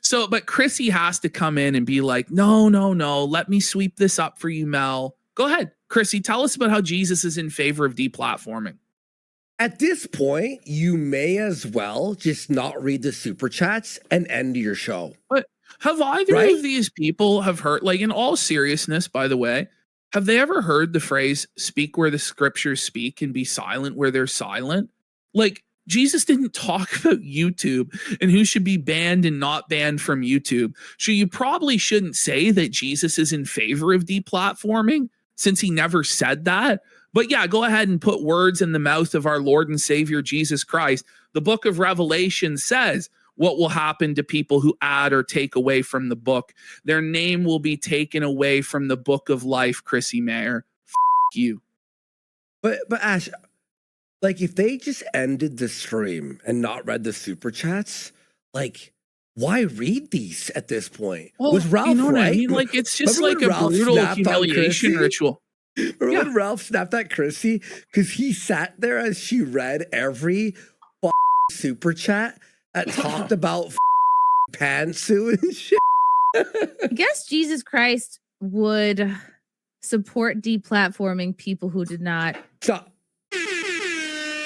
So, but Chrissie has to come in and be like, no, no, no, let me sweep this up for you, Mel. Go ahead, Chrissie, tell us about how Jesus is in favor of deplatforming. At this point, you may as well just not read the super chats and end your show. But have either Right? of these people have heard, like in all seriousness, by the way, have they ever heard the phrase speak where the scriptures speak and be silent where they're silent? Like Jesus didn't talk about YouTube and who should be banned and not banned from YouTube. So you probably shouldn't say that Jesus is in favor of deplatforming since he never said that. But yeah, go ahead and put words in the mouth of our Lord and Savior Jesus Christ. The book of Revelation says what will happen to people who add or take away from the book. Their name will be taken away from the book of life, Chrissie Mayr. You. But Ash, like if they just ended the stream and not read the super chats, like why read these at this point? Well, Was Ralph you know what right? I mean? Like it's just Remember like when a Ralph brutal snapped on humiliation Chrissie? ritual. Remember when Ralph snapped at Chrissie? Because he sat there as she read every super chat that talked about pantsuit and shit. I guess Jesus Christ would support deplatforming people who did not. Stop.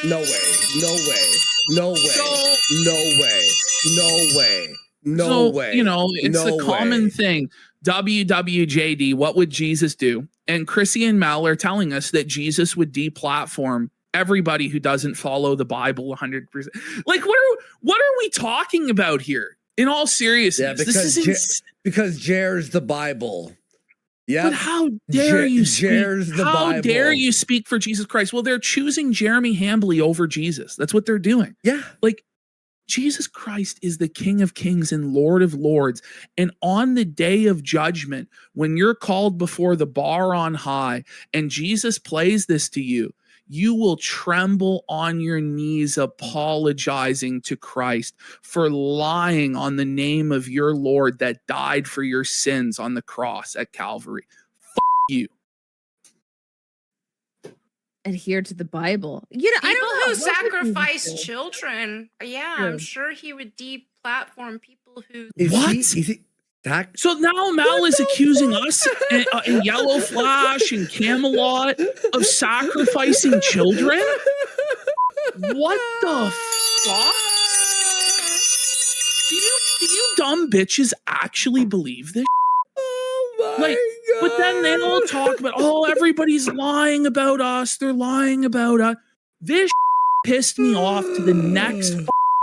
No way. No way. No way. No way. No way. No So, way. you know, it's No the common way. thing. WWJD, what would Jesus do? And Chrissie and Mel are telling us that Jesus would deplatform everybody who doesn't follow the Bible 100%. Like, what are we talking about here? In all seriousness, Yeah, because Jer's the Bible. Yeah. But how dare you speak? Jer's the How Bible. dare you speak for Jesus Christ? Well, they're choosing Jeremy Hambley over Jesus. That's what they're doing. Yeah. Like, Jesus Christ is the King of Kings and Lord of Lords. And on the day of judgment, when you're called before the bar on high and Jesus plays this to you, you will tremble on your knees apologizing to Christ for lying on the name of your Lord that died for your sins on the cross at Calvary. You. Adhere to the Bible. You know, I People don't know. who What would Jesus sacrifice do? children. Yeah, True. I'm sure he would deplatform people who. What? Is he that? So now Mal is accusing us in Yellow Flash and Camelot of sacrificing children? What the fuck? Do you dumb bitches actually believe this? Oh my Like, God. but then they all talk about, oh, everybody's lying about us. They're lying about us. This pissed me off to the next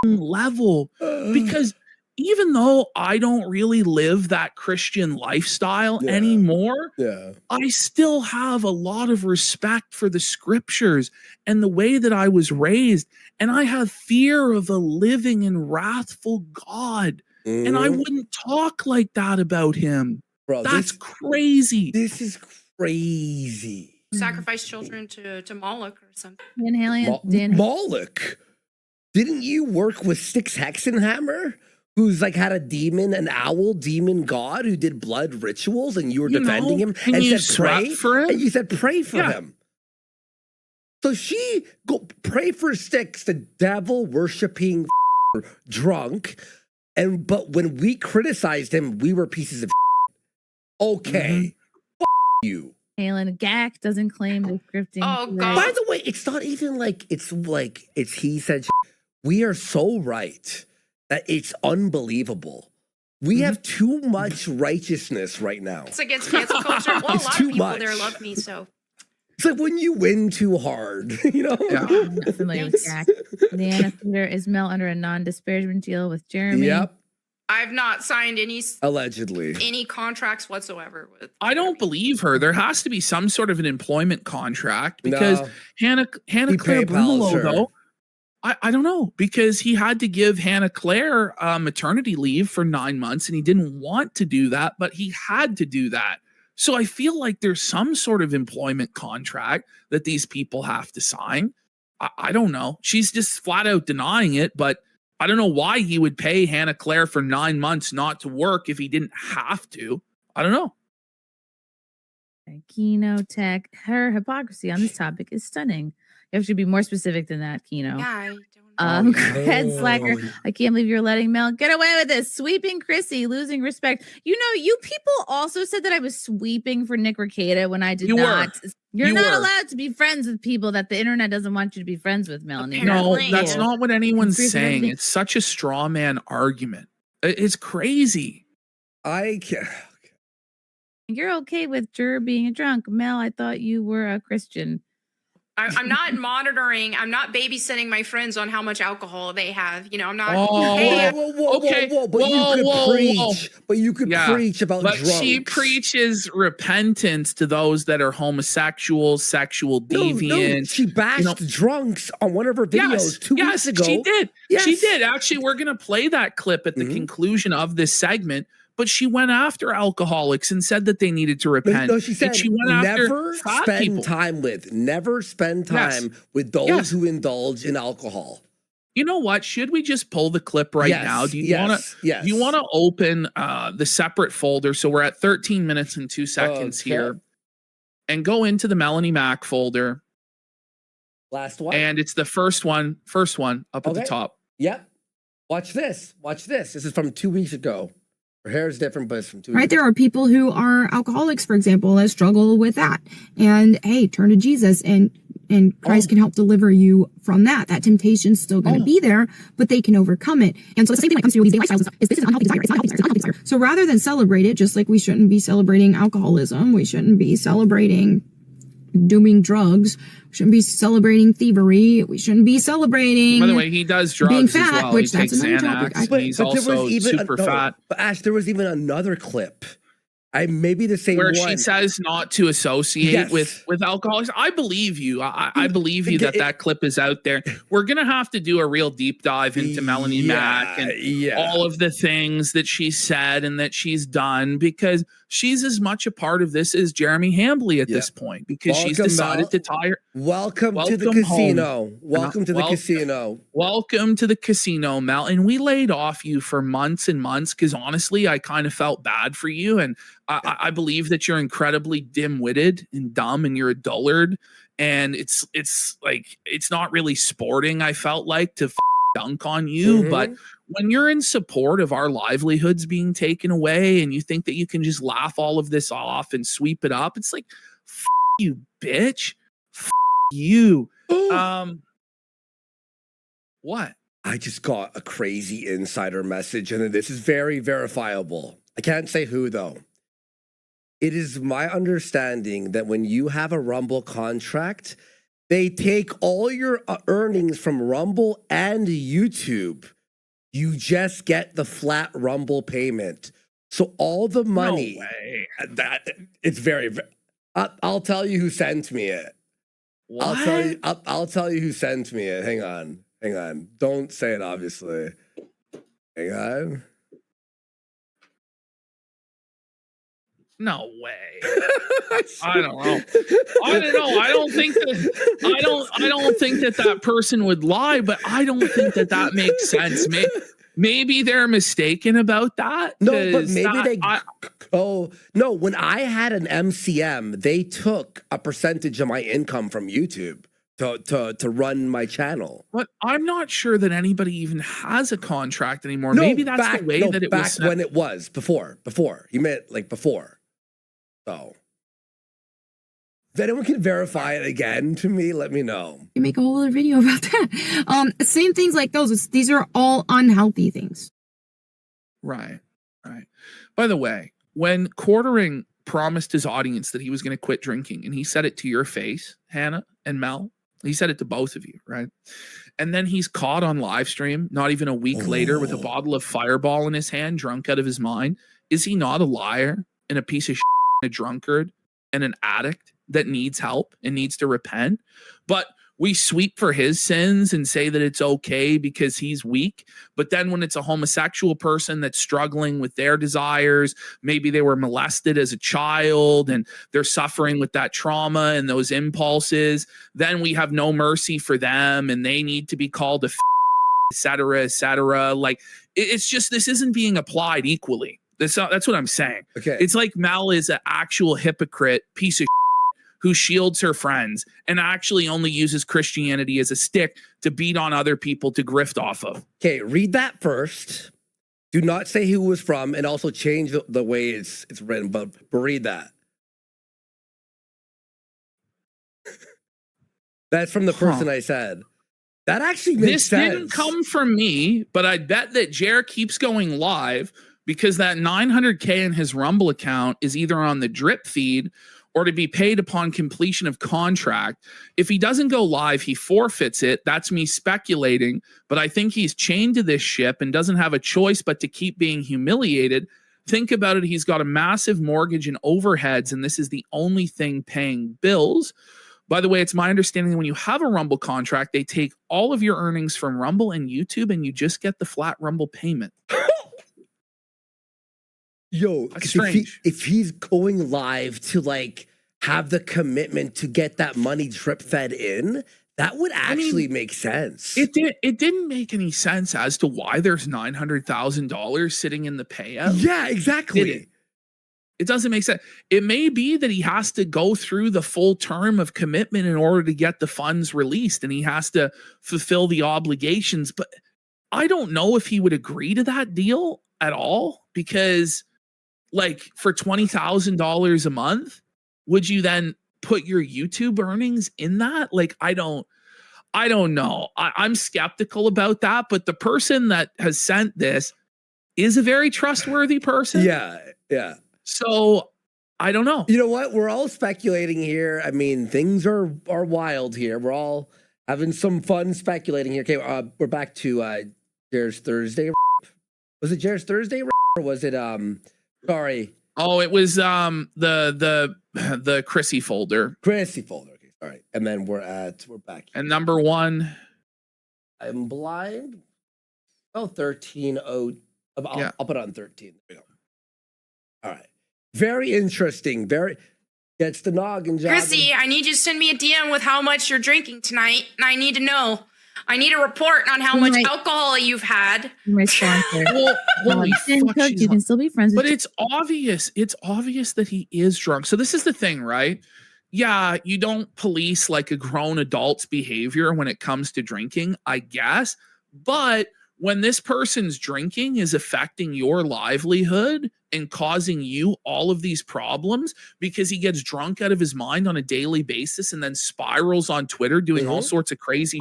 level because even though I don't really live that Christian lifestyle Yeah. anymore, Yeah. I still have a lot of respect for the scriptures and the way that I was raised. And I have fear of a living and wrathful God. And I Mhm. wouldn't talk like that about him. Bro, That's crazy. this is crazy. Sacrifice children to Moloch or something. Dan Moloch. Didn't you work with Styx Hexenhammer? Who's like had a demon, an owl demon god who did blood rituals, and you were defending him and you said pray sweat for him? and you said pray for Yeah. him. So she go pray for Styx, the devil worshiping drunk, but when we criticized him, we were pieces of okay. You. Halen Gack doesn't claim the scripting. Oh, correct. God. By the way, it's not even like it's he said. We are so right that it's unbelievable. We have too much righteousness right now. It's against cancel culture. Well, a It's lot too of people much. there love me, so. It's like when you win too hard, you know? Yeah. I'm not familiar with Gack. Diana Thunder, is Mel under a non-disparagement deal with Jeremy? Yep. I've not signed Allegedly. any contracts whatsoever with. I don't believe her. There has to be some sort of an employment contract because No. Hannah He Claire PayPals Brunello, her. though, I don't know, because he had to give Hannah Claire maternity leave for 9 months and he didn't want to do that, but he had to do that. So I feel like there's some sort of employment contract that these people have to sign. I don't know. She's just flat out denying it, but I don't know why he would pay Hannah Claire for 9 months not to work if he didn't have to. I don't know. Kino Tech, her hypocrisy on this topic is stunning. You have to be more specific than that, Kino. Yeah, I don't Head slacker. I can't believe you're letting Mel get away with this. Sweeping Chrissie, losing respect. You know, you people also said that I was sweeping for Nick Rekieta when I did not. You're not allowed to be friends with people that the internet doesn't want you to be friends with, Melonie. No, that's not what anyone's saying. It's such a straw man argument. It's crazy. I can't. You're okay with Jer being a drunk. Mel, I thought you were a Christian. I'm not monitoring. I'm not babysitting my friends on how much alcohol they have. You know, I'm not. But you could preach about drunks. She preaches repentance to those that are homosexual, sexual deviant. No, she bashed drunks on one of her videos 2 weeks ago. She did. Yes. She did. Actually, we're going to play that clip at the conclusion of this segment. But she went after alcoholics and said that they needed to repent. No, she said she went never spend time with those who indulge in alcohol. You know what? Should we just pull the clip right now? Do you want to open the separate folder? So we're at 13 minutes and 2 seconds here, and go into the Melonie Mac folder. Last one, and it's the first one up at the top. Yep. Watch this. This is from 2 weeks ago. Her hair is different, but it's from 2 weeks ago. There are people who are alcoholics, for example, that struggle with that. And hey, turn to Jesus and Christ can help deliver you from that. That temptation's still going to be there, but they can overcome it. And so the same thing when it comes to these daily lifestyles is this is an unhealthy desire. It's not a healthy desire. It's not a healthy desire. So rather than celebrate it, just like we shouldn't be celebrating alcoholism, we shouldn't be celebrating doing drugs, we shouldn't be celebrating thievery, we shouldn't be celebrating. By the way, he does drugs being fat, as well. Which he that's takes another Xanax. topic. But he's also super fat. But Ash, there was even another clip. Maybe the same where one. She says not to associate with alcoholics. I believe you. I believe you that clip is out there. We're gonna have to do a real deep dive into Melonie Mac and all of the things that she said and that she's done, because she's as much a part of this as Jeremy Hambley at this point, because she's decided to tie her. Welcome to the casino. Welcome to the casino. Welcome to the casino, Mel. And we laid off you for months and months because honestly, I kind of felt bad for you. And I believe that you're incredibly dim-witted and dumb and you're a dullard. And it's like, it's not really sporting, I felt like, to dunk on you. But when you're in support of our livelihoods being taken away and you think that you can just laugh all of this off and sweep it up, it's like, you bitch. You. What? I just got a crazy insider message, and this is very verifiable. I can't say who, though. It is my understanding that when you have a Rumble contract, they take all your earnings from Rumble and YouTube. You just get the flat Rumble payment. So all the money. No way. It's very. I'll tell you who sent me it. What? I'll tell you who sent me it. Hang on. Don't say it, obviously. Hang on. No way. I don't know. I don't think that person would lie, but I don't think that makes sense. Maybe they're mistaken about that. No, but maybe no. When I had an MCM, they took a percentage of my income from YouTube to run my channel. But I'm not sure that anybody even has a contract anymore. Maybe that's the way that it was back when it was before. You meant like before. So if anyone can verify it again to me, let me know. You make a whole other video about that. Same things like those. These are all unhealthy things. Right. By the way, when Quartering promised his audience that he was going to quit drinking, and he said it to your face, Hannah and Mel, he said it to both of you, right? And then he's caught on live stream, not even a week later, with a bottle of Fireball in his hand, drunk out of his mind. Is he not a liar and a piece of shit, a drunkard and an addict that needs help and needs to repent? But we sweep for his sins and say that it's okay because he's weak. But then when it's a homosexual person that's struggling with their desires, maybe they were molested as a child and they're suffering with that trauma and those impulses, then we have no mercy for them and they need to be called a et cetera. Like, it's just, this isn't being applied equally. That's what I'm saying. Okay. It's like Mal is an actual hypocrite piece of who shields her friends and actually only uses Christianity as a stick to beat on other people to grift off of. Okay, read that first. Do not say who it was from, and also change the way it's written, but read that. That's from the person I said. That actually makes sense. This didn't come from me, but I bet that Jer keeps going live because that 900K in his Rumble account is either on the drip feed or to be paid upon completion of contract. If he doesn't go live, he forfeits it. That's me speculating, but I think he's chained to this ship and doesn't have a choice but to keep being humiliated. Think about it. He's got a massive mortgage and overheads, and this is the only thing paying bills. By the way, it's my understanding that when you have a Rumble contract, they take all of your earnings from Rumble and YouTube, and you just get the flat Rumble payment. Yo, that's strange. If he's going live to like have the commitment to get that money drip fed in, that would actually make sense. It didn't make any sense as to why there's $900,000 sitting in the payout. Yeah, exactly. It doesn't make sense. It may be that he has to go through the full term of commitment in order to get the funds released, and he has to fulfill the obligations. But I don't know if he would agree to that deal at all, because like for $20,000 a month, would you then put your YouTube earnings in that? Like, I don't know. I'm skeptical about that, but the person that has sent this is a very trustworthy person. Yeah. So I don't know. You know what? We're all speculating here. I mean, things are wild here. We're all having some fun speculating here. Okay, we're back to Jared's Thursday. Was it Jared's Thursday or was it sorry? Oh, it was the Chrissie folder. Chrissie folder. Okay, all right. And then we're back here. And number 1. I'm blind. Oh, 13. I'll put it on 13. There we go. All right. Very interesting. It's the noggin job. Chrissie, I need you to send me a DM with how much you're drinking tonight, and I need to know. I need a report on how much alcohol you've had. My sponsor. Holy fuck, you can still be friends with But it's obvious. It's obvious that he is drunk. So this is the thing, right? Yeah, you don't police like a grown adult's behavior when it comes to drinking, I guess. But when this person's drinking is affecting your livelihood and causing you all of these problems because he gets drunk out of his mind on a daily basis and then spirals on Twitter doing all sorts of crazy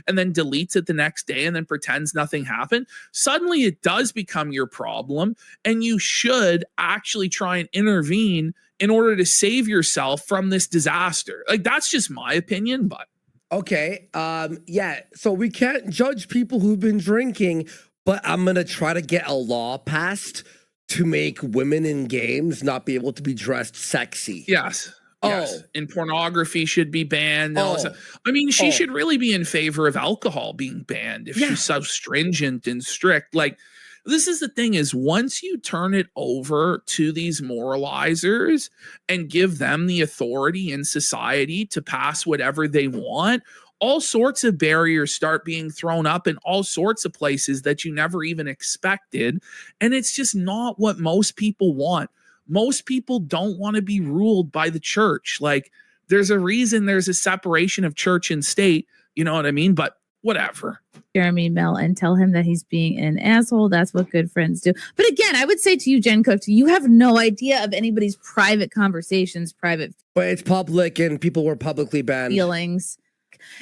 and then deletes it the next day and then pretends nothing happened, suddenly it does become your problem, and you should actually try and intervene in order to save yourself from this disaster. Like, that's just my opinion, but okay. Yeah. So we can't judge people who've been drinking, but I'm going to try to get a law passed to make women in games not be able to be dressed sexy. Yes. Yes. And pornography should be banned. I mean, she should really be in favor of alcohol being banned if she's so stringent and strict. Like, this is the thing, is once you turn it over to these moralizers and give them the authority in society to pass whatever they want, all sorts of barriers start being thrown up in all sorts of places that you never even expected. And it's just not what most people want. Most people don't want to be ruled by the church. Like, there's a reason there's a separation of church and state. You know what I mean? But whatever. Jeremy Mel and tell him that he's being an asshole. That's what good friends do. But again, I would say to you, Jen Cook, you have no idea of anybody's private conversations, private. But it's public and people were publicly banned. Feelings.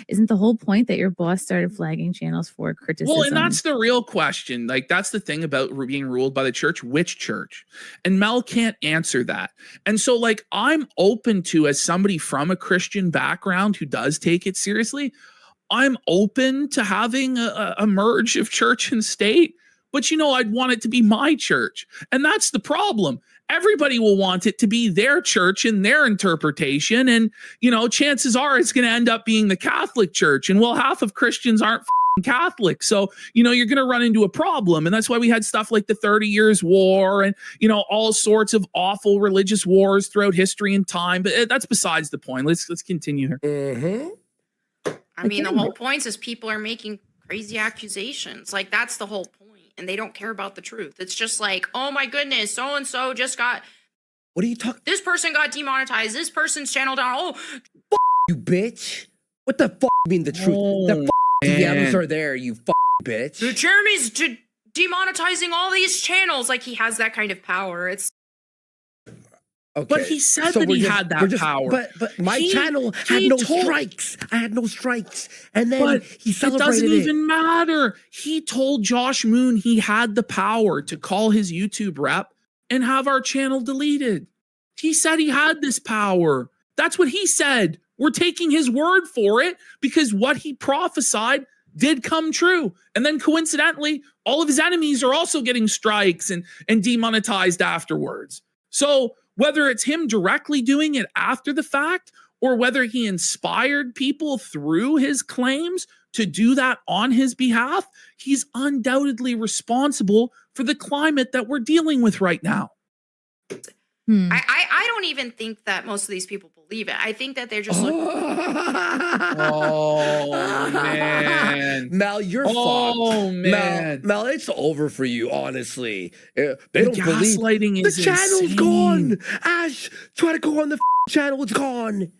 Isn't the whole point that your boss started flagging channels for criticism? Well, and that's the real question. Like, that's the thing about being ruled by the church. Which church? And Mel can't answer that. And so, like, I'm open to, as somebody from a Christian background who does take it seriously, I'm open to having a merge of church and state. But, you know, I'd want it to be my church. And that's the problem. Everybody will want it to be their church and their interpretation. And, you know, chances are it's going to end up being the Catholic Church. And, well, half of Christians aren't Catholic. So, you know, you're going to run into a problem. And that's why we had stuff like the 30 Years' War and, you know, all sorts of awful religious wars throughout history and time. But that's besides the point. Let's continue here. Mm-hmm. I mean, the whole point is people are making crazy accusations. Like, that's the whole point. And they don't care about the truth. It's just like, oh my goodness, so-and-so just got What are you talking? This person got demonetized. This person's channel down. Oh, You bitch. What the fuck mean the truth? The DMs are there, you bitch. Jeremy's demonetizing all these channels. Like, he has that kind of power. It's Okay. But he said that he had that power. But my channel had no strikes. I had no strikes. And then he celebrated it. Doesn't even matter. He told Josh Moon he had the power to call his YouTube rep and have our channel deleted. He said he had this power. That's what he said. We're taking his word for it because what he prophesied did come true. And then coincidentally, all of his enemies are also getting strikes and demonetized afterwards. So whether it's him directly doing it after the fact or whether he inspired people through his claims to do that on his behalf, he's undoubtedly responsible for the climate that we're dealing with right now. I don't even think that most of these people believe it. I think that they're just looking. Oh, man. Mel, you're fucked. Oh, man. Mel, it's over for you, honestly. They don't believe. Gaslighting is The channel's insane. gone. Ash, try to go on the channel. It's gone.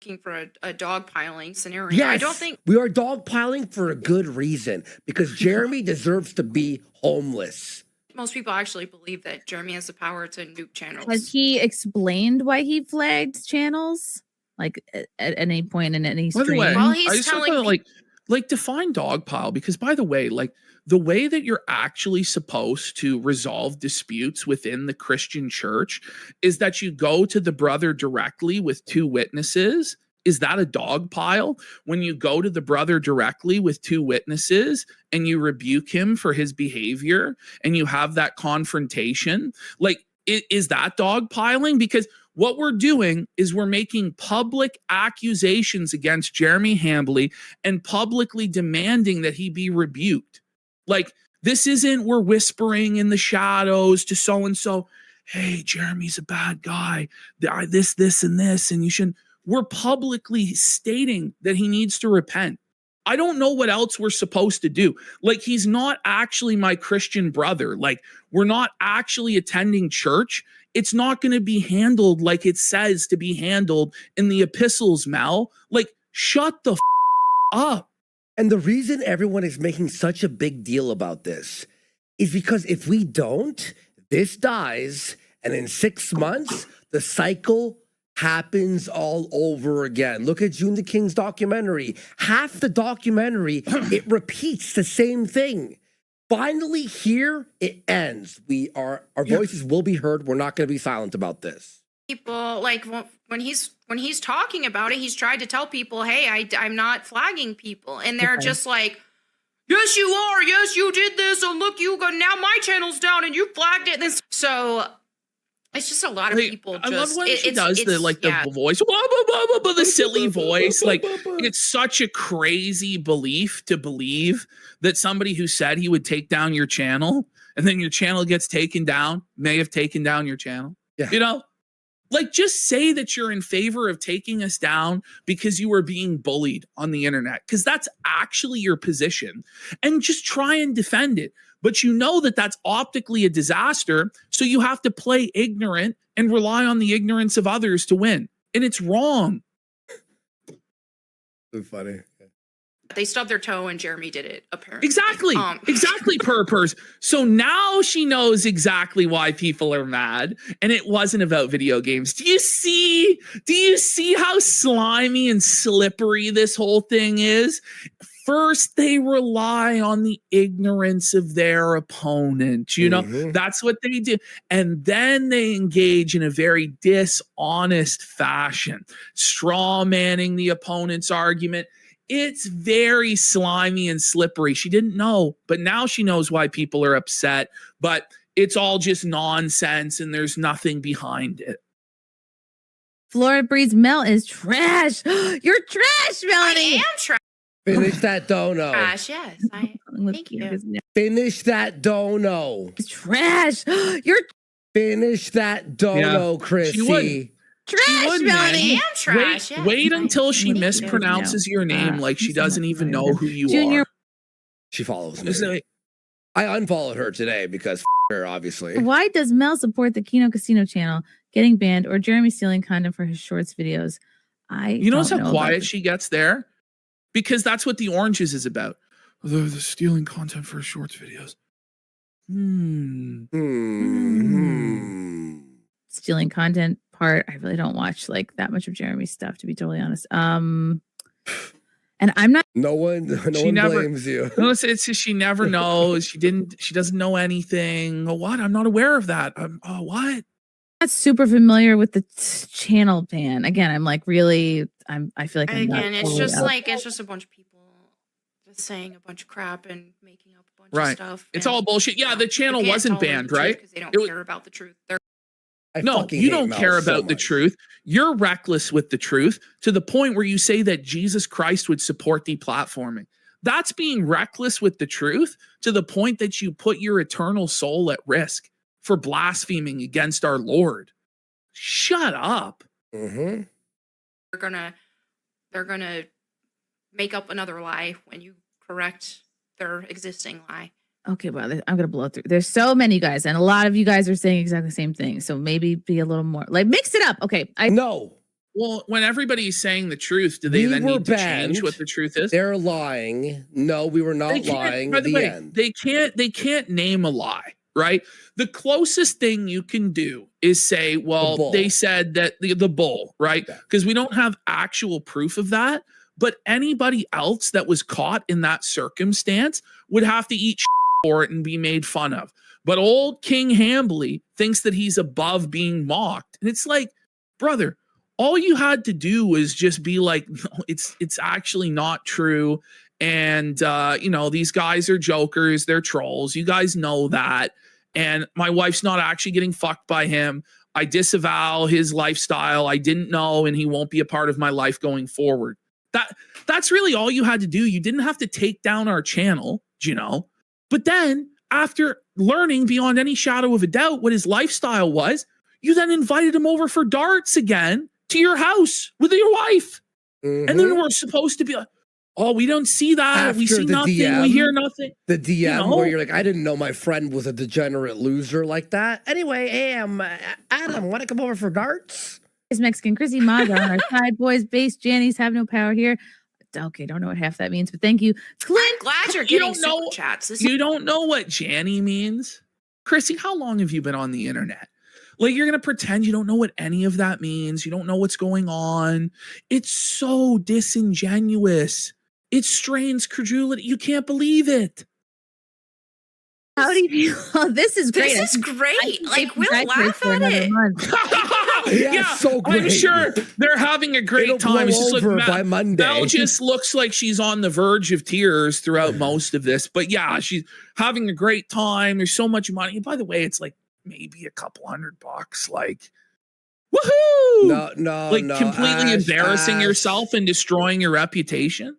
Looking for a dogpiling scenario. Yes, I don't think we are dogpiling for a good reason because Jeremy deserves to be homeless. most people actually believe that Jeremy has the power to nuke channels. Has he explained why he flagged channels? Like at any point in any By the stream? way, Well, he's I just telling want to like define dogpile because by the way, like the way that you're actually supposed to resolve disputes within the Christian church is that you go to the brother directly with two witnesses. Is that a dog pile? When you go to the brother directly with two witnesses and you rebuke him for his behavior and you have that confrontation, like, is that dog piling? Because what we're doing is we're making public accusations against Jeremy Hambley and publicly demanding that he be rebuked. Like, this isn't we're whispering in the shadows to so-and-so, hey, Jeremy's a bad guy. This, and this, and you shouldn't. We're publicly stating that he needs to repent. I don't know what else we're supposed to do. Like, he's not actually my Christian brother. Like, we're not actually attending church. It's not going to be handled like it says to be handled in the epistles, Mel. Like, shut the up. And the reason everyone is making such a big deal about this is because if we don't, this dies. And in 6 months, the cycle happens all over again. Look at June the King's documentary. Half the documentary, it repeats the same thing. Finally, here it ends. Our voices will be heard. We're not going to be silent about this. People like when he's talking about it, he's tried to tell people, hey, I'm not flagging people, and they're just like, yes, you are. Yes, you did this. And look, you go now. My channel's down, and you flagged it. So it's just a lot of people. I love when she does the voice, the silly voice. Like, it's such a crazy belief to believe that somebody who said he would take down your channel and then your channel gets taken down may have taken down your channel. Yeah. You know, like, just say that you're in favor of taking us down because you were being bullied on the internet, because that's actually your position, and just try and defend it. But you know that that's optically a disaster, so you have to play ignorant and rely on the ignorance of others to win. And it's wrong. So funny. They stubbed their toe and Jeremy did it, apparently. Exactly. Exactly, Purpers. So now she knows exactly why people are mad, and it wasn't about video games. Do you see how slimy and slippery this whole thing is? First, they rely on the ignorance of their opponent. You know, that's what they do. And then they engage in a very dishonest fashion, straw manning the opponent's argument. It's very slimy and slippery. She didn't know, but now she knows why people are upset. But it's all just nonsense and there's nothing behind it. Florida Breeds Mel is trash. You're trash, Melonie. I am trash. Finish that dono. Yes. Thank you. Finish that dono. It's trash. You're Finish that dono, Chrissy. trash, Melonie. I am trash. Wait until she Thank you. mispronounces your name like she doesn't even know who you Junior. are. She follows Just me. like, I unfollowed her today because her, obviously. Why does Mel support the Kino Casino channel getting banned or Jeremy stealing content for his shorts videos? You notice don't how know quiet she gets there? Because that's what the oranges is about. They're stealing content for shorts videos. Stealing content part. I really don't watch like that much of Jeremy's stuff, to be totally honest. And I'm not. No one blames you. No, it's just she never knows. She doesn't know anything. What? I'm not aware of that. What? Not super familiar with the channel ban. Again, I'm like really. I feel like I'm not it's totally just out. like it's just a bunch of people just saying a bunch of crap and making up a bunch of stuff. It's all bullshit. Yeah, the channel wasn't banned, right? Because they don't care about the truth. No, you don't care about the truth. You're reckless with the truth to the point where you say that Jesus Christ would support deplatforming. That's being reckless with the truth to the point that you put your eternal soul at risk for blaspheming against our Lord. Shut up. Mm-hmm. They're gonna make up another lie when you correct their existing lie. Okay, well, I'm gonna blow through. There's so many guys, and a lot of you guys are saying exactly the same thing. So maybe be a little more like mix it up. Okay, no. Well, when everybody's saying the truth, do they then need to change what the truth is? They're lying. No, we were not lying. By the way, end. They can't name a lie, right? The closest thing you can do is say, well, they said that the bull, right? Because we don't have actual proof of that. But anybody else that was caught in that circumstance would have to eat for it and be made fun of. But old King Hambly thinks that he's above being mocked. And it's like, brother, all you had to do was just be like, no, it's actually not true. And, these guys are jokers. They're trolls. You guys know that. And my wife's not actually getting fucked by him. I disavow his lifestyle. I didn't know, and he won't be a part of my life going forward. That's really all you had to do. You didn't have to take down our channel, But then, after learning beyond any shadow of a doubt what his lifestyle was, you then invited him over for darts again to your house with your wife. Mm-hmm. And then we're supposed to be like, oh, we don't see that. After we see nothing. DM, we hear nothing. The DM where you're like, I didn't know my friend was a degenerate loser like that. Anyway, Adam, want to come over for darts? Is Mexican Chrissie Mayr on our side, boys. Base Jannies have no power here. Okay, don't know what half that means, but thank you, Clint. I'm glad you're getting super chats. You don't know what Janny means, Chrissy. How long have you been on the internet? Like you're gonna pretend you don't know what any of that means. You don't know what's going on. It's so disingenuous. It strains credulity. You can't believe it. How do you feel? Oh, this is great. This is great. Like we'll laugh at it. Yeah, so great. I'm sure they're having a great time. It's just like by Monday. Mel just looks like she's on the verge of tears throughout most of this. But yeah, she's having a great time. There's so much money. And by the way, it's like maybe a couple $100. Like, woohoo! No, like completely embarrassing yourself and destroying your reputation.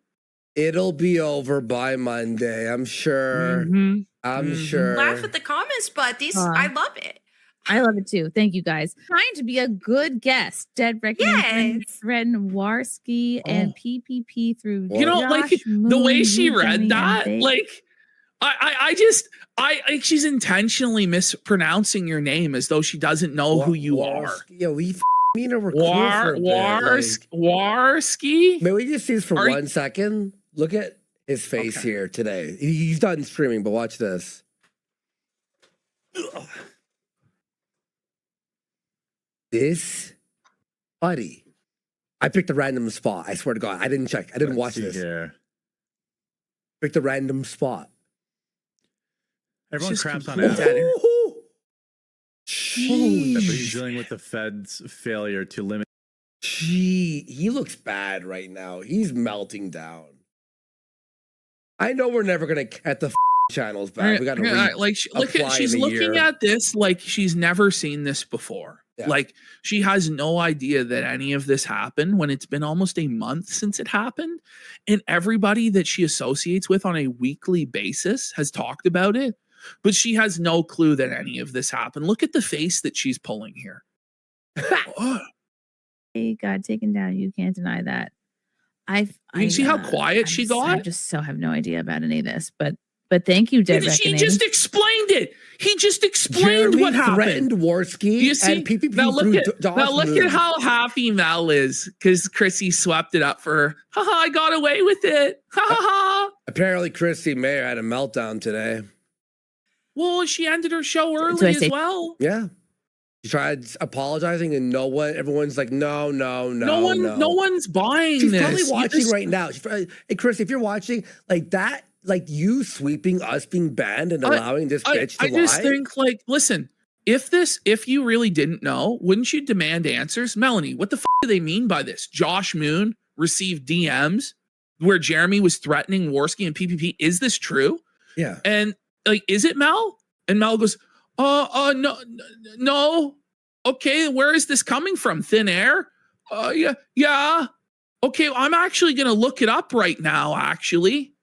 It'll be over by Monday, I'm sure. Mm-hmm. I'm sure. Laugh at the comments, but I love it. I love it too. Thank you guys. Trying to be a good guest. Dead Reckoning, Fred Warski, and PPP through. Like the way she read that, like I she's intentionally mispronouncing your name as though she doesn't know who you are. Yeah, we mean a Warski. May we just see this for 1 second? Look at his face here today. He's done streaming, but watch this. This buddy. I picked a random spot. I swear to God. I didn't check. I didn't watch this. Here. Picked a random spot. Everyone craps on Adam. He's dealing with the Fed's failure to limit. He looks bad right now. He's melting down. I know we're never gonna get the channels back. We got to she's looking at this like she's never seen this before. Yeah. Like she has no idea that any of this happened when it's been almost a month since it happened, and everybody that she associates with on a weekly basis has talked about it, but she has no clue that any of this happened. Look at the face that she's pulling here. He got taken down. You can't deny that. You see how quiet she got? I just so have no idea about any of this, but But thank you, Dead He Reckoning. just explained it. He just explained Jeremy what happened. threatened Worski. Do you see? And PPP Now look threw at Josh now look Moon. at how happy Mel is because Chrissy swept it up for her. Haha, I got away with it. Ha ha ha. Apparently, Chrissie Mayr had a meltdown today. Well, she ended her show I early as say- well. Yeah. She tried apologizing, and everyone's like, no. No one's buying She's this. probably You watching just- right now. Hey, Chris, if you're watching, like that, like you sweeping us being banned and allowing this bitch to I lie. just think, like, listen, if you really didn't know, wouldn't you demand answers? Melonie, what the do they mean by this? Josh Moon received DMs where Jeremy was threatening Worski and PPP. Is this true? Yeah. And like, is it Mel? And Mel goes, no. Okay, where is this coming from? Thin air? Yeah. Okay, I'm actually gonna look it up right now, actually.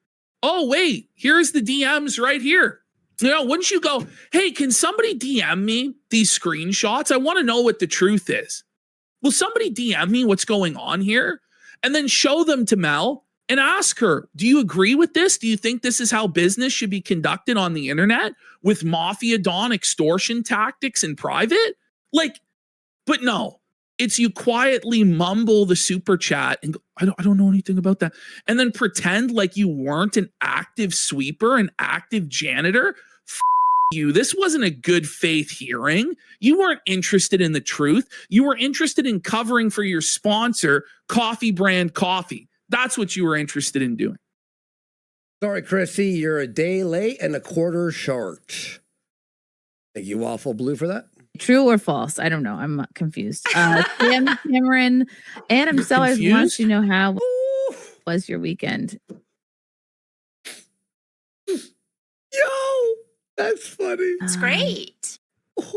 Oh, wait, here's the DMs right here. You know, wouldn't you go, hey, can somebody DM me these screenshots? I want to know what the truth is. Will somebody DM me what's going on here? And then show them to Mel and ask her, do you agree with this? Do you think this is how business should be conducted on the internet with Mafia Don extortion tactics in private? Like, but no, it's you quietly mumble the super chat and go, I don't know anything about that. And then pretend like you weren't an active sweeper, an active janitor. You. This wasn't a good faith hearing. You weren't interested in the truth. You were interested in covering for your sponsor, Coffee Brand Coffee. That's what you were interested in doing. Sorry, Chrissy, you're a day late and a quarter short. Thank you, Waffle Blue, for that. True or false? I don't know. I'm confused. Sam Cameron, Adam You're Sellers wants confused? to know how was your weekend. Yo, that's funny. It's great. How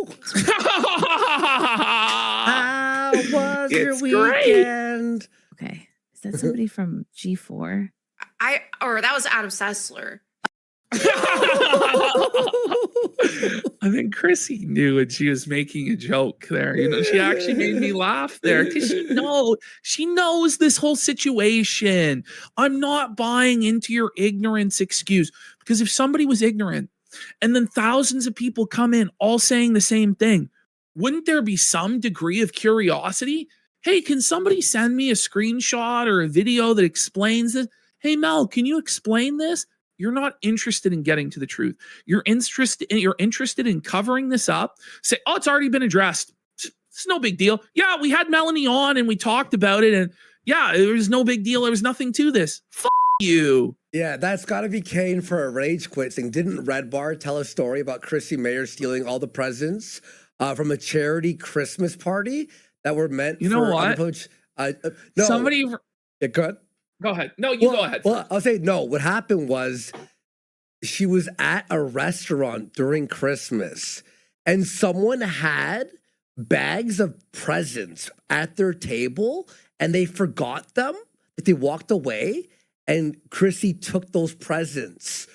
was your It's great. weekend? Okay, is that somebody from G4? Or that was Adam Sessler. I think Chrissy knew when she was making a joke there. You know, she actually made me laugh there because she knows this whole situation. I'm not buying into your ignorance excuse because if somebody was ignorant and then thousands of people come in all saying the same thing, wouldn't there be some degree of curiosity? Hey, can somebody send me a screenshot or a video that explains this? Hey, Mel, can you explain this? You're not interested in getting to the truth. You're interested in covering this up. Say, oh, it's already been addressed. It's no big deal. Yeah, we had Melonie on and we talked about it. And yeah, it was no big deal. There was nothing to this. You. Yeah, that's got to be Kane for a rage quit thing. Didn't Red Bar tell a story about Chrissie Mayr stealing all the presents from a charity Christmas party that were meant You know for what? no. Somebody. Yeah, go ahead. Go ahead. No, you go ahead. Well, I'll say no. What happened was she was at a restaurant during Christmas and someone had bags of presents at their table and they forgot them. They walked away and Chrissy took those presents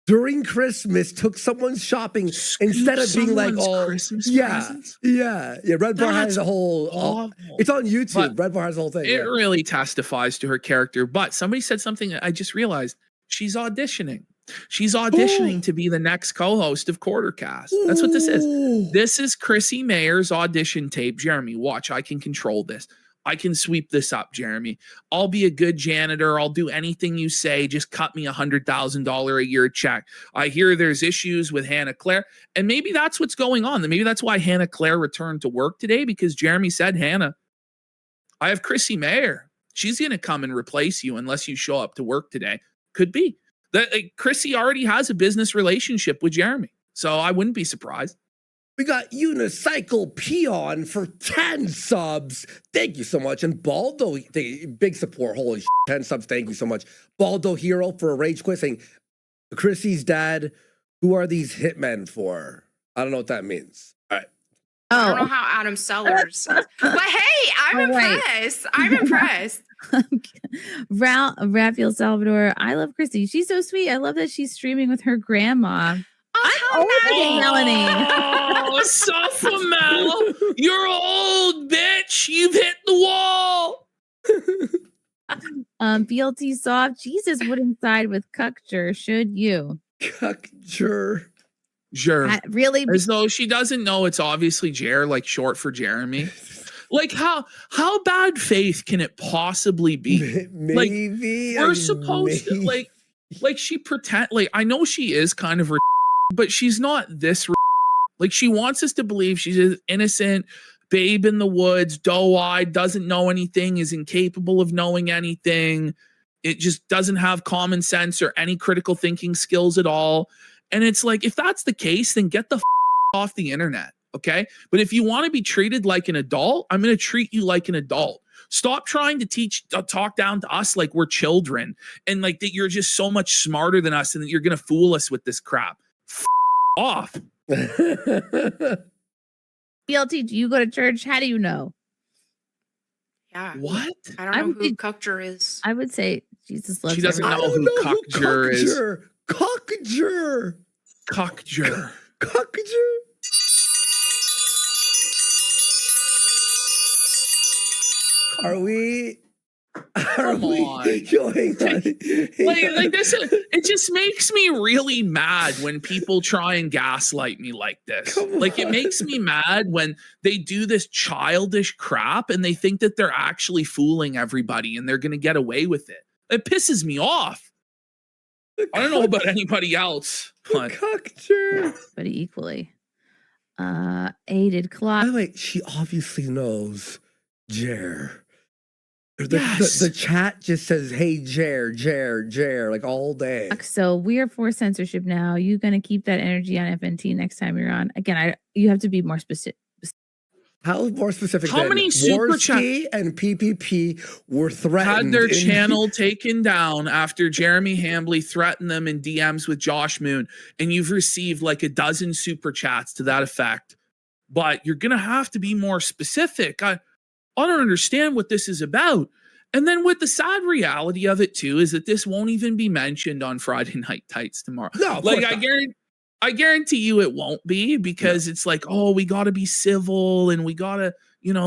during Christmas, took someone's shopping instead of being like, oh, Christmas yeah, presents? yeah. Red Bar has That's a whole, awful. it's on YouTube. But Red Bar has the whole thing. It really testifies to her character. But somebody said something that I just realized. She's auditioning. She's auditioning to be the next co-host of Quartercast. That's what this is. This is Chrissie Mayr's audition tape. Jeremy, watch. I can control this. I can sweep this up, Jeremy. I'll be a good janitor. I'll do anything you say. Just cut me $100,000 a year check. I hear there's issues with Hannah Claire. And maybe that's what's going on. Maybe that's why Hannah Claire returned to work today because Jeremy said, Hannah, I have Chrissie Mayr. She's going to come and replace you unless you show up to work today. Could be. Chrissy already has a business relationship with Jeremy. So I wouldn't be surprised. We got Unicycle Peon for 10 subs. Thank you so much. And Baldo, big support. Holy 10 subs. Thank you so much. Baldo Hero for a rage quit saying, Chrissy's dad, who are these hitmen for? I don't know what that means. All right. I don't know how Adam Sellers. But hey, I'm impressed. I'm impressed. Raphael Salvador, I love Chrissy. She's so sweet. I love that she's streaming with her grandma. I'm older than Melonie. Oh, Suffah, Mel. You're old, bitch. You've hit the wall. BLT soft. Jesus wouldn't side with Cuckcher, should you? Cuck Jer. Really? As though she doesn't know it's obviously Jer, like short for Jeremy. Like how bad faith can it possibly be? Maybe We're supposed to like she pretend like I know she is kind of but she's not this like she wants us to believe she's an innocent babe in the woods, doe-eyed, doesn't know anything, is incapable of knowing anything. It just doesn't have common sense or any critical thinking skills at all. And it's like, if that's the case, then get the off the internet, okay? But if you want to be treated like an adult, I'm going to treat you like an adult. Stop trying to talk down to us like we're children and like that you're just so much smarter than us and that you're going to fool us with this crap. Off. BLT, do you go to church? How do you know? Yeah. What? I don't know who Cuckger is. I would say Jesus loves She doesn't everybody. know who Cuckger is. Cuckger. Cuckger. Cuckger. Are we Come on. going on? Like this, it just makes me really mad when people try and gaslight me like this. Like it makes me mad when they do this childish crap and they think that they're actually fooling everybody and they're going to get away with it. It pisses me off. I don't know about anybody else, but But equally. Aided clock. By the way, she obviously knows Jer. Yes. The chat just says, hey, Jer, like all day. So we are for censorship now. You gonna keep that energy on FNT next time you're on? Again, you have to be more specific. How more specific? How many super chat and PPP were threatened? Had their channel taken down after Jeremy Hambley threatened them in DMs with Josh Moon, and you've received like a dozen super chats to that effect. But you're gonna have to be more specific. I don't understand what this is about. And then with the sad reality of it too is that this won't even be mentioned on Friday Night Tights tomorrow. No, like I guarantee you it won't be because it's like, oh, we got to be civil and we got to,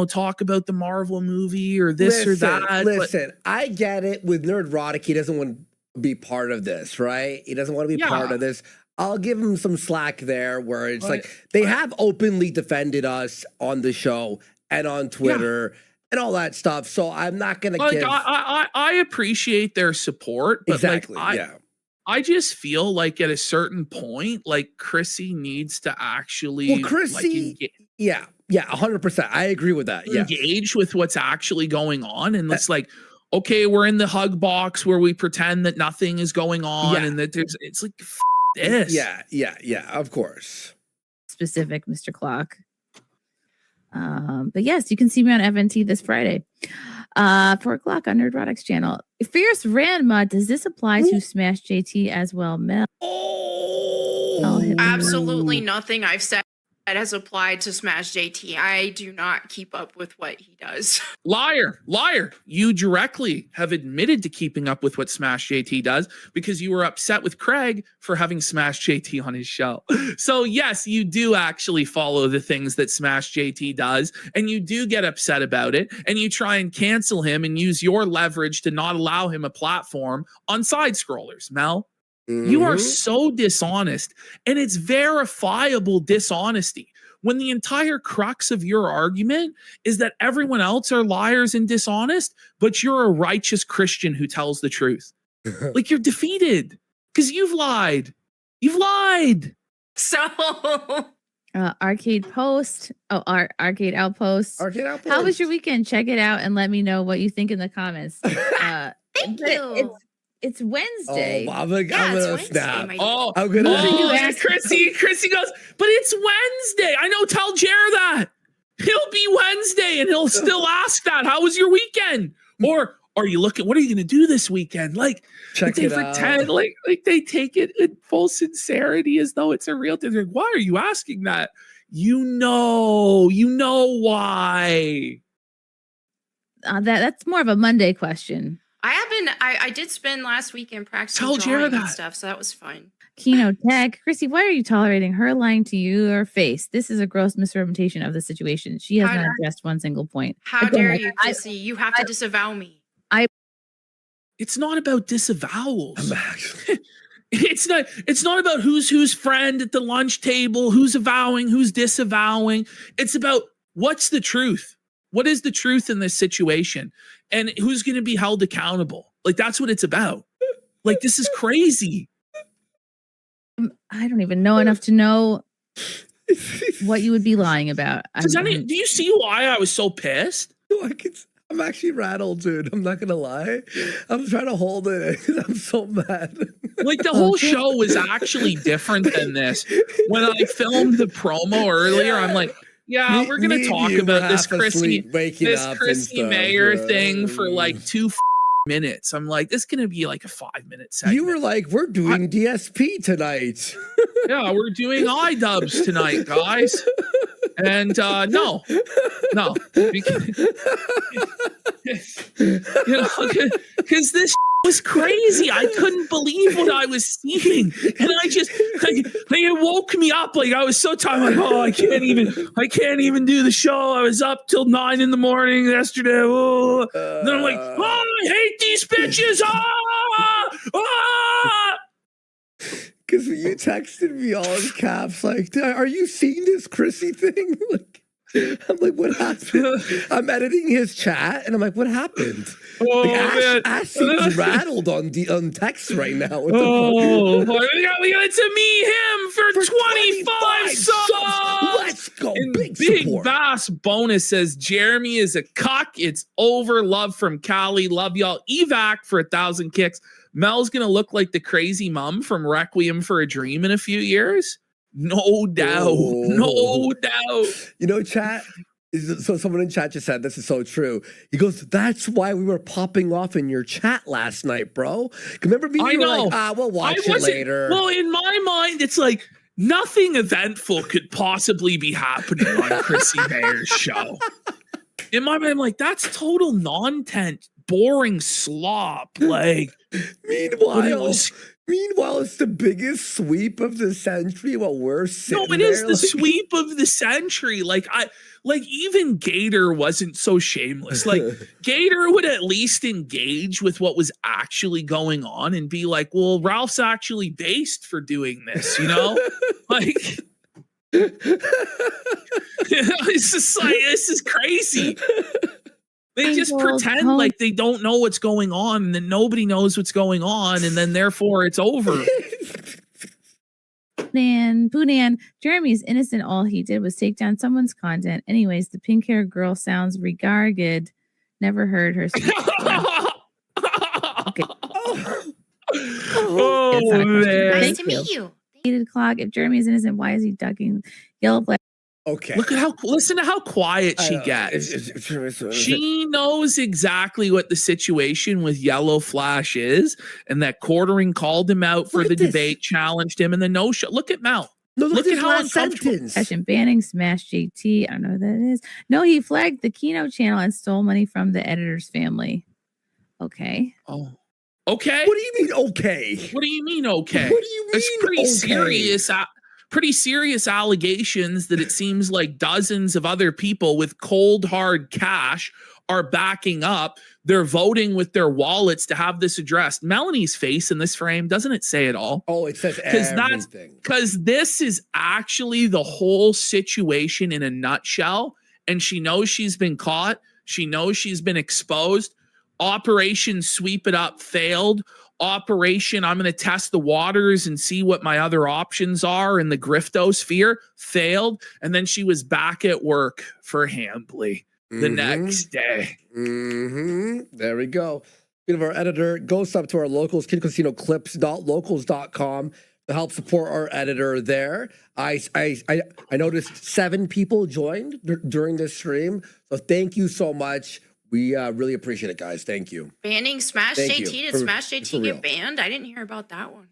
talk about the Marvel movie or this or that. Listen, I get it. With Nerdrotic, he doesn't want to be part of this, right? He doesn't want to be part of this. I'll give him some slack there where it's like they have openly defended us on the show and on Twitter and all that stuff. So I'm not going to give... I appreciate their support, but exactly, I just feel like at a certain point, like Chrissie needs to actually... Well, Chrissie... 100%. I agree with that. Engage with what's actually going on. And it's like, okay, we're in the hug box where we pretend that nothing is going on and that it's like, this. Yeah, of course. Specific, Mr. Clock. But yes, you can see me on FNT this Friday. 4 o'clock on Nerdrotic's channel. Fierce Ranma, does this apply to Smash JT as well, Mel? Absolutely nothing I've said that has applied to Smash JT. I do not keep up with what he does. Liar. You directly have admitted to keeping up with what Smash JT does because you were upset with Craig for having Smash JT on his show. So yes, you do actually follow the things that Smash JT does and you do get upset about it and you try and cancel him and use your leverage to not allow him a platform on side scrollers, Mel. You are so dishonest, and it's verifiable dishonesty. When the entire crux of your argument is that everyone else are liars and dishonest, but you're a righteous Christian who tells the truth. Like you're defeated because you've lied. You've lied. So Arcade Post. Oh, Arcade Outpost. Arcade Outpost. How was your weekend? Check it out and let me know what you think in the comments. Thank you. It's Wednesday. Oh, I'm gonna snap. I'm gonna. Chrissie goes, but it's Wednesday. I know. Tell Jer that he'll be Wednesday, and he'll still ask that. How was your weekend? Or are you looking? What are you gonna do this weekend? Like, they pretend like they take it in full sincerity as though it's a real thing. They're like, why are you asking that? You know why. That's more of a Monday question. I did spend last weekend practicing drawing and stuff, so that was fun. Kino Tech. Chrissie, why are you tolerating her lying to your face? This is a gross misrepresentation of the situation. She has not addressed one single point. How dare you, Chrissie? You have to disavow me. It's not about disavowals. It's not about who's whose friend at the lunch table, who's avowing, who's disavowing. It's about what's the truth. What is the truth in this situation? And who's going to be held accountable? Like, that's what it's about. Like, this is crazy. I don't even know enough to know what you would be lying about. Do you see why I was so pissed? No, I'm actually rattled, dude. I'm not gonna lie. I'm trying to hold it. I'm so mad. Like, the whole show was actually different than this. When I filmed the promo earlier, I'm like, yeah, we're gonna talk about this Chrissie Mayr thing for like 2 minutes. I'm like, this is gonna be like a 5-minute segment. You were like, we're doing DSP tonight. Yeah, we're doing iDubbbz tonight, guys. And no, because, because this was crazy. I couldn't believe what I was seeing, and I just it woke me up. Like, I was so tired. Like, oh, I can't even do the show. I was up till 9 in the morning yesterday. Oh. Then I'm like, oh, I hate these bitches. Because when you texted me all in caps, like, are you seeing this Chrissie thing? Like, I'm like, what happened? I'm editing his chat, and I'm like, what happened? Oh, like, Ash seems rattled on text right now. What we got to meet him for 25 subs. Let's go. And Big support. Bass bonus says Jeremy is a cuck. It's over. Love from Cali. Love y'all. Evac for 1,000 kicks. Mel's gonna look like the crazy mom from Requiem for a Dream in a few years. No doubt. No doubt. You know, chat. So someone in chat just said, this is so true. He goes, that's why we were popping off in your chat last night, bro. Remember me? I know. Like, we'll watch it later. Well, in my mind, it's like nothing eventful could possibly be happening on Chrissie Mayr's show. In my mind, I'm like, that's total non-tent, boring slop. Like, meanwhile, it's the biggest sweep of the century while we're sitting No, it there, is the sweep of the century. Like, even Gator wasn't so shameless. Like, Gator would at least engage with what was actually going on and be like, well, Ralph's actually based for doing this, you know? Like, it's just like, this is crazy. They just pretend like they don't know what's going on, and then nobody knows what's going on, and then therefore it's over. Poonan, Jeremy's innocent. All he did was take down someone's content. Anyways, the pink hair girl sounds regarded. Never heard her speak. Okay. Oh, man. Nice to meet you. Clock. If Jeremy is innocent, why is he ducking yellow flag? Okay. Listen to how quiet she gets. She knows exactly what the situation with Yellow Flash is, and that Quartering called him out for the debate, challenged him, and the no show. Look at Mel. No, look at how last sentence. Session banning Smash JT. I don't know what that is. No, he flagged the Kino channel and stole money from the editor's family. Okay. Oh. Okay. What do you mean, okay? What do you mean, okay? What do you mean, it's pretty serious allegations that it seems like dozens of other people with cold hard cash are backing up. They're voting with their wallets to have this addressed. Melonie's face in this frame, doesn't it say it all? Oh, it says everything. Because this is actually the whole situation in a nutshell. And she knows she's been caught. She knows she's been exposed. Operation Sweep It Up failed. Operation I'm going to test the waters and see what my other options are in the griftosphere failed. And then she was back at work for Hambly the next day. There we go. Give our editor, go sub to our locals, kidcasino.locals.com to help support our editor there. I noticed 7 people joined during this stream. So thank you so much. We really appreciate it, guys. Thank you. Banning Smash JT. Did Smash JT get banned? I didn't hear about that one.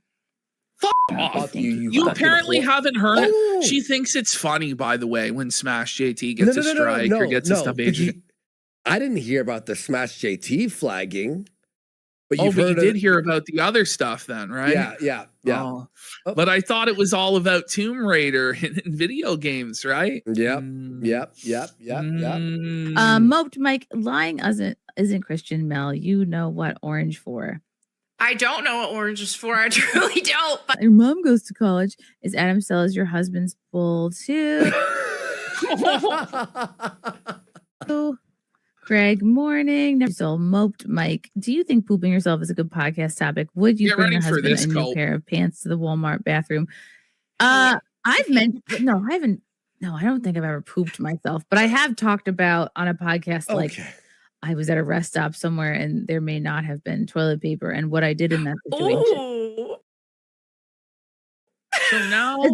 Fuck off. You apparently haven't heard it. She thinks it's funny, by the way, when Smash JT gets a strike or gets a stuff. I didn't hear about the Smash JT flagging. But you did hear about the other stuff then, right? Yeah. Oh. But I thought it was all about Tomb Raider and video games, right? Yep. Moped Mike, lying isn't Christian. Mel, you know what orange for. I don't know what orange is for. I truly don't. But Your mom goes to college. Is Adam Sellers your husband's bull too? Greg, morning. Never so moped. Mike, do you think pooping yourself is a good podcast topic? Would you Get bring ready your for husband this, a new Cope. pair of pants to the Walmart bathroom? I've meant no, I haven't. No, I don't think I've ever pooped myself, but I have talked about on a podcast like I was at a rest stop somewhere and there may not have been toilet paper and what I did in that situation. ooh. So now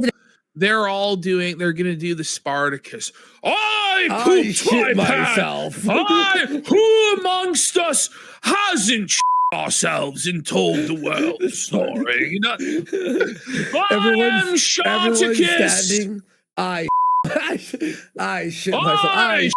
they're going to do the Spartacus. I pooped shit my pants. myself. Who amongst us hasn't ourselves and told the world the story? You know, I am Spartacus. Standing. I shit myself.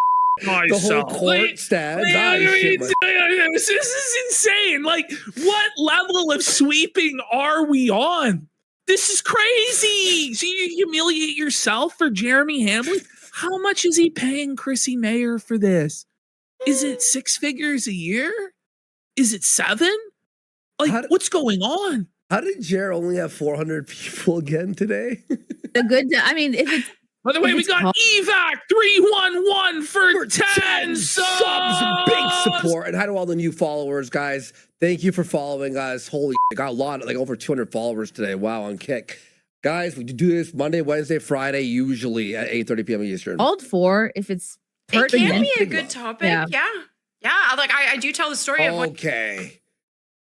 The whole court stands. This is insane. Like, what level of sweeping are we on? This is crazy. So you humiliate yourself for Jeremy Hamblin? How much is he paying Chrissie Mayr for this? Is it 6 figures a year? Is it 7? Like, what's going on? How did Jer only have 400 people again today? The good, I mean, if it's By the way, we got EVAC 311 for 10 subs. Big support. And hi to all the new followers, guys. Thank you for following us. Holy shit, got a lot, like over 200 followers today. Wow, on Kick. Guys, we do this Monday, Wednesday, Friday, usually at 8:30 p.m. Eastern. called for if it's It pertinent. can be a good topic. Yeah. Like I do tell the story of what. Okay.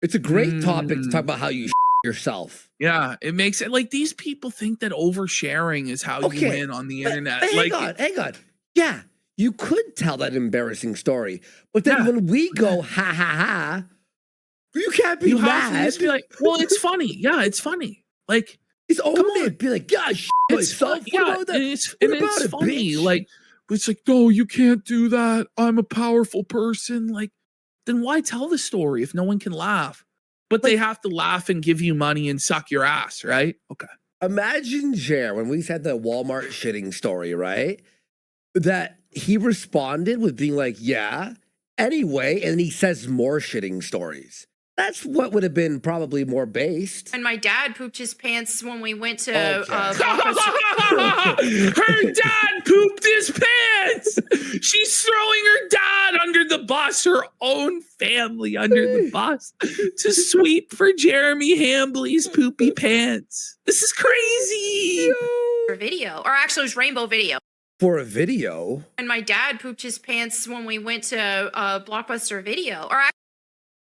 It's a great topic to talk about how you yourself. Yeah, it makes it like these people think that oversharing is how you win on the internet. But like, hang on. Yeah, you could tell that embarrassing story, but then when we go ha ha ha, you can't be you mad. have to just be like, well, it's funny. Yeah, it's funny. Like, it's own it. Be like, gosh, myself. What about that? It's it, funny. bitch? Like, it's like, no, you can't do that. I'm a powerful person. Like, then why tell the story if no one can laugh? But they have to laugh and give you money and suck your ass, right? Okay. Imagine Jer when we had the Walmart shitting story, right? That he responded with being like, yeah, anyway, and he says more shitting stories. That's what would have been probably more based. And my dad pooped his pants when we went to her dad pooped his pants. She's throwing her dad under the bus, her own family under the bus to sweep for Jeremy Hambley's poopy pants. This is crazy. for a video, or actually it was Rainbow Video. For a video? And my dad pooped his pants when we went to Blockbuster Video, or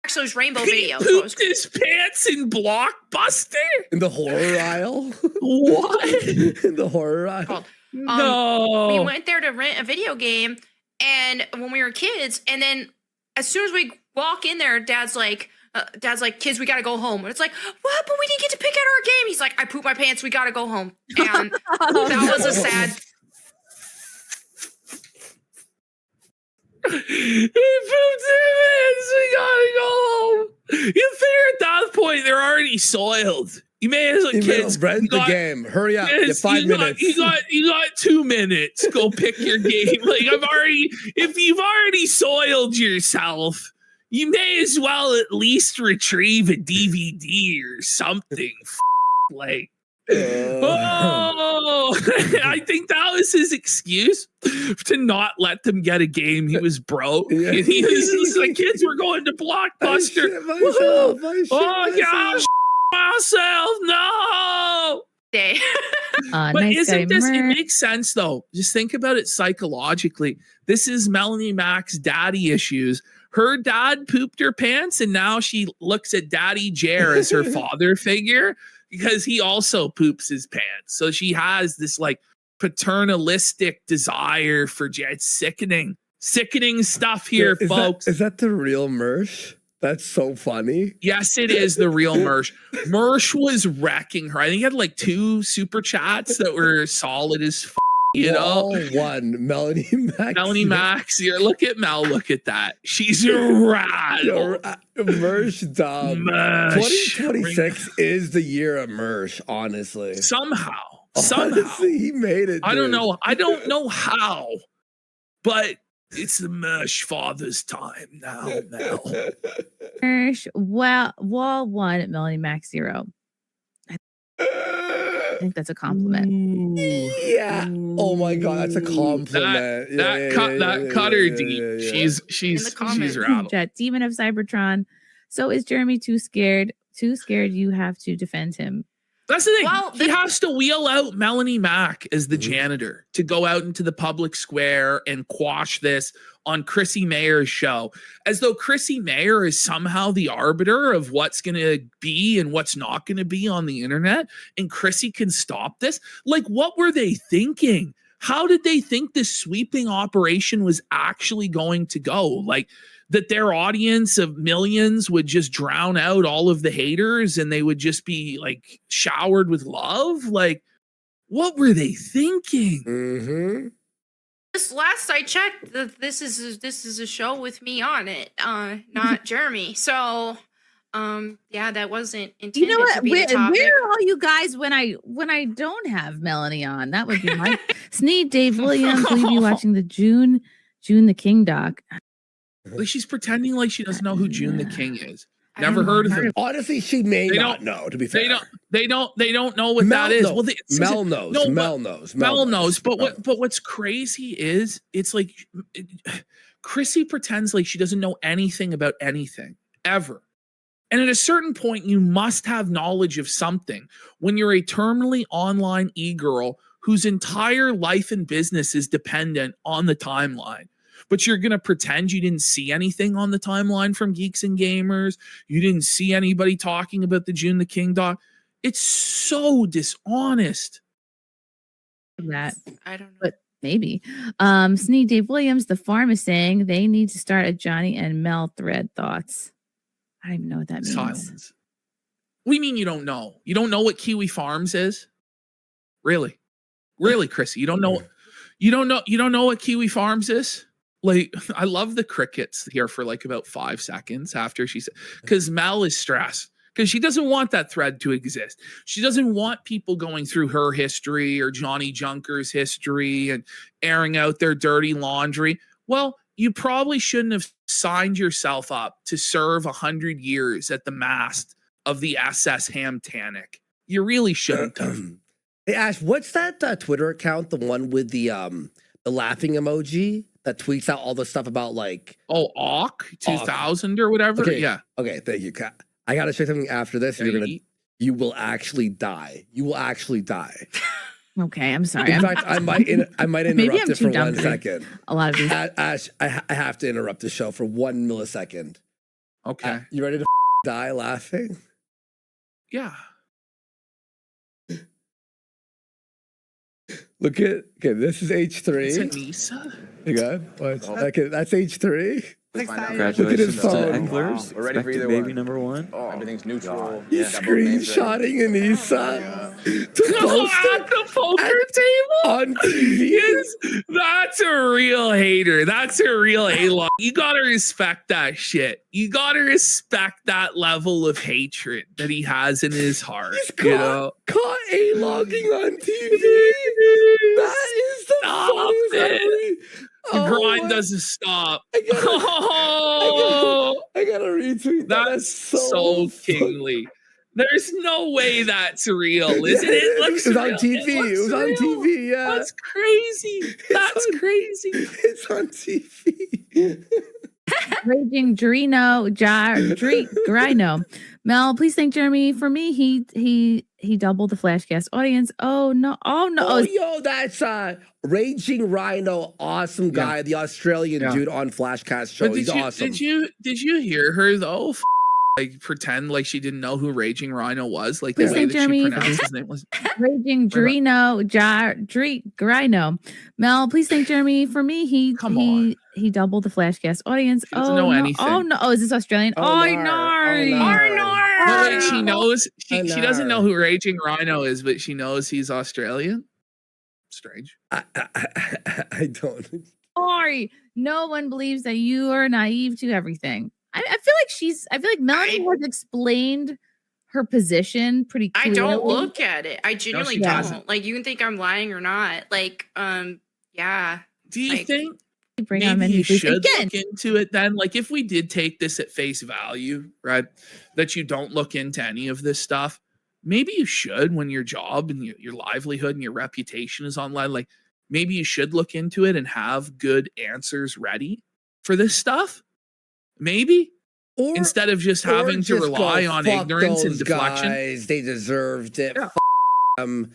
actually it was Rainbow Video. He pooped his pants in Blockbuster? In the horror aisle? What? In the horror aisle? No. We went there to rent a video game, and when we were kids, and then as soon as we walk in there, Dad's like, kids, we gotta go home. And it's like, what? But we didn't get to pick out our game. He's like, I pooped my pants. We gotta go home. And that was a sad. He pooped his pants. We gotta go home. You figure at that point they're already soiled. You may as well, kids, rent the game. Hurry up. You have 5 minutes. You got 2 minutes. Go pick your game. Like if you've already soiled yourself, you may as well at least retrieve a DVD or something. Like, I think that was his excuse to not let them get a game. He was broke. Yeah. And he was like, kids, we're going to Blockbuster. Oh gosh, myself, no. But Nice isn't this, it Mer. makes sense though. Just think about it psychologically. This is Melonie Mac's daddy issues. Her dad pooped her pants, and now she looks at Daddy Jer as her father figure because he also poops his pants. So she has this like paternalistic desire for Jer. It's sickening stuff here, folks. Is that the real Mersh? That's so funny. Yes, it is the real Mersh. Mersh was wrecking her. I think he had like 2 super chats that were solid as f. You know, one Melonie Max. Melonie Max. Here, look at Mel. Look at that. She's a rattle. Mersh dumb. 2026 is the year of Mersh. Honestly, somehow, honestly, he made it. I don't know how, but It's the Mersh father's time now, Mel. Wall 1 at Melonie Max 0. I think that's a compliment. Yeah. Oh my god, that's a compliment. That cut her deep. She's rattled. Jet, Demon of Cybertron. So is Jeremy too scared? Too scared you have to defend him. That's the thing. Well, he has to wheel out Melonie Mack as the janitor to go out into the public square and quash this on Chrissie Mayr's show, as though Chrissie Mayr is somehow the arbiter of what's going to be and what's not going to be on the internet, and Chrissie can stop this. Like, what were they thinking? How did they think this sweeping operation was actually going to go? Like, that their audience of millions would just drown out all of the haters and they would just be like showered with love? Like, what were they thinking? Mm-hmm. This last I checked, this is a show with me on it, not Jeremy. So, yeah, that wasn't intended You know what? to be the topic. Where are all you guys when I don't have Melonie on? That would be my Sneed. Dave Williams. Will you be watching the June the King doc? Like, she's pretending like she doesn't know who June the King is. I Never haven't heard of him. Honestly, she may not know, to be fair. They don't know what Mel that is. knows. Well, Mel knows. No, Mel knows. Mel knows. But what's crazy is it's like Chrissie pretends like she doesn't know anything about anything ever. And at a certain point, you must have knowledge of something when you're a terminally online e-girl whose entire life and business is dependent on the timeline. But you're going to pretend you didn't see anything on the timeline from Geeks and Gamers. You didn't see anybody talking about the June the King doc. It's so dishonest. That I don't know. but maybe. Sneed. Dave Williams, the farm is saying they need to start a Johnny and Mel thread. Thoughts? I don't even know what that means. Silence. What do you mean you don't know? You don't know what Kiwi Farms is? Really, Chrissie? You don't know what Kiwi Farms is? Like, I love the crickets here for like about 5 seconds after she said, because Mel is stressed because she doesn't want that thread to exist. She doesn't want people going through her history or Johnny Junker's history and airing out their dirty laundry. Well, you probably shouldn't have signed yourself up to serve 100 years at the mast of the SS Hamtanic. You really shouldn't have. Hey, Ash, what's that Twitter account? The one with the laughing emoji that tweets out all the stuff about like Awk 2000 or whatever. Okay. Yeah. Okay. Thank you, Kat. I gotta say something after this. You will actually die. You will actually die. Okay, I'm sorry. In fact, I might interrupt it for 1 second. A lot of these. Ash, I have to interrupt the show for 1 millisecond. Okay. You ready to die laughing? Yeah. Look at this is H3. It's Anissa. Hang on. Okay, that's H3. Congratulations Look at his to phone. Ecklers. We're ready for either Baby one. number one. Oh, everything's neutral. He's Got both names ready. screenshotting Anissa to No, post at it the poker table on TV. That's a real hater. That's a real A-log. You gotta respect that shit. You gotta respect that level of hatred that he has in his heart. He's you know? caught A-logging on TV. That is the Stop funniest it. The Oh grind my- doesn't stop. I gotta retweet that. That's so kingly. There's no way that's real, isn't it? It was on TV. It was on real. TV. Yeah, That's crazy. That's crazy. it's on TV. Raging Drino. Mel, please thank Jeremy for me. He doubled the Flashcast audience. Oh no. Oh, yo, that's Raging Rhino, awesome guy, the Australian dude on Flashcast show. But He's awesome. Did you hear her though? Like pretend like she didn't know who Raging Rhino was, like the Please way thank that Jeremy. she pronounced his name was. Raging Drino. Mel, please thank Jeremy for me. He doubled the Flashcast audience. She doesn't know anything. Oh no. Oh, is this Australian? Oh, no. No, wait, she knows. She doesn't know who Raging Rhino is, but she knows he's Australian. Strange. I don't. Sorry. No one believes that you are naive to everything. I feel like Melonie has explained her position pretty I clearly. don't look at it. I genuinely she don't. doesn't. Like, you can think I'm lying or not. Like, yeah. Do you Like- think? Bring on maybe Venti, you please. should Again, look into it then. Like if we did take this at face value, right, that you don't look into any of this stuff, maybe you should when your job and your livelihood and your reputation is online. Like maybe you should look into it and have good answers ready for this stuff. Maybe. Or Instead of just or having to just rely go, on "Fuck ignorance and those deflection. guys, they deserved it. Yeah. F- them.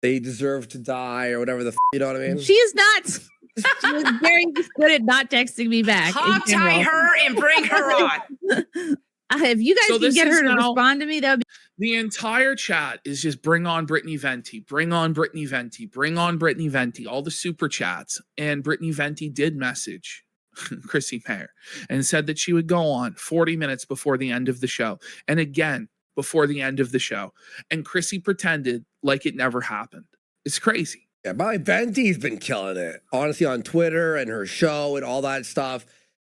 They deserve to die," or whatever the you know what I mean? she is not. She is very good at not texting me back. in Hog tie general. her and bring her on. If you guys So can this get her is to now- respond to me, that would be The entire chat is just bring on Brittany Venti, bring on Brittany Venti, bring on Brittany Venti, all the super chats. And Brittany Venti did message Chrissie Mayr and said that she would go on 40 minutes before the end of the show. And again, before the end of the show. And Chrissie pretended like it never happened. It's crazy. Yeah, my Venti's been killing it, honestly, on Twitter and her show and all that stuff,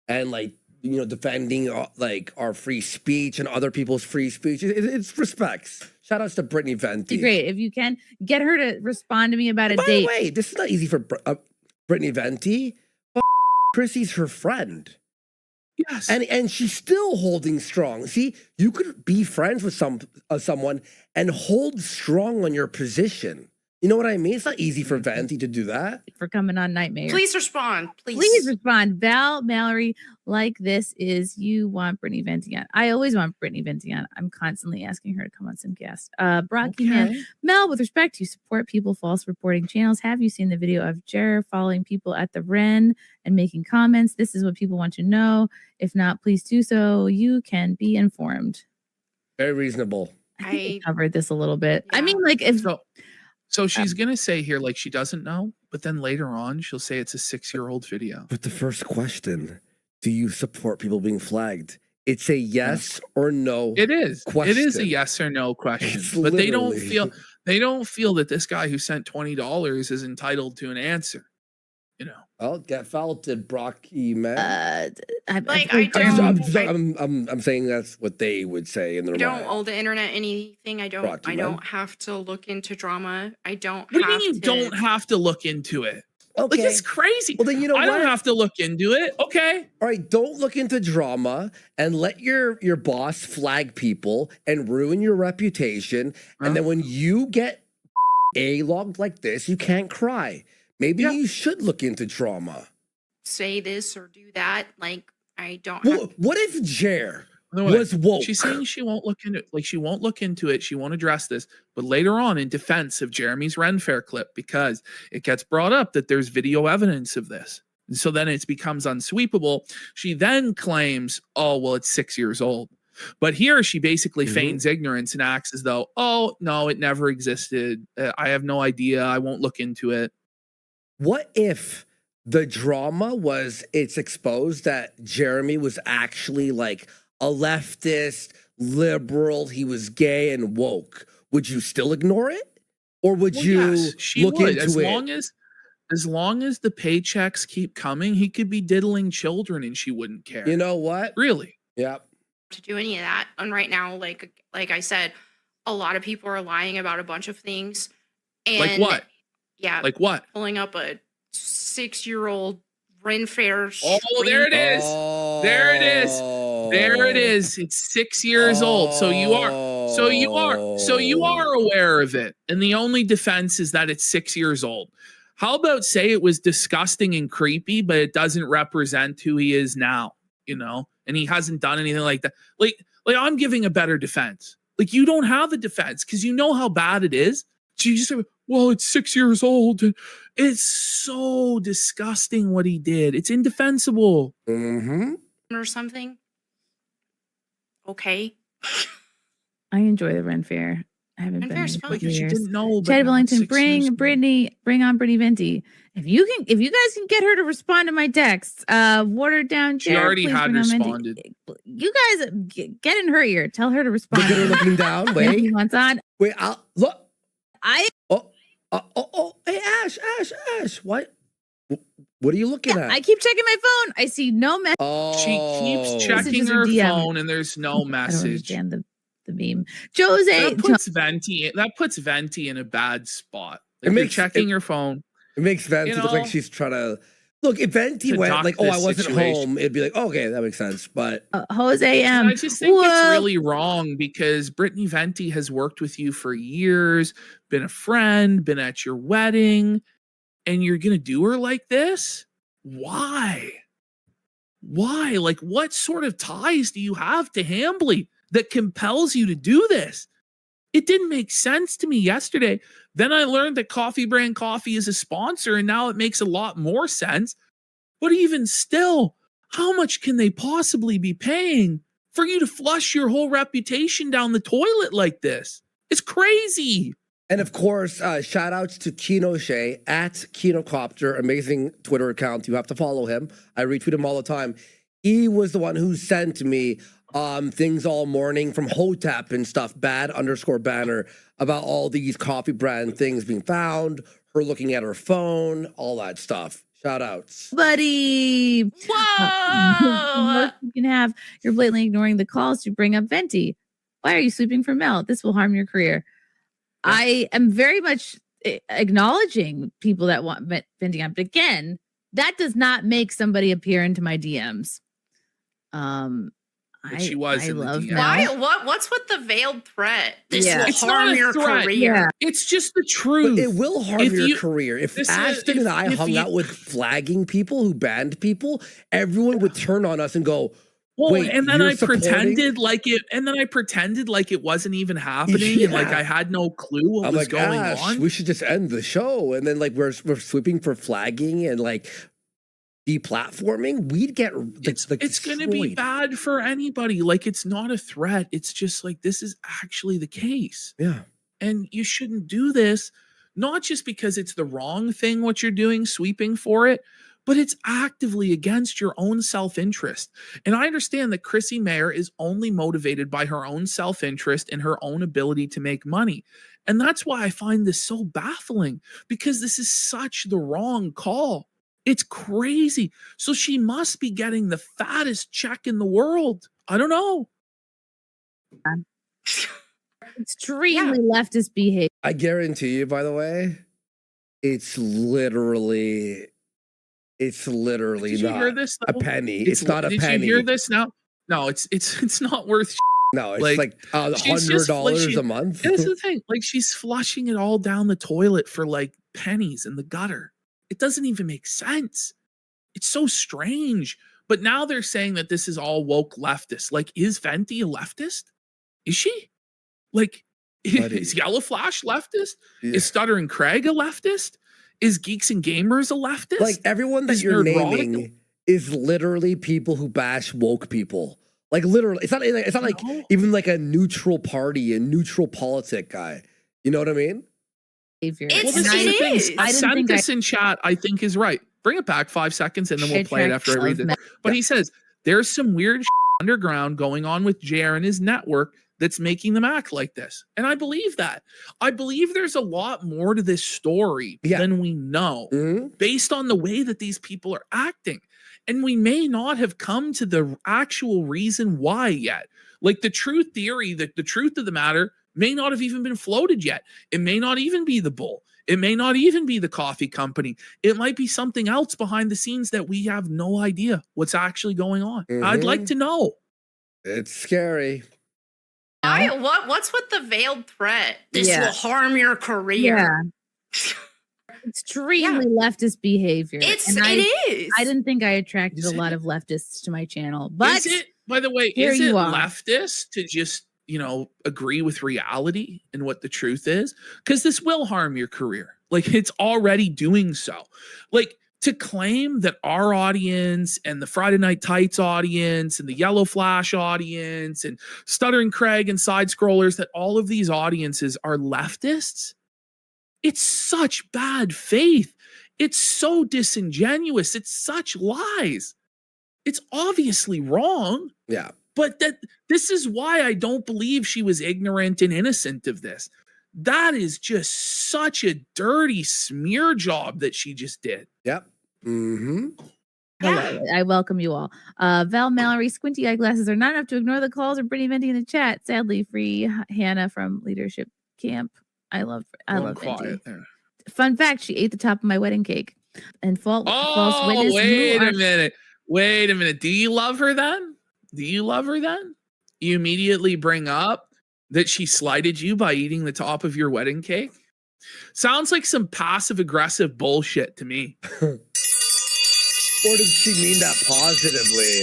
and like defending like our free speech and other people's free speech. It's respects. Shout outs to Brittany Venti. great. If you can get her to respond to me about a By date. the way, this is not easy for Brittany Venti. Chrissie's her friend. Yes. And she's still holding strong. See, you could be friends with someone and hold strong on your position. You know what I mean? It's not easy for Venti to do that. For coming on Nightmare. Please respond. Please respond. Val, Mallory, like this is you want Brittany Venti on. I always want Brittany Venti on. I'm constantly asking her to come on some guests. Brocky Man, Mel, with respect to support people false reporting channels, have you seen the video of Jer following people at the Ren and making comments? This is what people want to know. If not, please do so. You can be informed. Very reasonable. I think we covered this a little bit. I Yeah. mean, like if So she's going to say here, like, she doesn't know, but then later on, she'll say it's a 6-year-old video. But the first question, do you support people being flagged? It's a yes or no. It is. Question. It is a yes or no question. It's But they don't literally- feel that this guy who sent $20 is entitled to an answer. You know. Well, get felted, Brocky, man. Like, I don't- I'm saying that's what they would say in their I don't mind. owe the internet anything. I Rocky, man. don't have to look into drama. I don't What do you have mean you to. don't have to look into it? Okay. Like, it's crazy. Well, then you know I what? don't have to look into it. Okay. All right, don't look into drama and let your boss flag people and ruin your reputation. Huh? And then when you get A-logged like this, you can't cry. Maybe Yeah. you should look into drama. say this or do that. Like, I don't Well, have what if Jer No way. was woke? She's saying she won't look into it. Like, she won't look into it. She won't address this. But later on, in defense of Jeremy's Ren Fair clip, because it gets brought up that there's video evidence of this. And so then it becomes unsweepable. She then claims, oh, well, it's 6 years old. But here she basically feigns ignorance and acts as though, oh, no, it never existed. I have no idea. I won't look into it. What if the drama was it's exposed that Jeremy was actually like a leftist, liberal, he was gay and woke? Would you still ignore it? Or would Well, you yes, she look would. into As it? long as the paychecks keep coming, he could be diddling children and she wouldn't care. You know what? Really? Yep. to do any of that. And right now, like I said, a lot of people are lying about a bunch of things. And Like what? Yeah. Like what? pulling up a 6-year-old Ren Fair. Oh, there it is. There it is. There it Oh. is. It's 6 years old. So you are aware of it. And the only defense is that it's 6 years old. How about say it was disgusting and creepy, but it doesn't represent who he is now, you know? And he hasn't done anything like that. Like I'm giving a better defense. Like, you don't have a defense because you know how bad it is. So you just say, well, it's 6 years old. And it's so disgusting what he did. It's indefensible. Mm-hmm. or something. Okay. I enjoy the Ren Fair. I haven't Ren been Fair's in fun. a Like, couple you years. didn't know. but Chad now Wellington, 6 years bring on Brittany Venti. If you guys can get her to respond to my texts, watered down. She Jared, already please had bring on Venti. responded. You guys get in her ear. Tell her to respond. Look at her looking down. When he Wait. wants on. Wait, I'll look. I Hey, Ash. What are you looking at? I keep checking my phone. I see no message. Oh. She keeps checking Messages her or DM. phone and there's no I don't message. understand the meme. Jose, That puts Venti in a bad spot. Like, It you're makes- checking your phone. It makes Venti You look like know? she's trying to Look, if Venti to went duck like, "Oh, I this wasn't situation. home," it'd be like, "Okay, that makes sense." But Jose And M. I just think it's Whoa. really wrong because Brittany Venti has worked with you for years, been a friend, been at your wedding, and you're gonna do her like this? Why? Why? Like, what sort of ties do you have to Hambly that compels you to do this? It didn't make sense to me yesterday. Then I learned that Coffee Brand Coffee is a sponsor, and now it makes a lot more sense. But even still, how much can they possibly be paying for you to flush your whole reputation down the toilet like this? It's crazy. and of course, shout outs to Kino Shea at Kinocopter, amazing Twitter account. You have to follow him. I retweet him all the time. He was the one who sent me things all morning from Hotep and stuff, bad_banner, about all these coffee brand things being found, her looking at her phone, all that stuff. Shout outs. Buddy. Whoa! You can have. You're blatantly ignoring the calls to bring up Venti. Why are you sweeping for Mel? This will harm your career. I am very much acknowledging people that want Venti on. But again, that does not make somebody appear into my DMs. But she was I in the love DMs. Mel. What's with the veiled threat? This Yeah. will It's harm not a your threat. career. Yeah. It's just the truth. But it will harm If your you- career. If this is- Ashton and I if hung you- out with flagging people who banned people, everyone would turn on us and go, Well, "Wait, and then you're I supporting?" pretended like it, and then I pretended like it wasn't even happening, and like Yeah. I had no clue what I'm was like, going Ash, on. we should just end the show. And then like we're sweeping for flagging and like deplatforming. We'd get It's going to be destroyed. bad for anybody. Like, it's not a threat. It's just like this is actually the case, Yeah. and you shouldn't do this. Not just because it's the wrong thing what you're doing, sweeping for it, but it's actively against your own self-interest. And I understand that Chrissie Mayr is only motivated by her own self-interest and her own ability to make money. And that's why I find this so baffling, because this is such the wrong call. It's crazy. So she must be getting the fattest check in the world. I don't know. Extremely leftist behavior. I guarantee you, by the way, it's literally Did you not hear this? a though? penny. It's not a Did penny. you hear this now? No, it's not worth. No, it's Like, like she's just $100 a month. Here's the thing. Like, she's flushing it all down the toilet for like pennies in the gutter. It doesn't even make sense. It's so strange. But now they're saying that this is all woke leftist. Like, is Venti a leftist? Is she? Like, Buddy. is Yellow Flash leftist? Yeah. Is Stuttering Craig a leftist? Is Geeks and Gamers a leftist? Like everyone that Is you're Nerdrotic- naming is literally people who bash woke people. Like literally, it's not like No. even like a neutral party, a neutral politic guy. You know what I mean? behavior. It's- Well, And this I is the didn't- thing. is. I didn't think Sentis in chat, I think, is right. Bring it back 5 seconds and then we'll play it after I read it. But he says there's some weird underground going on with JR and his network that's making them act like this. And I believe that. I believe there's a lot more to this story Yeah. than we know Mhm. based on the way that these people are acting. And we may not have come to the actual reason why yet. Like the truth theory, that the truth of the matter may not have even been floated yet. It may not even be the bull. It may not even be the coffee company. It might be something else behind the scenes that we have no idea what's actually going on. I'd like Mhm. to know. It's scary. What's with the veiled threat? This Yeah. will harm your career. Yeah. Extremely leftist behavior. And It is. I didn't think I attracted Is a lot it? of leftists to my channel, but Is it, by the way, here is it you are. leftist to just, agree with reality and what the truth is? Because this will harm your career. Like, it's already doing so. Like, to claim that our audience and the Friday Night Tights audience and the Yellow Flash audience and Stuttering Craig and Side Scrollers, that all of these audiences are leftists, it's such bad faith. It's so disingenuous. It's such lies. It's obviously wrong. Yeah. But this is why I don't believe she was ignorant and innocent of this. That is just such a dirty smear job that she just did. Yep. Mm-hmm. hello, I welcome you all. Val Mallory, squinty eyeglasses are not enough to ignore the calls or Brittany Venti in the chat. Sadly, free Hannah from Leadership Camp. I love Going Venti. quiet there. Fun fact: she ate the top of my wedding cake. And false Oh, witness. wait a minute. Wait a minute. Do you love her then? Do you love her then? You immediately bring up that she slighted you by eating the top of your wedding cake? Sounds like some passive aggressive bullshit to me. Or did she mean that positively?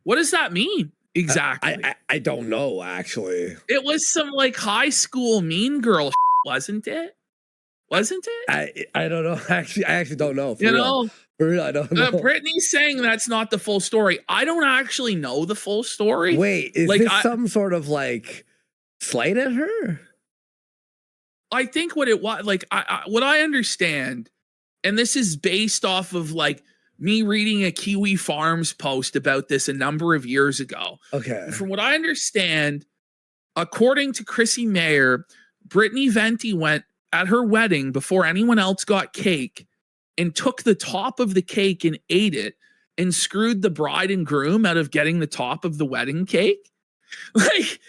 What does that mean exactly? I don't know, actually. It was some like high school mean girl, wasn't it? Wasn't it? I don't know. I actually don't know. For You real. know, For real, I don't know. Brittany's saying that's not the full story. I don't actually know the full story. Wait, is like, this some sort of like slight at her? I think what it was, like, what I understand, and this is based off of like me reading a Kiwi Farms post about this a number of years ago. Okay. From what I understand, according to Chrissie Mayr, Brittany Venti went at her wedding before anyone else got cake and took the top of the cake and ate it and screwed the bride and groom out of getting the top of the wedding cake. Like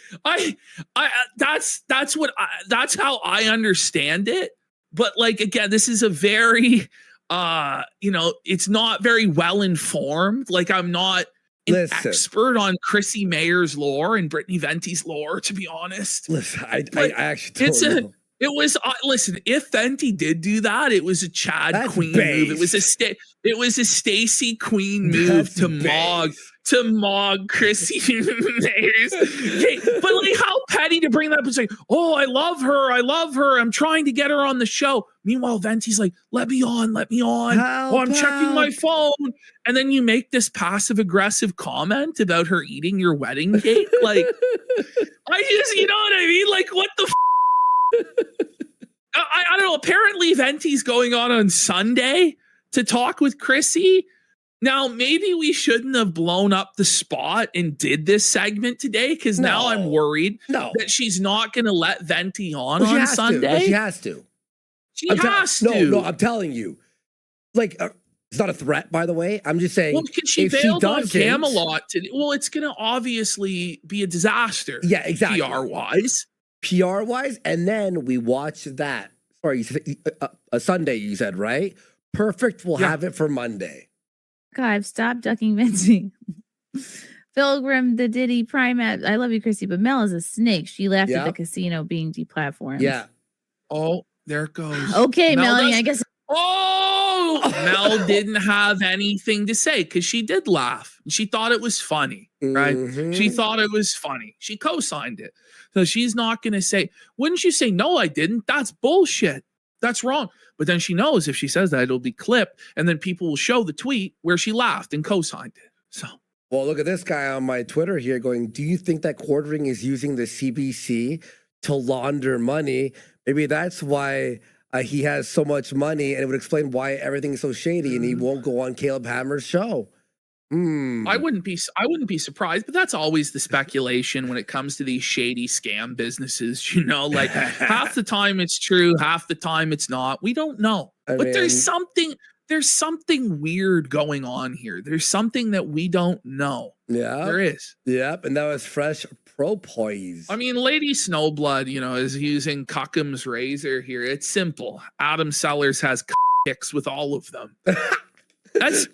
that's how I understand it. But like, again, this is a very it's not very well informed. Like, I'm not an expert on Chrissie Mayr's lore and Brittany Venti's lore, to be honest. Listen, I actually don't know. It was listen, if Venti did do that, it was a Chad Queen base. move. It was a Stacey Queen move to mog Chrissie Mayrs. Okay, but like, how petty to bring that up and say, "Oh, I love her. I'm trying to get her on the show." Meanwhile, Venti's like, "Let me on. Help, Oh, I'm checking my phone." And then you make this passive aggressive comment about her eating your wedding cake. Like, you know what I mean? Like, what the I don't know. Apparently, Venti's going on Sunday to talk with Chrissie. Now, maybe we shouldn't have blown up the spot and did this segment today, because now I'm worried that she's not going to let Venti on Sunday. She has to. She has to. No, I'm telling you. Like, it's not a threat, by the way. I'm just saying. Well, because she bailed on Camelot today. Well, it's going to obviously be a disaster. Yeah, exactly. PR-wise. And then we watch that. Sorry, you said, a Sunday, you said, right? Perfect. We'll have it for Monday. God, stop ducking Venti. Pilgrim, the Diddy, Primat. I love you, Chrissy, but Mel is a snake. She laughed at the casino being deplatformed. Yeah. Oh, there it goes. Okay, Melanie, I guess. Oh, Mel didn't have anything to say because she did laugh. She thought it was funny, right? Mm-hmm. She thought it was funny. She co-signed it. So she's not going to say, wouldn't you say, no, I didn't? That's bullshit. That's wrong. But then she knows if she says that, it'll be clipped. And then people will show the tweet where she laughed and co-signed it. So. Well, look at this guy on my Twitter here going, do you think that Quartering is using the CBC to launder money? Maybe that's why he has so much money, and it would explain why everything is so shady and he won't go on Caleb Hammer's show. I wouldn't be surprised, but that's always the speculation when it comes to these shady scam businesses. You know, like half the time it's true, half the time it's not. We don't know, but there's something weird going on here. There's something that we don't know. Yeah, there is. Yep, and that was fresh pro poise. I mean, Lady Snowblood, is using Cuckham's razor here. It's simple. Adam Sellers has kicks with all of them. That's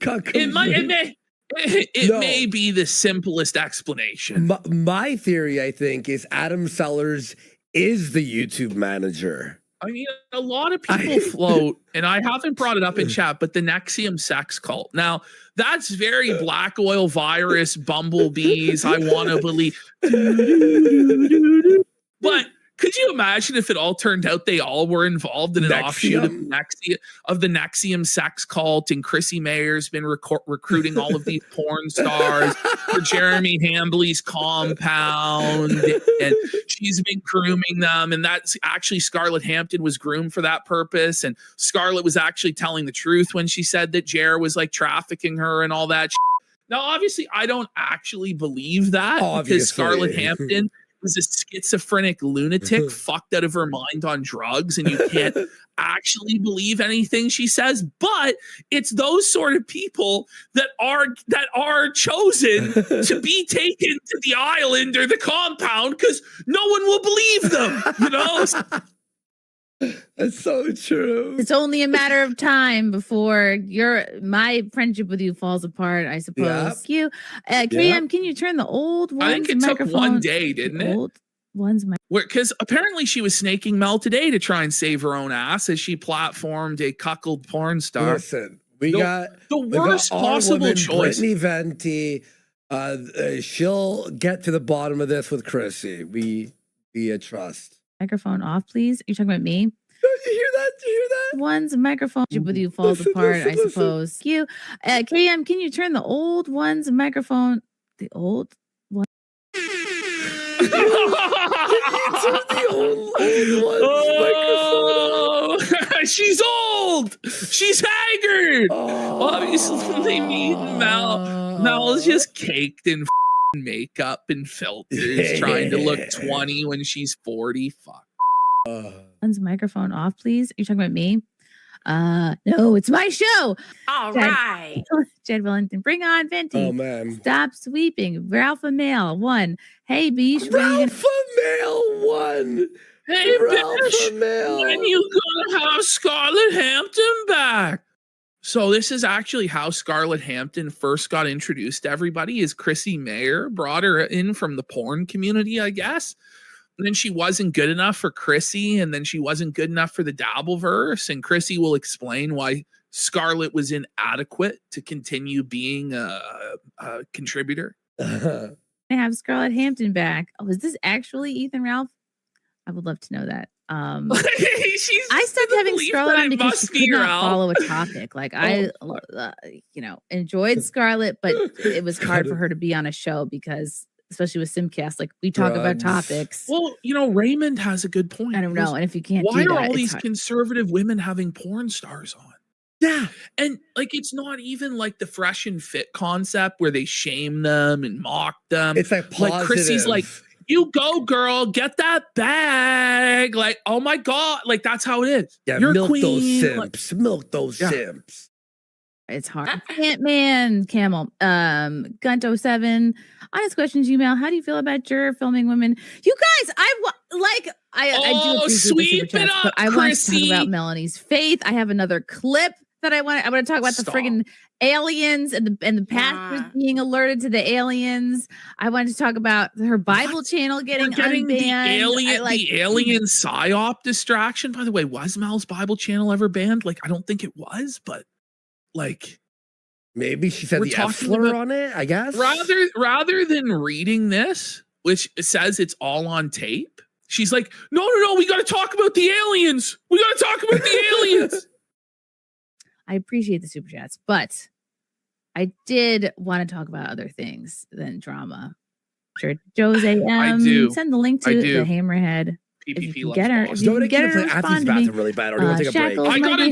it may be the simplest explanation. My theory, I think, is Adam Sellers is the YouTube manager. I mean, a lot of people float, and I haven't brought it up in chat, but the Nexium sex cult. Now, that's very black oil virus, bumblebees, I want to believe. But could you imagine if it all turned out they all were involved in an offshoot of the Nexium sex cult, and Chrissie Mayr's been recruiting all of these porn stars for Jeremy Hambley's compound, and she's been grooming them, and that's actually Scarlett Hampton was groomed for that purpose, and Scarlett was actually telling the truth when she said that Jer was like trafficking her and all that. Now, obviously, I don't actually believe that because Scarlett Hampton was a schizophrenic lunatic fucked out of her mind on drugs, and you can't actually believe anything she says. But it's those sort of people that are chosen to be taken to the island or the compound because no one will believe them, That's so true. It's only a matter of time before my friendship with you falls apart, I suppose. Yep. KM, can you turn the old one's I think it took one day, didn't it? Old one's Because apparently she was snaking Mel today to try and save her own ass as she platformed a cuckold porn star. Listen, we got the worst possible choice. Brittany Venti. She'll get to the bottom of this with Chrissie. We trust. microphone off, please. You're talking about me? You hear that? Do you hear that? One's microphone with you falls apart, I suppose. KM, can you turn the old one's microphone? The old one. She's old. She's haggard. Obviously, Mel is just caked in makeup and filters, trying to look 20 when she's 40. Fuck. One's microphone off, please. You're talking about me? No, it's my show. All right. Jed Wellington, bring on Venti. Oh man. Stop sweeping. Alpha Male 1. Hey, Beesh. Alpha Male 1. Hey, Alpha Male. when you gonna have Scarlett Hampton back? So this is actually how Scarlett Hampton first got introduced to everybody. Is Chrissie Mayr brought her in from the porn community, I guess. And then she wasn't good enough for Chrissie, and then she wasn't good enough for the Dabbleverse. And Chrissie will explain why Scarlett was inadequate to continue being a contributor. I have Scarlett Hampton back. Oh, is this actually Ethan Ralph? I would love to know that. I stopped having Scarlett on because she could not follow a topic. Like I enjoyed Scarlett, but it was hard for her to be on a show because, especially with Simcast, like we talk about topics. Well, Raymond has a good point. I don't know, and if you can't, why do are that, all these hard. conservative women having porn stars on? Yeah, and like it's not even like the fresh and fit concept where they shame them and mock them. It's like positive. Like Chrissie's like, you go, girl, get that bag. Like, oh my God. Like, that's how it is. Yeah, you're milk queen. those simps. Milk those simps. It's hard. Ant-Man, Camel, Gunto7. Honest questions, email. How do you feel about juror filming women? You guys, I do appreciate the super chats, but I want to talk about Melonie's faith. I have another clip that I want to talk about the friggin' aliens and the pastors being alerted to the aliens. I wanted to talk about her Bible channel getting unbanned. The alien psyop distraction. By the way, was Mel's Bible channel ever banned? Like, I don't think it was, but like maybe she said the F slur on it, I guess. Rather than reading this, which says it's all on tape, she's like, no, we got to talk about the aliens. We got to talk about the aliens. I appreciate the super chats, but I did want to talk about other things than drama. Sure, Jose I do. Send the link to the Hammerhead. PPP get her. Get her to respond to bathroom me. really bad. Or do you want to take a break? I got to.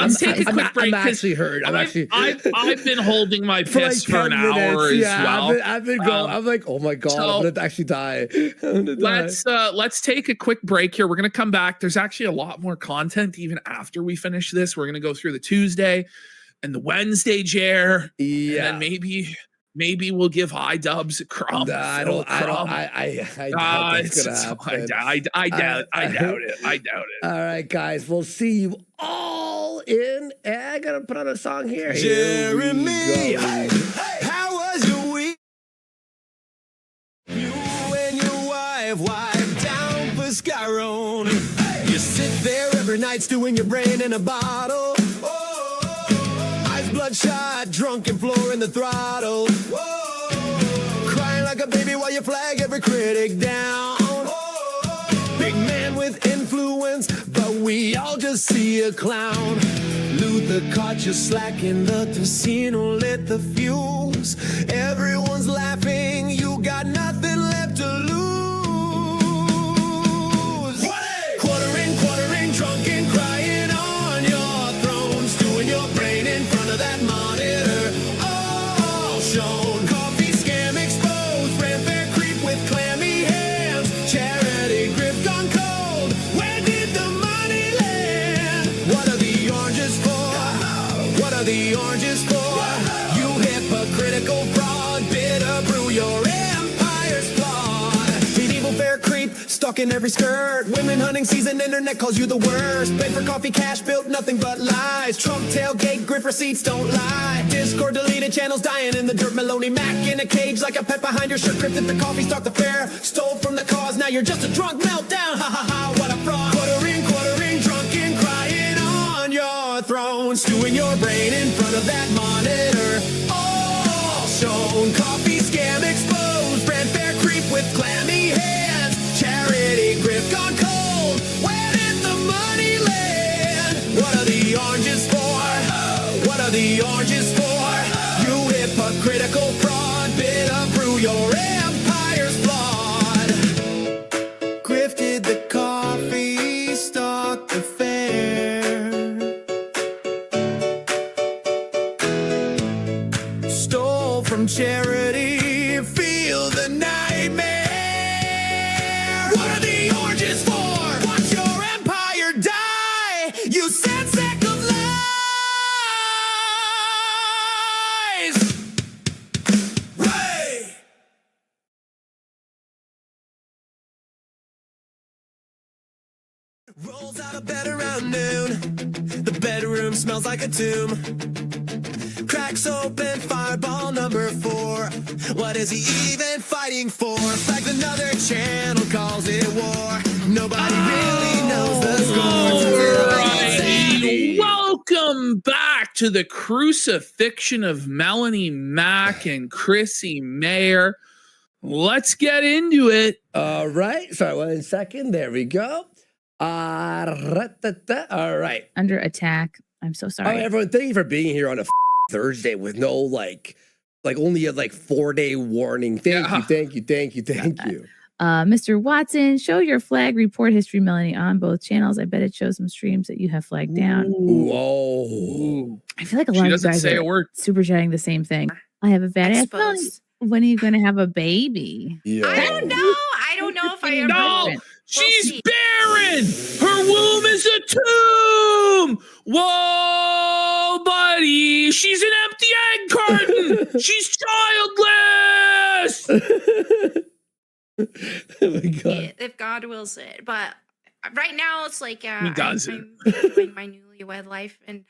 Let's take a quick break. I'm actually hurt. I've been holding my piss for an hour as well. I've been going. I'm like, oh my God, I'm gonna actually die. Let's take a quick break here. We're gonna come back. There's actually a lot more content even after we finish this. We're gonna go through the Tuesday and the Wednesday, Jer. Yeah. And then maybe we'll give iDubbbz a crumb. I doubt that's gonna happen. I doubt it. All right, guys, we'll see you all in. I gotta put on a song here. Jeremy, how was your week? You and your wife down for Scarone. You sit there every night stewing your brain in a bottle. Eyes bloodshot, drunken floor in the throttle. Crying like a baby while you flag every critic down. Big man with influence, but we all just see a clown. Luther caught you slacking, the casino lit the fuse. Everyone's laughing, you got nothing left to lose. Quartering, drunken, crying on your throne. Stewing your brain in front of that monitor. All shown. Coffee scam exposed. Rent fair creep with clammy hands. Charity grift gone cold. Where did the money land? What are the oranges for? What are the oranges for? You hypocritical fraud. Bitter brew, your empire's flawed. Medieval fair creep. stalking every skirt. Women hunting season, internet calls you the worst. Paid for coffee, cash built, nothing but lies. Trump tailgate, grip receipts don't lie. Discord deleted channels dying in the dirt. Melonie Mac in a cage like a pet behind your shirt. Crypted the coffee, start the fair. Stole from the cause, now you're just a drunk meltdown. Ha ha ha, what a fraud. Quartering, drunken, crying on your throne. Stewing your brain in front of that monitor. All shown, coffee scam exposed. Brand fair creep with clammy hands. Charity grip gone cold. Where did the money land? What are the oranges for? What are the oranges for? You hypocritical fraud. Bitter brew, your empire's flawed. Grifted the coffee, stalked the fair. Stole from charity, feel the nightmare. What are the oranges for? Watch your empire die. You said sack of lies. Ray! Rolls out of bed around noon. The bedroom smells like a tomb. Cracks open, fireball number 4. What is he even fighting for? Flags another channel, calls it war. Nobody really knows the score. Alrighty. Welcome back to the crucifixion of Melonie Mac and Chrissie Mayr. Let's get into it. All right. Sorry, 1 second. There we go. All right. Under attack. I'm so Oh, sorry. everyone, thank you for being here on a Thursday with no like only a 4-day warning. Thank you. Mr. Watson, show your flag report history, Melonie, on both channels. I bet it shows some streams that you have flagged down. Whoa. I feel like a She lot of you doesn't guys say are a word. super chatting the same thing. I have a badass Melonie. Exposed. When are you going to have a baby? Yeah. I don't know. I don't know if I ever. No, she's see. barren. Her womb is a tomb. Whoa, buddy. She's an empty egg carton. She's childless. Oh my God. Yeah, if God wills it. But right now, it's like He doesn't. I'm enjoying my newlywed life and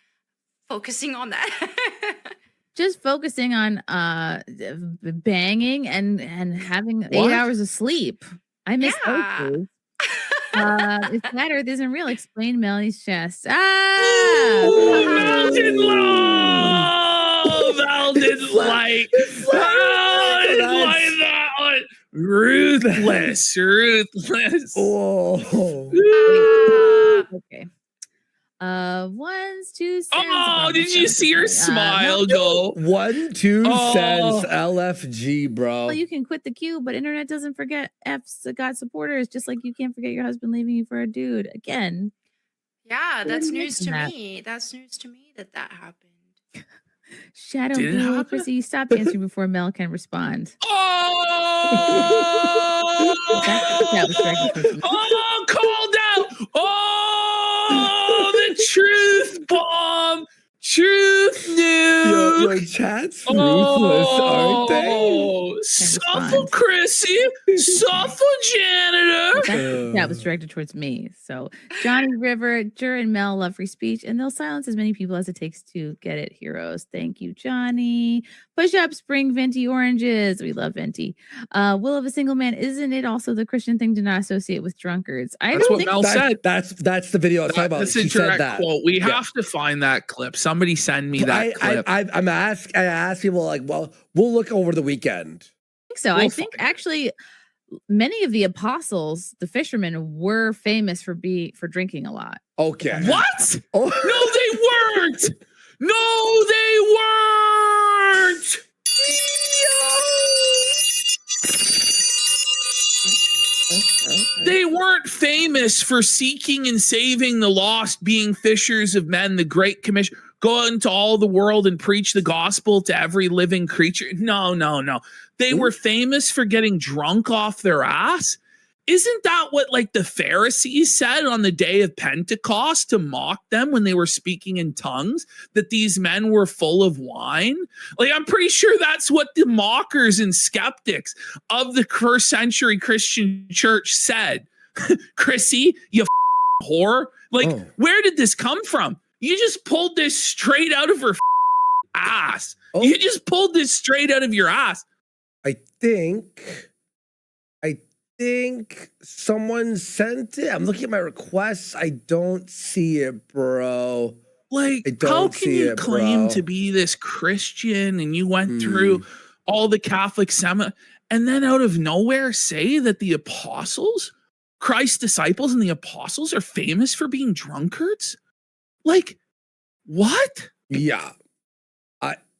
focusing on that. Just focusing on banging and having 8 hours of sleep. I miss Yeah. those days. If flat Earth isn't real, explain Melanie's chest. Val didn't love. Val didn't like. Val didn't like that one. Ruthless. Whoa. Okay. Ones, 2 cents. Oh, did you see her smile go? 1, 2 Oh. cents LFG, bro. Well, you can quit the queue, but internet doesn't forget F's got supporters, just like you can't forget your husband leaving you for a dude. Again, Yeah, that's didn't news to mention that. me. That's news to me that happened. Shadow Did it Blue, happen? Chrissy, stop answering before Mel can respond. Oh! That was directed. Oh, called out! Oh, the truth bomb! Truth news! Yo, chat's ruthless, aren't they? Oh, Suffah respond. Chrissy, Suffah janitor. That was directed towards me. So Johnny River, Jur and Mel love free speech, and they'll silence as many people as it takes to get it, heroes. Thank you, Johnny. Push up, spring venti oranges. We love venti. Will of a single man, isn't it also the Christian thing to not associate with drunkards? I That's don't what think Mel said. That's the video I was talking about. That's She a said direct that. quote. We have to find that clip. Somebody send me that clip. I ask people like, well, we'll look over the weekend. so. I think actually many of the apostles, the fishermen, were famous for drinking a lot. Okay. What? Oh. No, they weren't. No, they weren't. They weren't famous for seeking and saving the lost, being fishers of men, the Great Commission, go into all the world and preach the gospel to every living creature. No. They were famous for getting drunk off their ass. Isn't that what like the Pharisees said on the day of Pentecost to mock them when they were speaking in tongues, that these men were full of wine? Like, I'm pretty sure that's what the mockers and skeptics of the first century Christian church said Chrissy, you whore. Like, Oh. where did this come from? You just pulled this straight out of her ass. Oh. You just pulled this straight out of your ass. I think someone sent it. I'm looking at my requests. I don't see it, bro. Like, I don't how can see you it, claim bro. to be this Christian and you went through all the Catholic and then out of nowhere say that the apostles, Christ's disciples and the apostles are famous for being drunkards? Like, what? Yeah.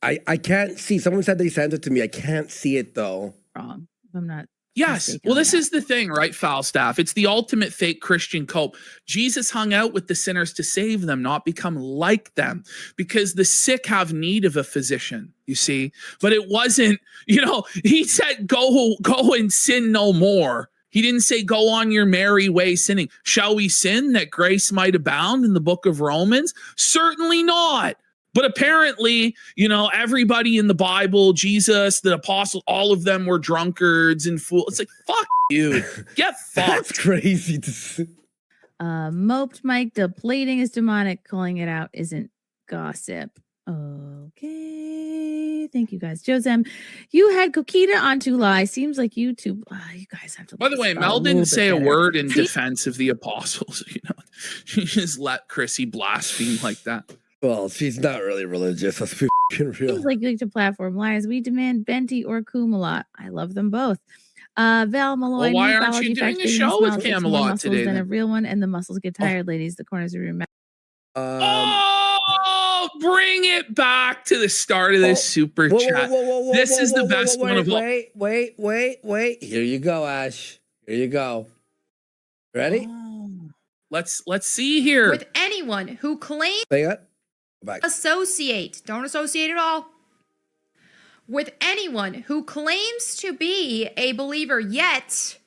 I can't see. Someone said they sent it to me. I can't see it though. Wrong. I'm not. Yes. mistaken Well, on this that. is the thing, right, Falstaff? It's the ultimate fake Christian cope. Jesus hung out with the sinners to save them, not become like them, because the sick have need of a physician, you see. But it wasn't, he said, go and sin no more. He didn't say, go on your merry way sinning. Shall we sin that grace might abound in the book of Romans? Certainly not. But apparently, everybody in the Bible, Jesus, the apostles, all of them were drunkards and fools. It's like, fuck you. Get That's fucked. crazy to see. Moped Mike, depleting is demonic. Calling it out isn't gossip. Okay. Thank you guys. Josem, you had Coquita on to lie. Seems like you two, you guys have to. By the way, spell Mel little didn't bit say a better. word in See? defense of the apostles. She just let Chrissy blaspheme like that. Well, she's not really religious. Let's be real. Seems like you like to platform liars. We demand Benti or Kumalot. I love them both. Val Malloy. Well, why new aren't you biology doing fact a reading show with smiles. It's more Camelot muscles today, than a then? real one, and the muscles get tired, ladies. The corners of your mouth. Oh, bring it back to the start of this super chat. This is the best one of all. Wait. Here you go, Ash. Here you go. Ready? Oh, let's see here. With anyone who claims Hang on. Go back. don't associate at all. With anyone who claims to be a believer yet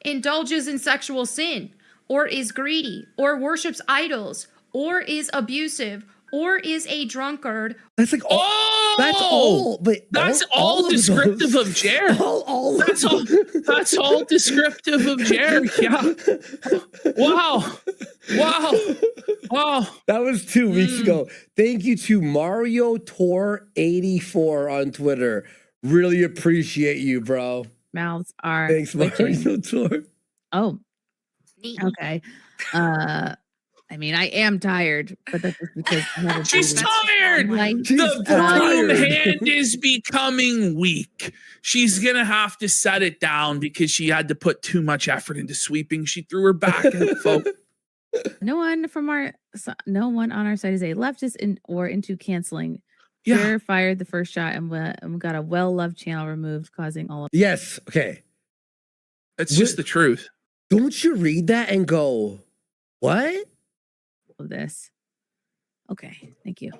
indulges in sexual sin, or is greedy, or worships idols, or is abusive, or is a drunkard. That's like all. That's all. But That's all of descriptive those- of Jared. All That's all. That's all descriptive of Jared. Yeah. Wow. That was 2 weeks ago. Thank you to Mario Tor 84 on Twitter. Really appreciate you, bro. Mouths are. Thanks, twitching. Mario Tor. Oh, Neat. okay. I mean, I am tired, but that's just because I haven't She's been- tired. Like, She's The tired. broom hand is becoming weak. She's gonna have to set it down because she had to put too much effort into sweeping. She threw her back out, folks. no one on our side is a leftist or into canceling. Yeah. Pierre fired the first shot and we got a well-loved channel removed, causing all Yes. Okay. It's just the truth. Don't you read that and go, what? of this. Okay, thank you.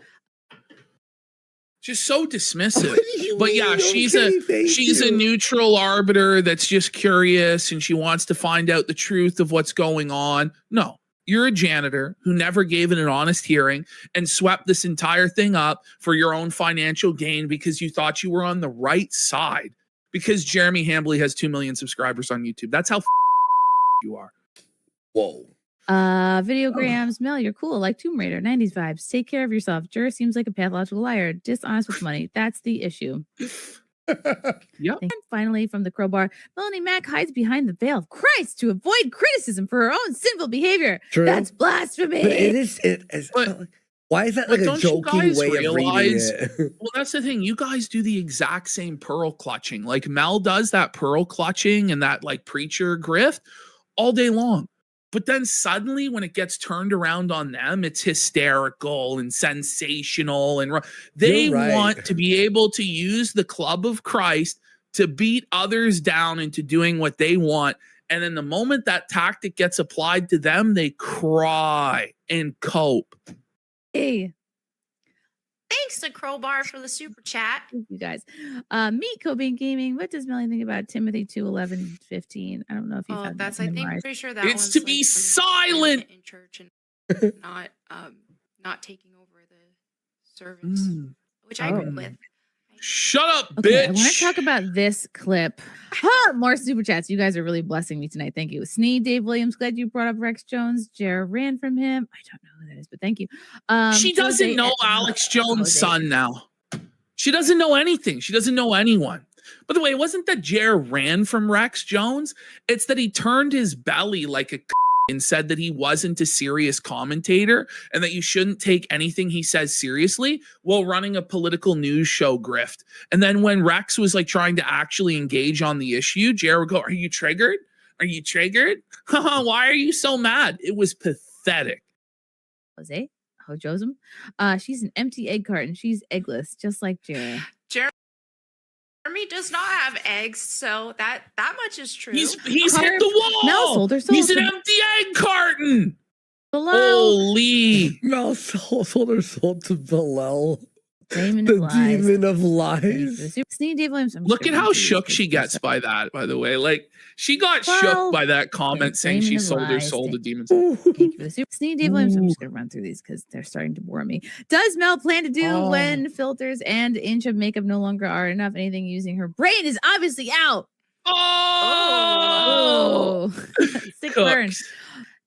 Just so dismissive. What do you But yeah, mean? she's Okay, thank a you. neutral arbiter that's just curious and she wants to find out the truth of what's going on. No, you're a janitor who never gave it an honest hearing and swept this entire thing up for your own financial gain because you thought you were on the right side. Because Jeremy Hambley has 2 million subscribers on YouTube. That's how you are. Whoa. Videograms, Mel, you're cool, like Tomb Raider, 90s vibes. Take care of yourself. Jura seems like a pathological liar, dishonest with money. That's the issue. Yep. And finally, from the crowbar, Melonie Mack hides behind the veil of Christ to avoid criticism for her own sinful behavior. True. That's blasphemy. But it is. But- Why is that but like a don't you joking guys way of realize- reading it? Well, that's the thing. You guys do the exact same pearl clutching. Like Mel does that pearl clutching and that like preacher grift all day long. But then suddenly when it gets turned around on them, it's hysterical and sensational. And they You're right. want to be able to use the club of Christ to beat others down into doing what they want. And then the moment that tactic gets applied to them, they cry and cope. Hey, Thanks to Crowbar for the super chat. thank you guys. Meet Cobain Gaming. What does Melanie think about Timothy 2:11-15? I don't know if you've Oh, had that's that I think memorized. pretty sure that It's one's to be like silent. in church and not taking over the service, Mm. which I agree Oh. with. Shut up, Okay, I bitch. want to talk about this clip. More super chats. You guys are really blessing me tonight. Thank you. Sneed, Dave Williams, glad you brought up Rex Jones. Jer ran from him. I don't know who that is, but thank you. She doesn't Jose- know Alex Jones' Jose- son now. She doesn't know anything. She doesn't know anyone. By the way, it wasn't that Jer ran from Rex Jones. It's that he turned his belly like a and said that he wasn't a serious commentator and that you shouldn't take anything he says seriously while running a political news show grift. And then when Rex was like trying to actually engage on the issue, Jer would go, "Are you triggered? Are you triggered? Why are you so mad?" It was pathetic. Jose, Hojosum. She's an empty egg carton. She's eggless, just like Jerry. Jeremy does not have eggs, so that much is true. He's hit the wall. Mel sold her soul. He's an empty egg carton. Below. Holy. Mel sold her soul to Bilal, Demon the of lies. demon of lies. Sneed Dave Williams. Look at how shook she gets by that, by the way. Like, she got shook by that comment saying she sold her soul to demons. Thank you for the super. Sneed Dave Williams. I'm just going to run through these because they're starting to bore me. Does Mel plan to do when filters and inch of makeup no longer are enough? Anything using her brain is obviously out. Oh! Sick burn.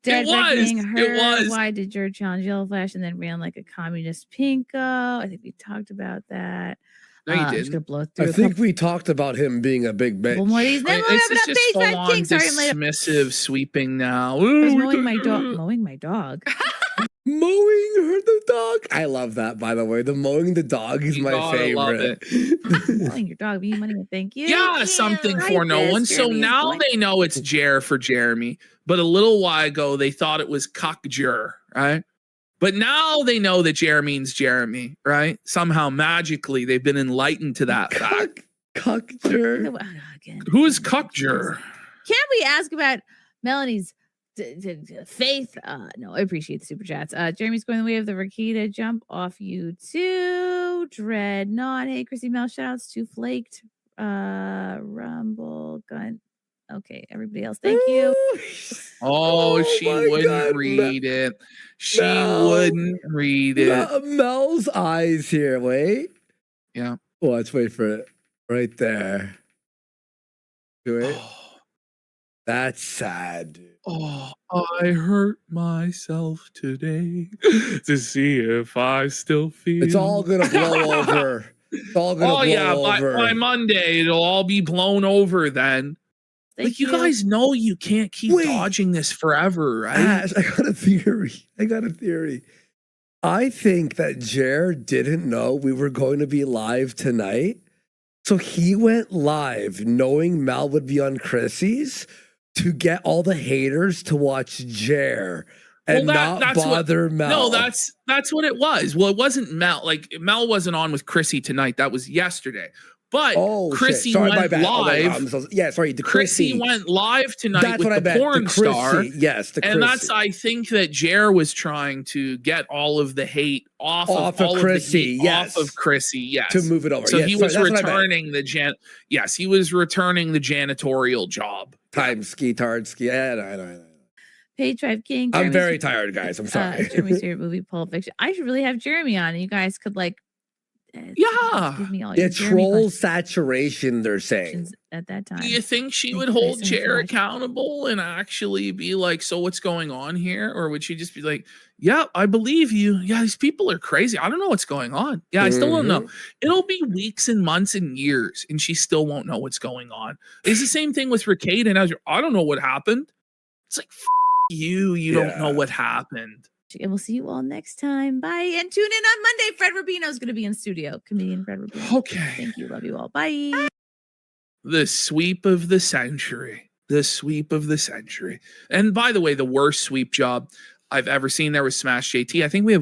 Dead reckoning her. It was. Why did George challenge Yellow Flash and then ran like a communist pinko? I think we talked about that. No, you I'm just didn't. gonna blow through I a think we talked about him being a big bitch. couple more of these. Then we'll This have it is up just page full 5 on King. Sorry, I'm late. dismissive sweeping now. I was mowing my dog. Mowing my dog. Mowing her the dog. I love that, by the way. The mowing the dog is You my gotta love favorite. Mowing your dog. Be money. Thank you. Yeah, something Right, for no this one. So Jeremy is now going- they know it's Jer for Jeremy. But a little while ago, they thought it was Cuck-Jer, right? But now they know that Jer means Jeremy, right? Somehow magically they've been enlightened to that fact. Cuck-Jer. Again. Who is Cuck-Jer? Can we ask about Melanie's faith? No, I appreciate the super chats. Jeremy's going the way of the Rakita. Jump off you too. Dreadnought. Hey, Chrissy Mel. Shoutouts to Flaked. Rumble Gun. Okay, everybody else. Thank you. Oh, she my wouldn't God, read it. She Mel. wouldn't read it. Mel's eyes here. Wait. Yeah. Oh, let's wait for it. Right there. Do it. That's sad, dude. Oh, I hurt myself today to see if I still feel. It's all gonna blow over. It's all gonna blow over. By Monday it'll all be blown over then. Thank You guys know you can't keep dodging this forever, right? Ash, I got a theory. I think that Jer didn't know we were going to be live tonight. So he went live knowing Mel would be on Chrissy's to get all the haters to watch Jer and not bother Mel. No, that's what it was. Well, it wasn't Mel. Like, Mel wasn't on with Chrissy tonight. That was yesterday. But Chrissy sorry, went my bad. live. The Chrissy went live tonight That's with what I the meant. porn The Chrissy, star. yes, the and that's, Chrissy. I think that Jer was trying to get all of the hate off of Chrissy, off of Chrissy, yes, to move it over. So Yes, he sorry, was that's what I meant. returning he was returning the janitorial job. Time ski, tard ski. I know. Page 5 King. I'm Jeremy's very tired, guys. I'm sorry. Jeremy's favorite movie, Pulp Fiction. I should really have Jeremy on, and you guys could give me all your Jeremy troll questions saturation, they're saying. at that time. Do you think she Thank would you guys hold so much Jer for watching. accountable and actually be like, "So what's going on here?" Or would she just be like, "Yeah, I believe you. Yeah, these people are crazy. I don't know what's going on. Yeah, I still don't know." It'll be weeks and months and years, and she still won't know what's going on. It's the same thing with Rakate and Azure. I don't know what happened. It's like, you don't know what happened. And we'll see you all next time. Bye. And tune in on Monday. Fred Rubino is going to be in studio. Comedian Fred Rubino. Okay. Thank you. Love you all. Bye. The sweep of the century. The sweep of the century. And by the way, the worst sweep job I've ever seen there was Smash JT. I think we have